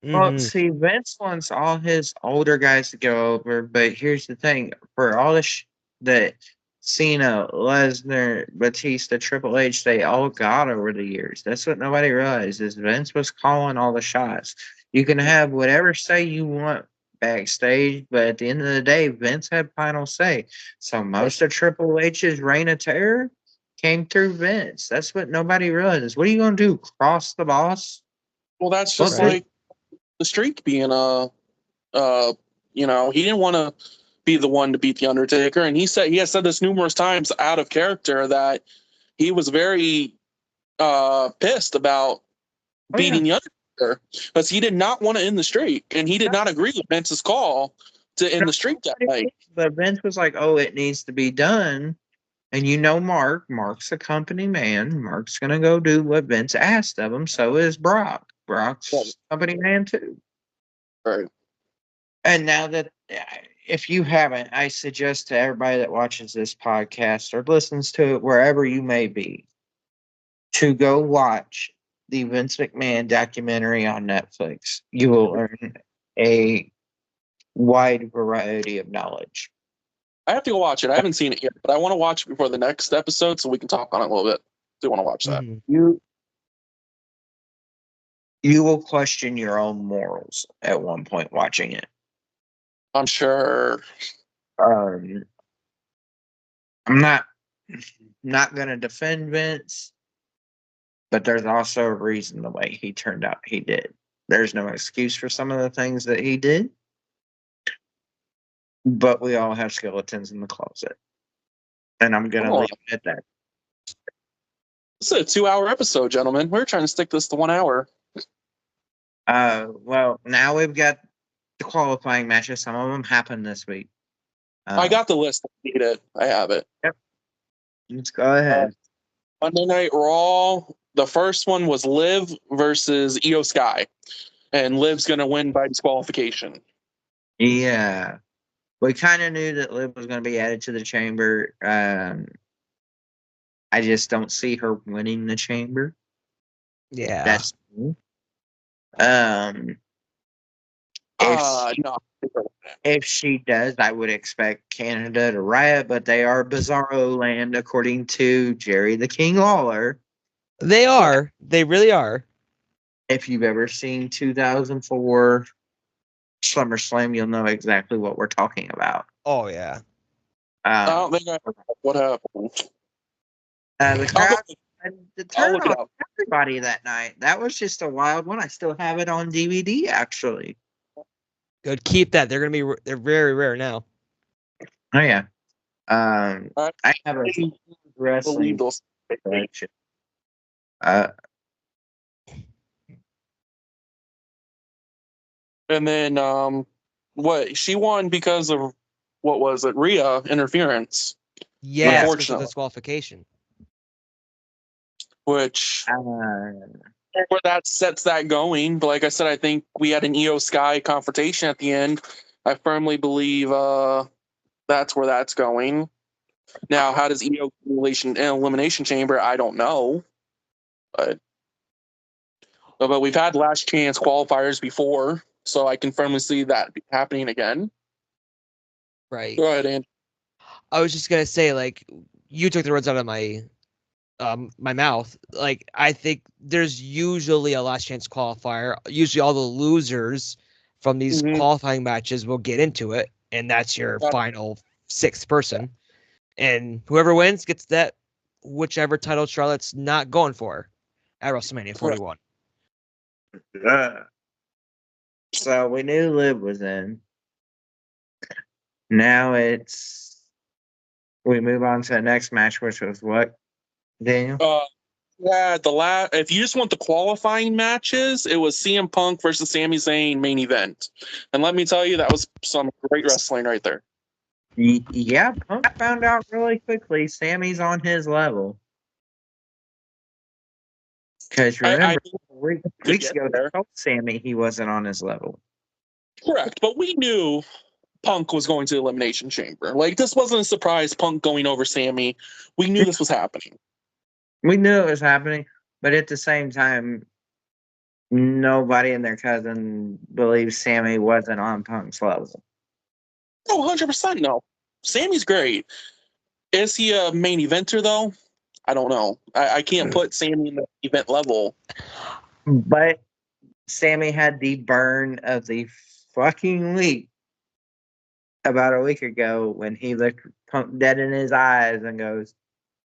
Well, Mhm. see, Vince wants all his older guys to go over, but here's the thing: for all that Cena, Lesnar, Batista, Triple H, they all got over the years. That's what nobody realizes. Vince was calling all the shots. You can have whatever say you want backstage, but at the end of the day, Vince had final say. So most of Triple H's reign of terror came through Vince. That's what nobody realizes. What are you going to do? Cross the boss? Well, that's just Right. like the Streak being he didn't want to be the one to beat the Undertaker, and he has said this numerous times out of character that he was very pissed about beating the Undertaker because he did not want to end the streak, and he did not agree with Vince's call to end the streak that night. But Vince was like, "Oh, it needs to be done." And Mark. Mark's a company man. Mark's gonna go do what Vince asked of him. So is Brock. Brock's company man too. Right. And now that, if you haven't, I suggest to everybody that watches this podcast or listens to it wherever you may be, to go watch the Vince McMahon documentary on Netflix. You will learn a wide variety of knowledge. I have to go watch it. I haven't seen it yet, but I want to watch it before the next episode so we can talk on it a little bit. Do want to watch that. Mhm. You will question your own morals at one point watching it. I'm sure. I'm not going to defend Vince, but there's also a reason the way he turned out he did. There's no excuse for some of the things that he did, but we all have skeletons in the closet. And I'm going to leave it at that. This is a 2-hour episode, gentlemen. We're trying to stick this to 1 hour. Well, now we've got the qualifying matches. Some of them happened this week. I got the list. I need it. I have it. Yep. Let's go ahead. Monday Night Raw. The first one was Liv versus Io Sky, and Liv's going to win by disqualification. Yeah. We kind of knew that Liv was going to be added to the chamber. I just don't see her winning the chamber. Yeah. That's um No. if she does, I would expect Canada to riot, but they are Bizarro land according to Jerry the King Lawler. They are. They really are. If you've ever seen 2004 SummerSlam, you'll know exactly what we're talking about. Oh yeah. I don't think I know what happened. The crowd, the I'll turn look it on up. everybody that night. That was just a wild one. I still have it on DVD, actually. Good. Keep that. They're very rare now. Oh yeah. I I have a believe wrestling those. collection. And then what she won because of what was it? Rhea interference, Yes, because of Unfortunately. disqualification. which uh, where that sets that going. But like I said, I think we had an Io Sky confrontation at the end. I firmly believe that's where that's going. Now, how does Io elimination chamber? I don't know, but we've had last chance qualifiers before, so I can firmly see that happening again. Right. Go ahead, Andy. I was just gonna say, like, you took the words out of my my mouth. Like, I think there's usually a last chance qualifier. Usually all the losers from these Mhm. qualifying matches will get into it, and that's your final sixth person. And whoever wins gets that whichever title Charlotte's not going for at WrestleMania 41. so we knew Liv was in. Now we move on to the next match, which was what, Daniel? Yeah, if you just want the qualifying matches, it was CM Punk versus Sami Zayn main event. And let me tell you, that was some great wrestling right there. Yeah, Punk found out really quickly Sammy's on his level. Because remember, weeks ago, he told Sammy he wasn't on his level. Correct, but we knew Punk was going to the Elimination Chamber. Like, this wasn't a surprise, Punk going over Sammy. We knew this was happening. We knew it was happening, but at the same time, nobody and their cousin believes Sammy wasn't on Punk's level. Oh, 100% no. Sammy's great. Is he a main eventer, though? I don't know. I can't put Sammy in the event level. But Sammy had the burn of the fucking week about a week ago when he looked Punk dead in his eyes and goes,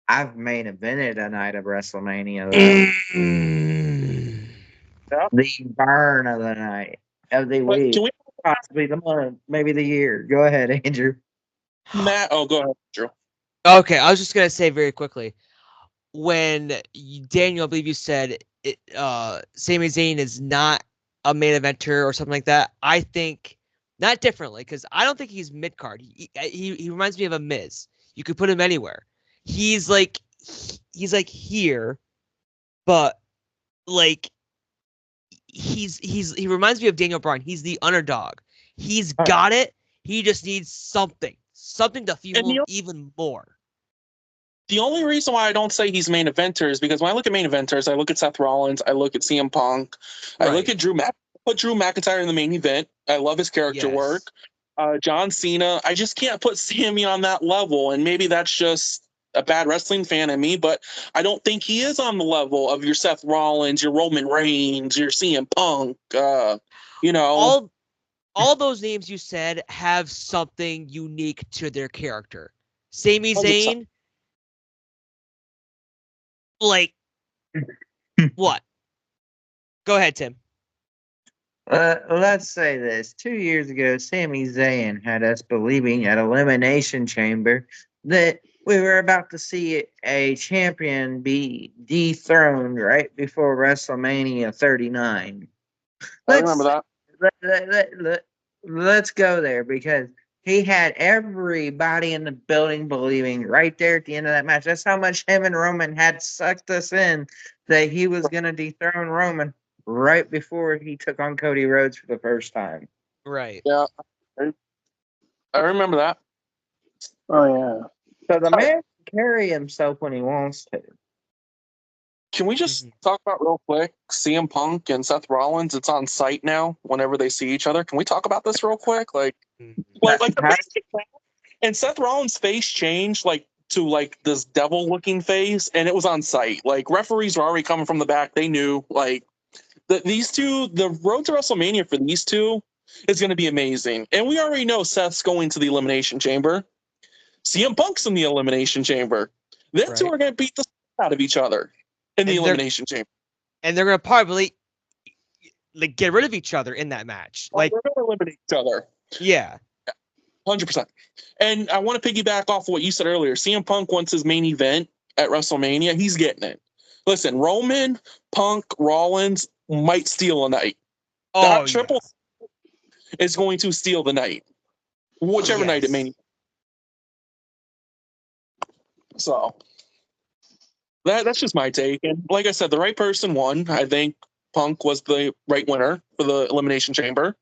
I've main evented a night of WrestleMania. The burn of the night, of the But week, can we, possibly the month, maybe the year. Go ahead, Andrew. Matt? Oh, go ahead, Drew. Okay, I was just gonna say very quickly, when Daniel, I believe you said it, Sami Zayn is not a main eventer or something like that. I think not differently, because I don't think he's mid card. He reminds me of a Miz. You could put him anywhere. He's like here, but like he reminds me of Daniel Bryan. He's the underdog. He's got it. He just needs something to fuel him even more. The only reason why I don't say he's main eventer is because when I look at main eventers, I look at Seth Rollins, I look at CM Punk, I look at Drew put Drew McIntyre in the main event. I love his character work. John Cena, I just can't put Sammy on that level, and maybe that's just a bad wrestling fan in me, but I don't think he is on the level of your Seth Rollins, your Roman Reigns, your CM Punk. All those names you said have something unique to their character. Sami Zayn, like what? Go ahead, Tim. Let's say this. 2 years ago, Sami Zayn had us believing at Elimination Chamber that we were about to see a champion be dethroned right before WrestleMania 39. I remember that. Let's go there because he had everybody in the building believing right there at the end of that match. That's how much him and Roman had sucked us in that he was going to dethrone Roman right before he took on Cody Rhodes for the first time. Right. Yeah. I remember that. Oh, yeah. So the match carry himself when he wants to. Can we just talk about real quick CM Punk and Seth Rollins? It's on site now. Whenever they see each other, can we talk about this real quick? Like the face and Seth Rollins' face changed to this devil-looking face, and it was on site. Like referees were already coming from the back. They knew these two. The road to WrestleMania for these two is going to be amazing, and we already know Seth's going to the Elimination Chamber. CM Punk's in the Elimination Chamber. Them two are going to beat the out of each other in the Elimination Chamber. And they're going to probably get rid of each other in that match. They're going to eliminate each other. Yeah. 100%. And I want to piggyback off what you said earlier. CM Punk wants his main event at WrestleMania. He's getting it. Listen, Roman, Punk, Rollins might steal a night. That triple is going to steal the night. Whichever night it may. So that's just my take. And like I said, the right person won. I think Punk was the right winner for the Elimination Chamber.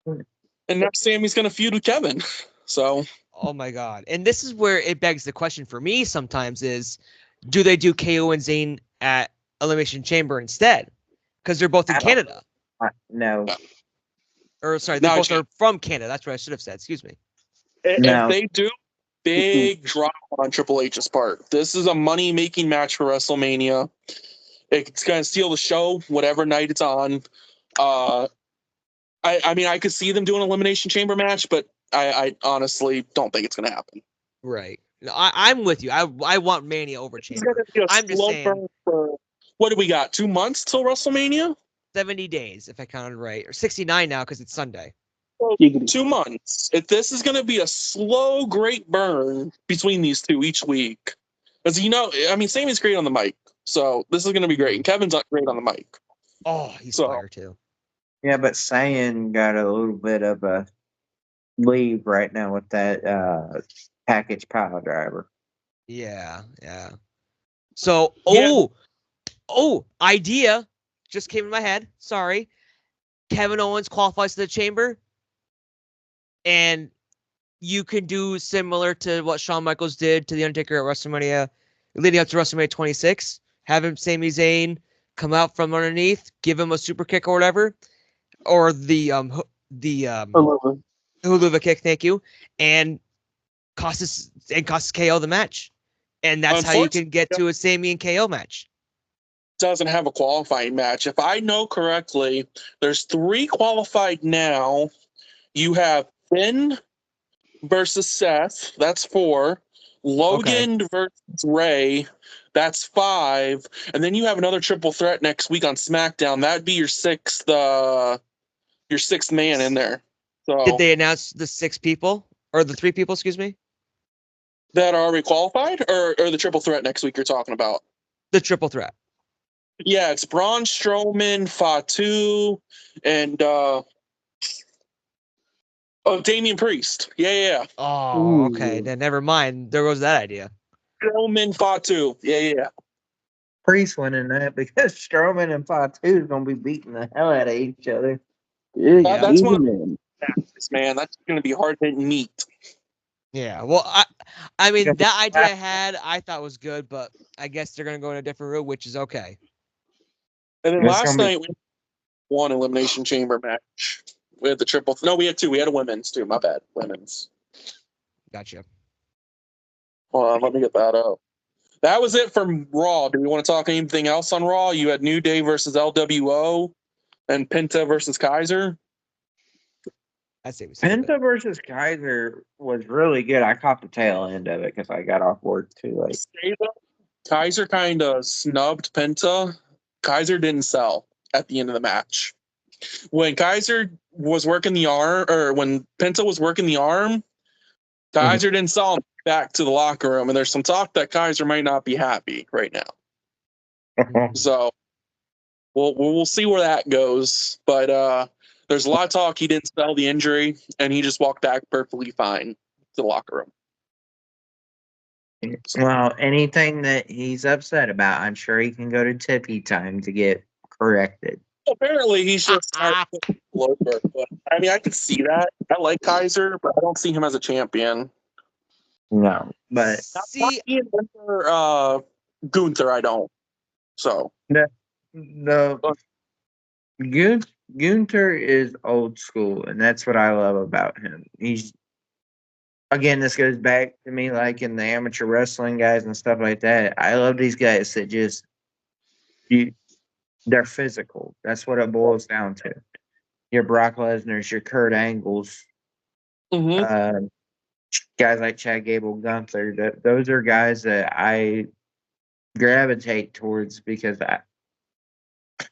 And next Sammy's going to feud with Kevin. So. Oh my God. And this is where it begs the question for me sometimes is, do they do KO and Zayn at Elimination Chamber instead? Because they're both in Canada. No. Or sorry, they both are from Canada. That's what I should have said. Excuse me. If they do, big drama on Triple H's part. This is a money-making match for WrestleMania. It's going to steal the show, whatever night it's on. I mean, I could see them doing an Elimination Chamber match, but I honestly don't think it's going to happen. Right. No, I'm with you. I want Mania over Chamber. I'm just saying. What do we got? 2 months till WrestleMania? 70 days, if I counted right, or 69 now because it's Sunday. Well, 2 months. If this is going to be a slow, great burn between these two each week, because Sammy's great on the mic, so this is going to be great. And Kevin's great on the mic. Oh, he's fire too. Yeah, but Saiyan got a little bit of a leave right now with that package pile driver. Yeah. So, idea just came in my head. Sorry. Kevin Owens qualifies to the Chamber, and you can do similar to what Shawn Michaels did to The Undertaker at WrestleMania, leading up to WrestleMania 26. Have him, Sami Zayn, come out from underneath, give him a super kick or whatever, or the Huluva kick, thank you, and cost KO the match, and that's how you can get to a Sami and KO match. Doesn't have a qualifying match. If I know correctly, there's 3 qualified now. You have Finn versus Seth. That's 4. Logan versus Ray. That's 5. And then you have another triple threat next week on SmackDown. That'd be your 6th man in there. So did they announce the 6 people or the 3 people? Excuse me. That are already qualified, or the triple threat next week you're talking about? The triple threat. Yeah, it's Braun Strowman, Fatu, and Damian Priest. Yeah. Oh, okay. Then never mind. There goes that idea. Strowman, Fatu. Yeah. Priest winning that because Strowman and Fatu is going to be beating the hell out of each other. That's one of the matches, man. That's going to be hard-hitting meat. Yeah, well, I mean, that idea I thought was good, but I guess they're going to go in a different route, which is okay. And then last night, we had one Elimination Chamber match. We had the triple. No, we had 2. We had a women's, too. My bad. Women's. Gotcha. Hold on, let me get that up. That was it from Raw. Do we want to talk anything else on Raw? You had New Day versus LWO and Penta versus Kaiser. Penta versus Kaiser was really good. I caught the tail end of it because I got off work too late. Kaiser kind of snubbed Penta. Kaiser didn't sell at the end of the match. When Kaiser was working the arm, or when Penta was working the arm, Kaiser didn't sell him back to the locker room. And there's some talk that Kaiser might not be happy right now. So we'll see where that goes. But there's a lot of talk he didn't sell the injury, and he just walked back perfectly fine to the locker room. Well, anything that he's upset about, I'm sure he can go to Tippy Time to get corrected. Apparently, he's just tired of over. But I mean, I can see that. I like Kaiser, but I don't see him as a champion. No, but See, Ian Gunther, I don't. So the Gunter is old school, and that's what I love about him. He's again, this goes back to me like in the amateur wrestling guys and stuff like that. I love these guys that just you they're physical. That's what it boils down to. Your Brock Lesnar's, your Kurt Angles, mhm. uh, guys like Chad Gable, Gunther. Those are guys that I gravitate towards because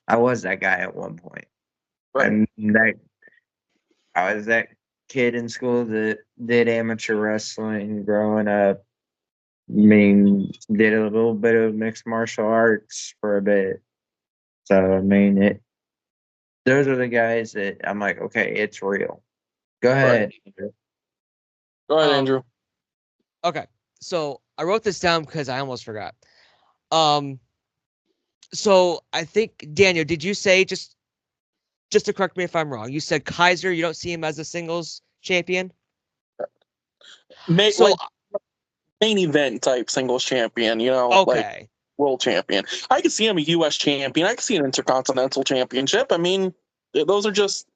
I was that guy at one point. Right. And that I was that kid in school that did amateur wrestling growing up. I mean, did a little bit of mixed martial arts for a bit. So I mean, those are the guys that I'm like, okay, it's real. Go ahead. Andrew. Go ahead, Um, Andrew. okay, so I wrote this down because I almost forgot. So I think Daniel, did you say just to correct me if I'm wrong? You said Kaiser. You don't see him as a singles champion. So Like main event type singles champion, like okay, world champion. I could see him a U.S. champion. I could see an intercontinental championship. I mean, those are just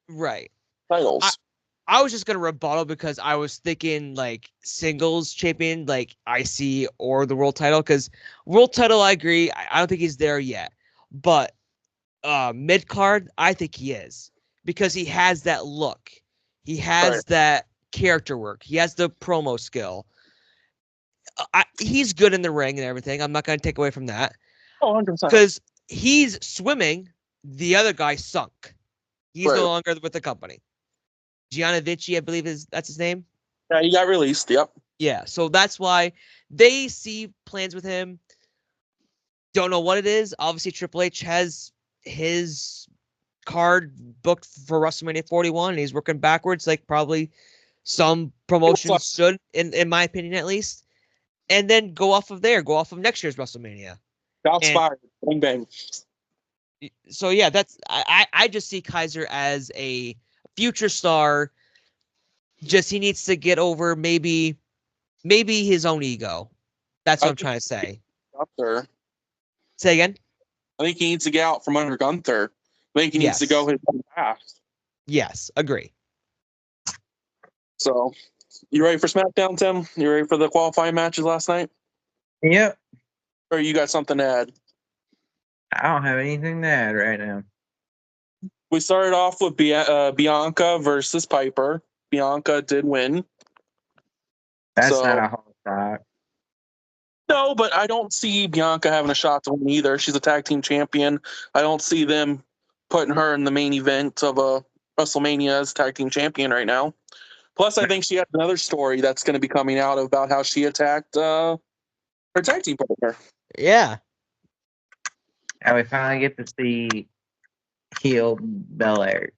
right. titles. I was just gonna rebuttal because I was thinking like singles champion, like IC or the world title. Because world title, I agree. I don't think he's there yet, but mid card, I think he is because he has that look, he has Right. that character work, he has the promo skill. He's good in the ring and everything. I'm not gonna take away from that Oh, 100%. because he's swimming. The other guy sunk. He's no Right. longer with the company. Gianna Vinci, I believe that's his name. Yeah, he got released. Yep. Yeah, so that's why they see plans with him. Don't know what it is. Obviously, Triple H has his card booked for WrestleMania 41, and he's working backwards, like probably some promotions should, in my opinion, at least. And then go off of there. Go off of next year's WrestleMania. Shots And fired. Bang bang. so yeah, that's I just see Kaiser as a future star. Just he needs to get over maybe his own ego. That's what I'm trying to say. Gunther. Say again. I think he needs to get out from under Gunther. I think he needs to Yes. go his own path. Yes, agree. So, you ready for SmackDown, Tim? You ready for the qualifying matches last night? Yep. Or you got something to add? I don't have anything to add right now. We started off with Bianca versus Piper. Bianca did win. That's not a whole shot. No, but I don't see Bianca having a shot to win either. She's a tag team champion. I don't see them putting her in the main event of a WrestleMania as tag team champion right now. Plus, I think she has another story that's going to be coming out about how she attacked her tag team partner. Yeah. And we finally get to see heel Belair.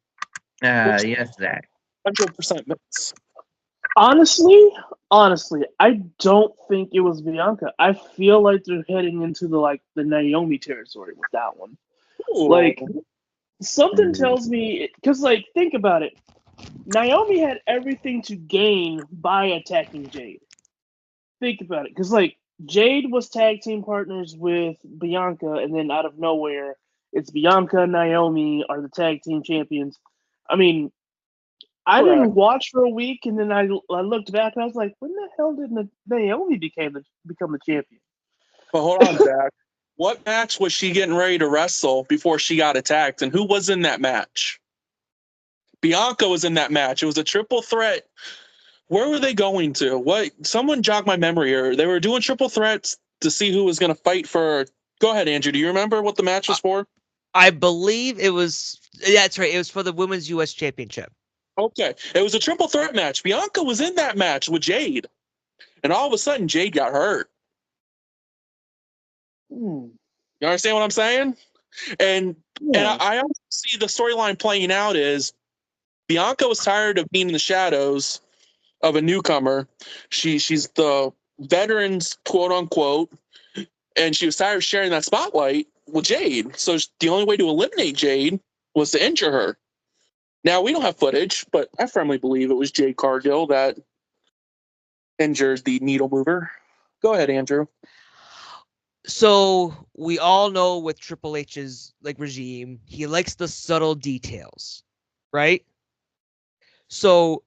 Yes, Zach. 100% mix. Honestly, I don't think it was Bianca. I feel like they're heading into the Naomi territory with that one. Ooh. Like something tells me, because think about it. Naomi had everything to gain by attacking Jade. Think about it, because Jade was tag team partners with Bianca, and then out of nowhere, it's Bianca and Naomi are the tag team champions. I mean, I didn't watch for a week, and then I looked back and I was like, when the hell did Naomi become the champion? But hold on, Zach. What match was she getting ready to wrestle before she got attacked? And who was in that match? Bianca was in that match. It was a triple threat. Where were they going to? What? Someone jog my memory here. They were doing triple threats to see who was going to fight for. Go ahead, Andrew. Do you remember what the match was for? I believe it was. Yeah, that's right. It was for the Women's U.S. Championship. Okay. It was a triple threat match. Bianca was in that match with Jade. And all of a sudden, Jade got hurt. You understand what I'm saying? And I also see the storyline playing out is Bianca was tired of being in the shadows of a newcomer. She's the veterans, quote unquote, and she was tired of sharing that spotlight with Jade. So the only way to eliminate Jade was to injure her. Now we don't have footage, but I firmly believe it was Jade Cargill that injured the needle mover. Go ahead, Andrew. So we all know with Triple H's like regime, he likes the subtle details, right? So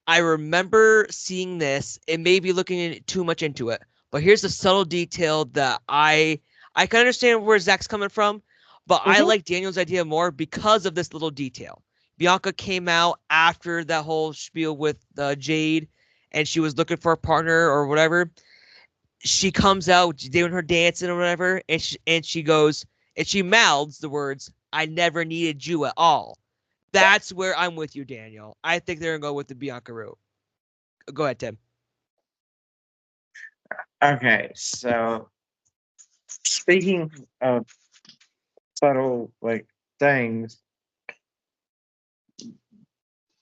I remember seeing this and maybe looking too much into it, but here's the subtle detail that I can understand where Zach's coming from, but I like Daniel's idea more because of this little detail. Bianca came out after that whole spiel with Jade, and she was looking for a partner or whatever. She comes out doing her dancing or whatever, and she goes and she mouths the words, "I never needed you at all." That's where I'm with you, Daniel. I think they're gonna go with the Bianca route. Go ahead, Tim. Okay, so speaking of subtle like things,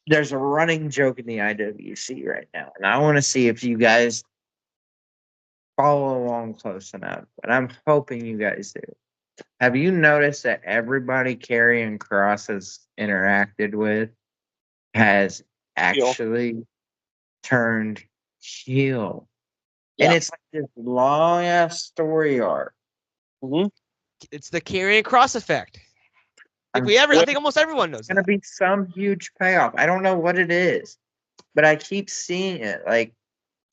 there's a running joke in the IWC right now, and I want to see if you guys follow along close enough. And I'm hoping you guys do. Have you noticed that everybody Karrion Kross has interacted with has actually turned heel? And Yeah. it's like this long ass story arc. It's the Karrion Kross effect. I think almost everyone knows It's gonna that. be some huge payoff. I don't know what it is, but I keep seeing it. Like,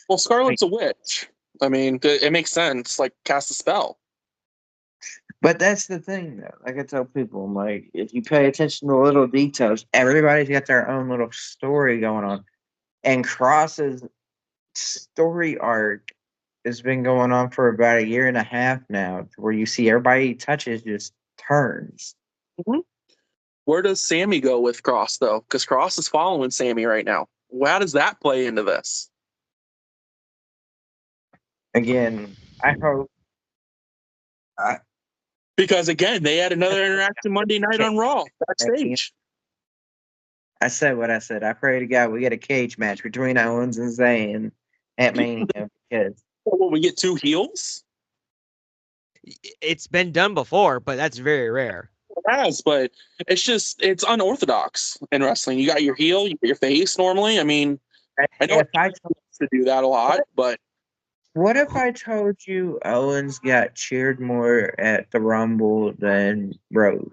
Well, Scarlet's a witch. I mean, it makes sense. Like, cast a spell. but that's the thing, though. Like I tell people, I'm like, if you pay attention to the little details, everybody's got their own little story going on. And Cross's story arc has been going on for about a year and a half now, where you see everybody he touches just turns. Where does Sammy go with Kross, though? Because Kross is following Sammy right now. How does that play into this? Again, I hope. Because, again, they had another interaction Monday night on Raw, backstage. I said what I said. I pray to God we get a cage match between Owens and Zayn at Mania because Will we get two heels? It's been done before, but that's very rare. It has, but it's unorthodox in wrestling. You got your heel, you got your face normally. I mean, I know if I to do that a lot, but what if I told you Owens got cheered more at the Rumble than Rhodes?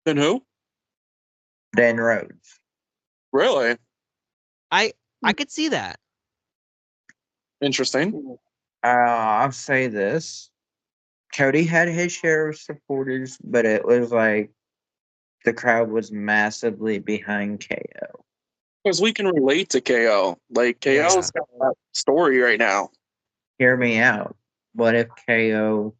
then who? Than Rhodes. Really? I could see that. Interesting. I'll say this. Cody had his share of supporters, but it was like the crowd was massively behind KO. Because we can relate to KO. Like, KO's got that story right now. Hear me out. What if KO,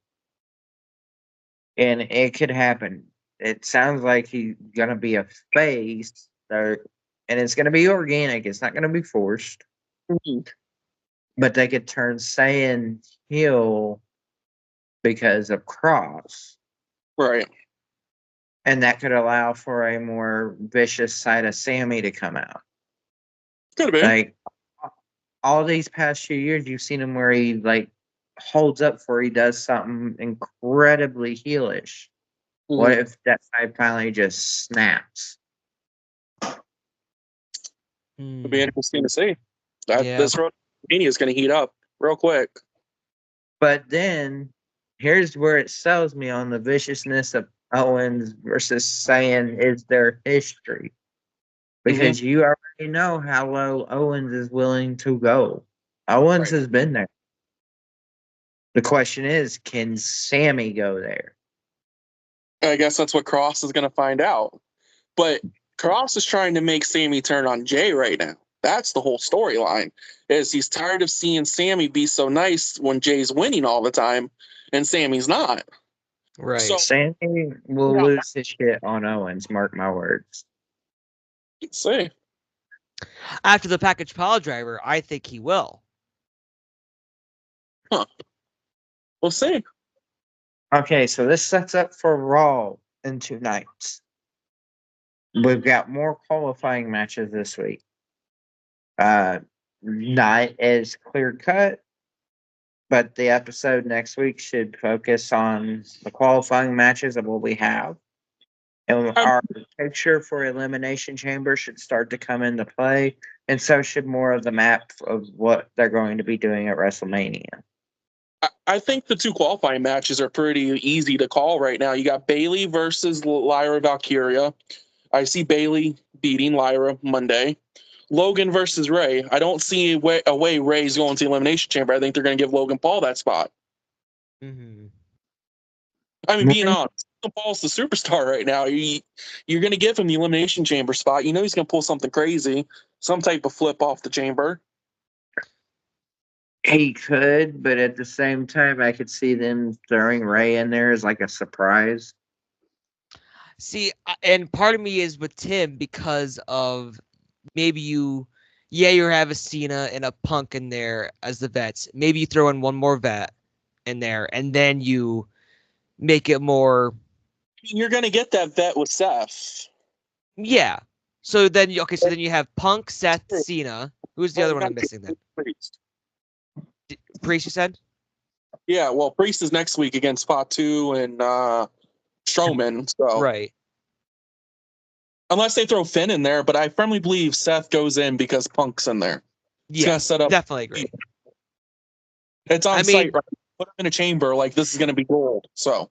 and it could happen. It sounds like he's gonna be a face, and it's gonna be organic. It's not gonna be forced. But they could turn Saiyan heel because of Cross. Right. And that could allow for a more vicious side of Sammy to come out. Could have been. Like all these past few years, you've seen him where he like holds up for he does something incredibly heelish. What if that side finally just snaps? It'd be interesting to see. This road is going to heat up real quick. But then here's where it sells me on the viciousness of Owens versus saying is their history. Because you already know how low Owens is willing to go. Owens has been there. The question is, can Sammy go there? I guess that's what Kross is going to find out. But Kross is trying to make Sammy turn on Jay right now. That's the whole storyline. Is he's tired of seeing Sammy be so nice when Jay's winning all the time and Sammy's not. Right. So, Sammy will lose his shit on Owens, mark my words. Let's see. After the package pile driver, I think he will. We'll see. Okay, so this sets up for Raw in 2 nights. We've got more qualifying matches this week. Not as clear cut, but the episode next week should focus on the qualifying matches of what we have. And our picture for Elimination Chamber should start to come into play. And so should more of the map of what they're going to be doing at WrestleMania. I think the two qualifying matches are pretty easy to call right now. You got Bailey versus Lyra Valkyria. I see Bailey beating Lyra Monday. Logan versus Ray. I don't see a way Ray's going to the Elimination Chamber. I think they're going to give Logan Paul that spot. Mm-hmm. I mean, being honest, Logan Paul's the superstar right now. You're going to give him the Elimination Chamber spot. You know he's going to pull something crazy, some type of flip off the chamber. He could, but at the same time, I could see them throwing Ray in there as like a surprise. See, and part of me is with Tim because of maybe you have a Cena and a Punk in there as the vets. Maybe you throw in one more vet in there, and then you make it more. You're going to get that vet with Seth. Yeah. So then you have Punk, Seth, Cena. Who's the other one I'm missing then? Priest, you said? Yeah, well, Priest is next week against Fatu and Strowman. So right. Unless they throw Finn in there, but I firmly believe Seth goes in because Punk's in there. Yeah, set up. Definitely agree. It's on site, right? Put him in a chamber like this is going to be gold. So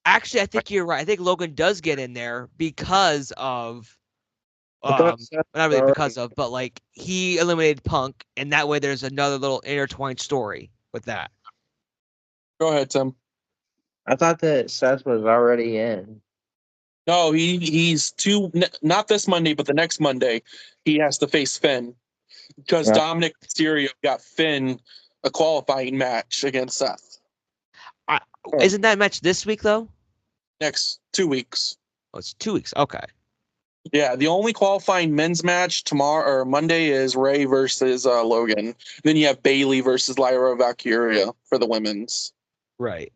actually, I think you're right. I think Logan does get in there because of not really because of, but like he eliminated Punk, and that way there's another little intertwined story with that. Go ahead, Tim. I thought that Seth was already in. No, he's not this Monday, but the next Monday he has to face Finn because Dominic Mysterio got Finn a qualifying match against Seth. Isn't that match this week though? Next 2 weeks. Oh, it's 2 weeks. Okay. Yeah, the only qualifying men's match tomorrow or Monday is Ray versus Logan. Then you have Bailey versus Lyra Valkyria for the women's. Right.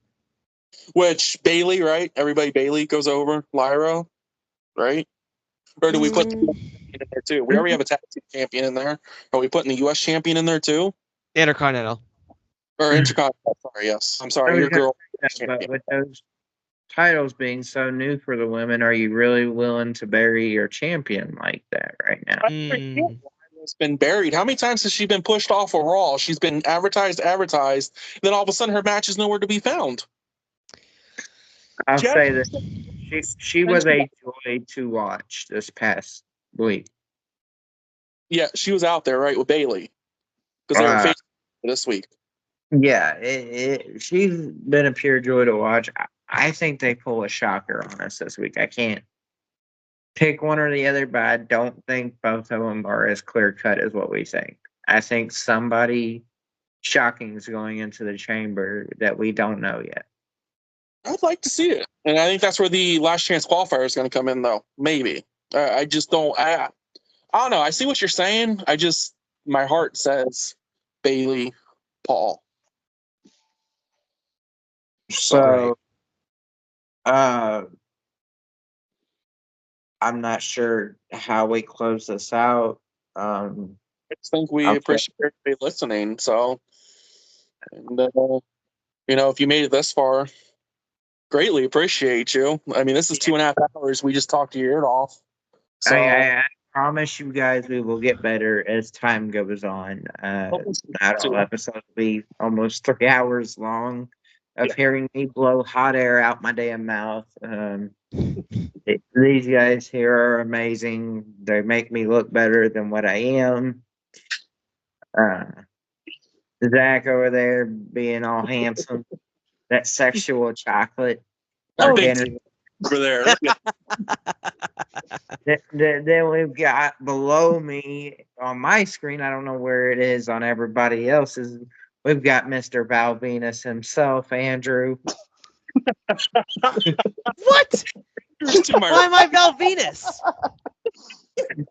Which Bailey, right? Everybody Bailey goes over Lyra, right? Or do we put the in there too? We already have a tag team champion in there. Are we putting the U.S. champion in there too? Intercontinental. Or Intercontinental? Sorry, yes. I'm sorry, your girl. But with those titles being so new for the women, are you really willing to bury your champion like that right now? It's been buried. How many times has she been pushed off of Raw? She's been advertised, then all of a sudden her match is nowhere to be found. I'll say this: she was a joy to watch this past week. Yeah, she was out there right with Bailey because they were facing this week. Yeah, she's been a pure joy to watch. I think they pull a shocker on us this week. I can't pick one or the other, but I don't think both of them are as clear cut as what we think. I think somebody shocking is going into the chamber that we don't know yet. I'd like to see it, and I think that's where the last chance qualifier is going to come in, though. Maybe I just don't. I don't know. I see what you're saying. My heart says Bailey, Paul. So, I'm not sure how we close this out. I just think we appreciate everybody listening. So, and if you made it this far, greatly appreciate you. I mean, this is 2.5 hours. We just talked your ear off. So I promise you guys we will get better as time goes on. Not all episodes will be almost 3 hours long of hearing me blow hot air out my damn mouth. These guys here are amazing. They make me look better than what I am. Zach over there being all handsome. That sexual chocolate. Over there. Then we've got below me on my screen, I don't know where it is on everybody else's, we've got Mr. Val Venus himself, Andrew. What? Why am I Val Venus?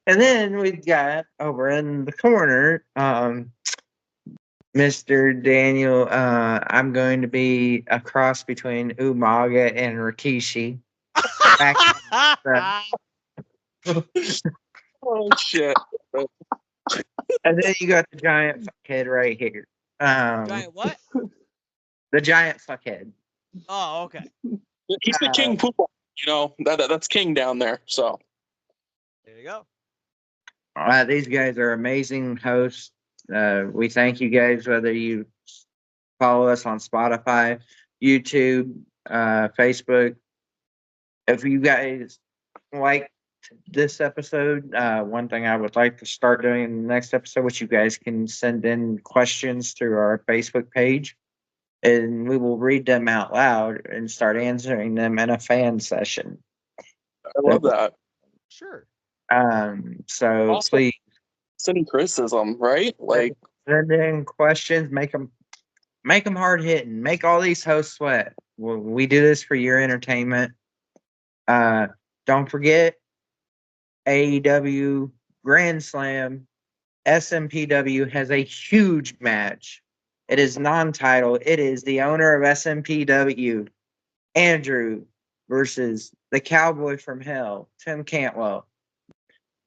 And then we've got over in the corner, Mr. Daniel. I'm going to be a cross between Umaga and Rikishi. Oh shit! And then you got the giant fuckhead right here. Giant what? The giant fuckhead. Oh, okay. He's the king poop. That's king down there. So there you go. These guys are amazing hosts. We thank you guys, whether you follow us on Spotify, YouTube, Facebook. If you guys like this episode, one thing I would like to start doing in the next episode, which you guys can send in questions through our Facebook page, and we will read them out loud and start answering them in a fan session. I love that. Sure. So Also, please sending criticism, right? Like, send in questions, make them hard hitting, make all these hosts sweat. We do this for your entertainment. Don't forget AEW Grand Slam. SMPW has a huge match. It is non-title. It is the owner of SMPW, Andrew, versus the Cowboy from Hell, Tim Cantwell,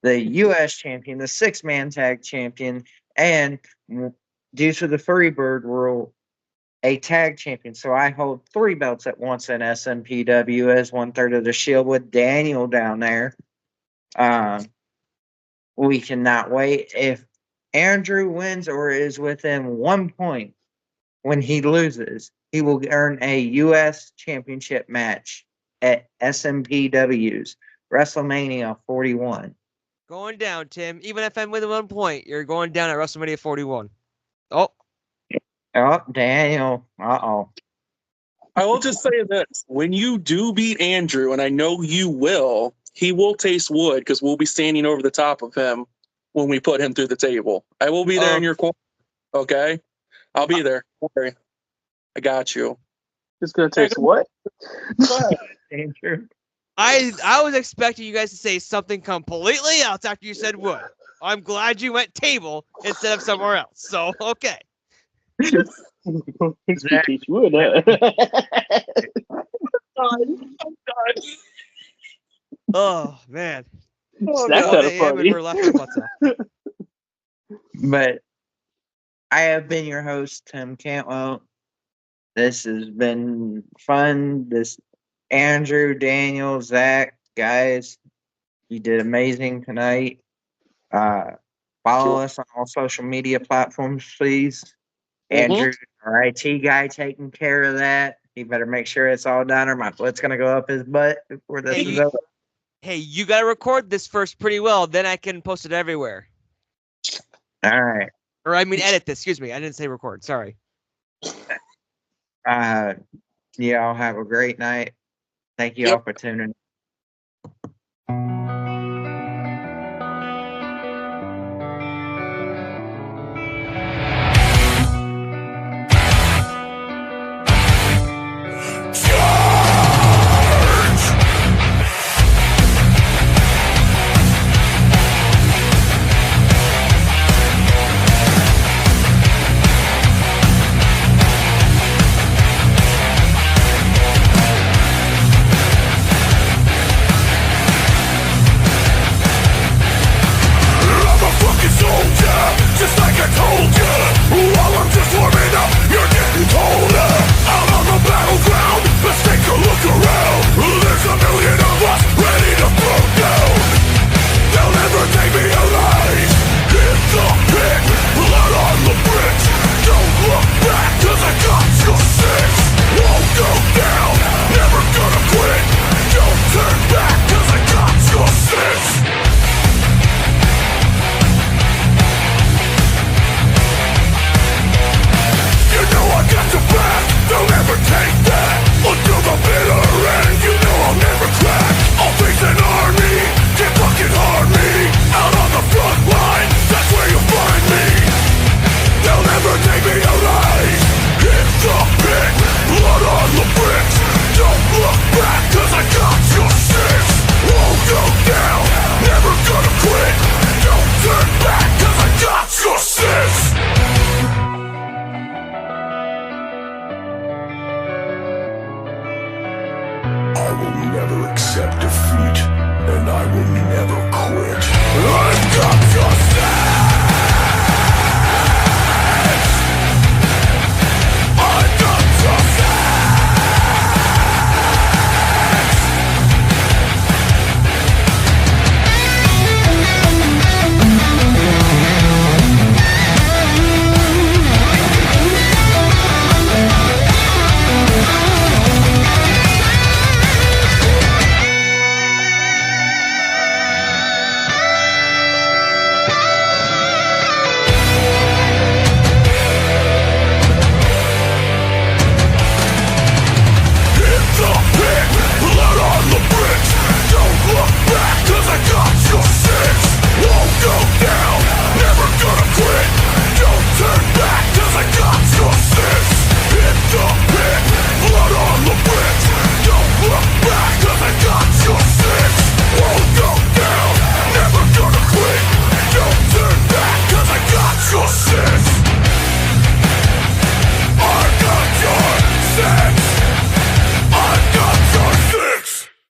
the U.S. champion, the 6-man tag champion, and due to the Freebird rule, a tag champion. So I hold 3 belts at once in SMPW as 1/3 of the Shield with Daniel down there. We cannot wait. If Andrew wins or is within 1 point when he loses, he will earn a U.S. championship match at SMPW's WrestleMania 41. Going down, Tim. Even if I'm within 1 point, you're going down at WrestleMania 41. Oh. Oh, Daniel. Uh-oh. I will just say this. When you do beat Andrew, and I know you will, he will taste wood because we'll be standing over the top of him when we put him through the table. I will be there in your corner. Okay? I'll be there. Don't worry. I got you. It's gonna taste what? Andrew. I was expecting you guys to say something completely else after you said wood. I'm glad you went table instead of somewhere else. So, okay. Taste wood, huh? I'm done. Oh, man. Snack at a party. We're laughing our butts off. But I have been your host, Tim Cantwell. This has been fun. This Andrew, Daniel, Zach, guys, you did amazing tonight. Follow us on all social media platforms, please. Andrew, our IT guy, taking care of that. He better make sure it's all done, or my foot's gonna go up his butt before this is over. Hey, you gotta record this first pretty well, then I can post it everywhere. All right. Or I mean edit this, excuse me. I didn't say record, sorry. Y'all have a great night. Thank you all for tuning in. accept defeat, and I will never quit. I've got to say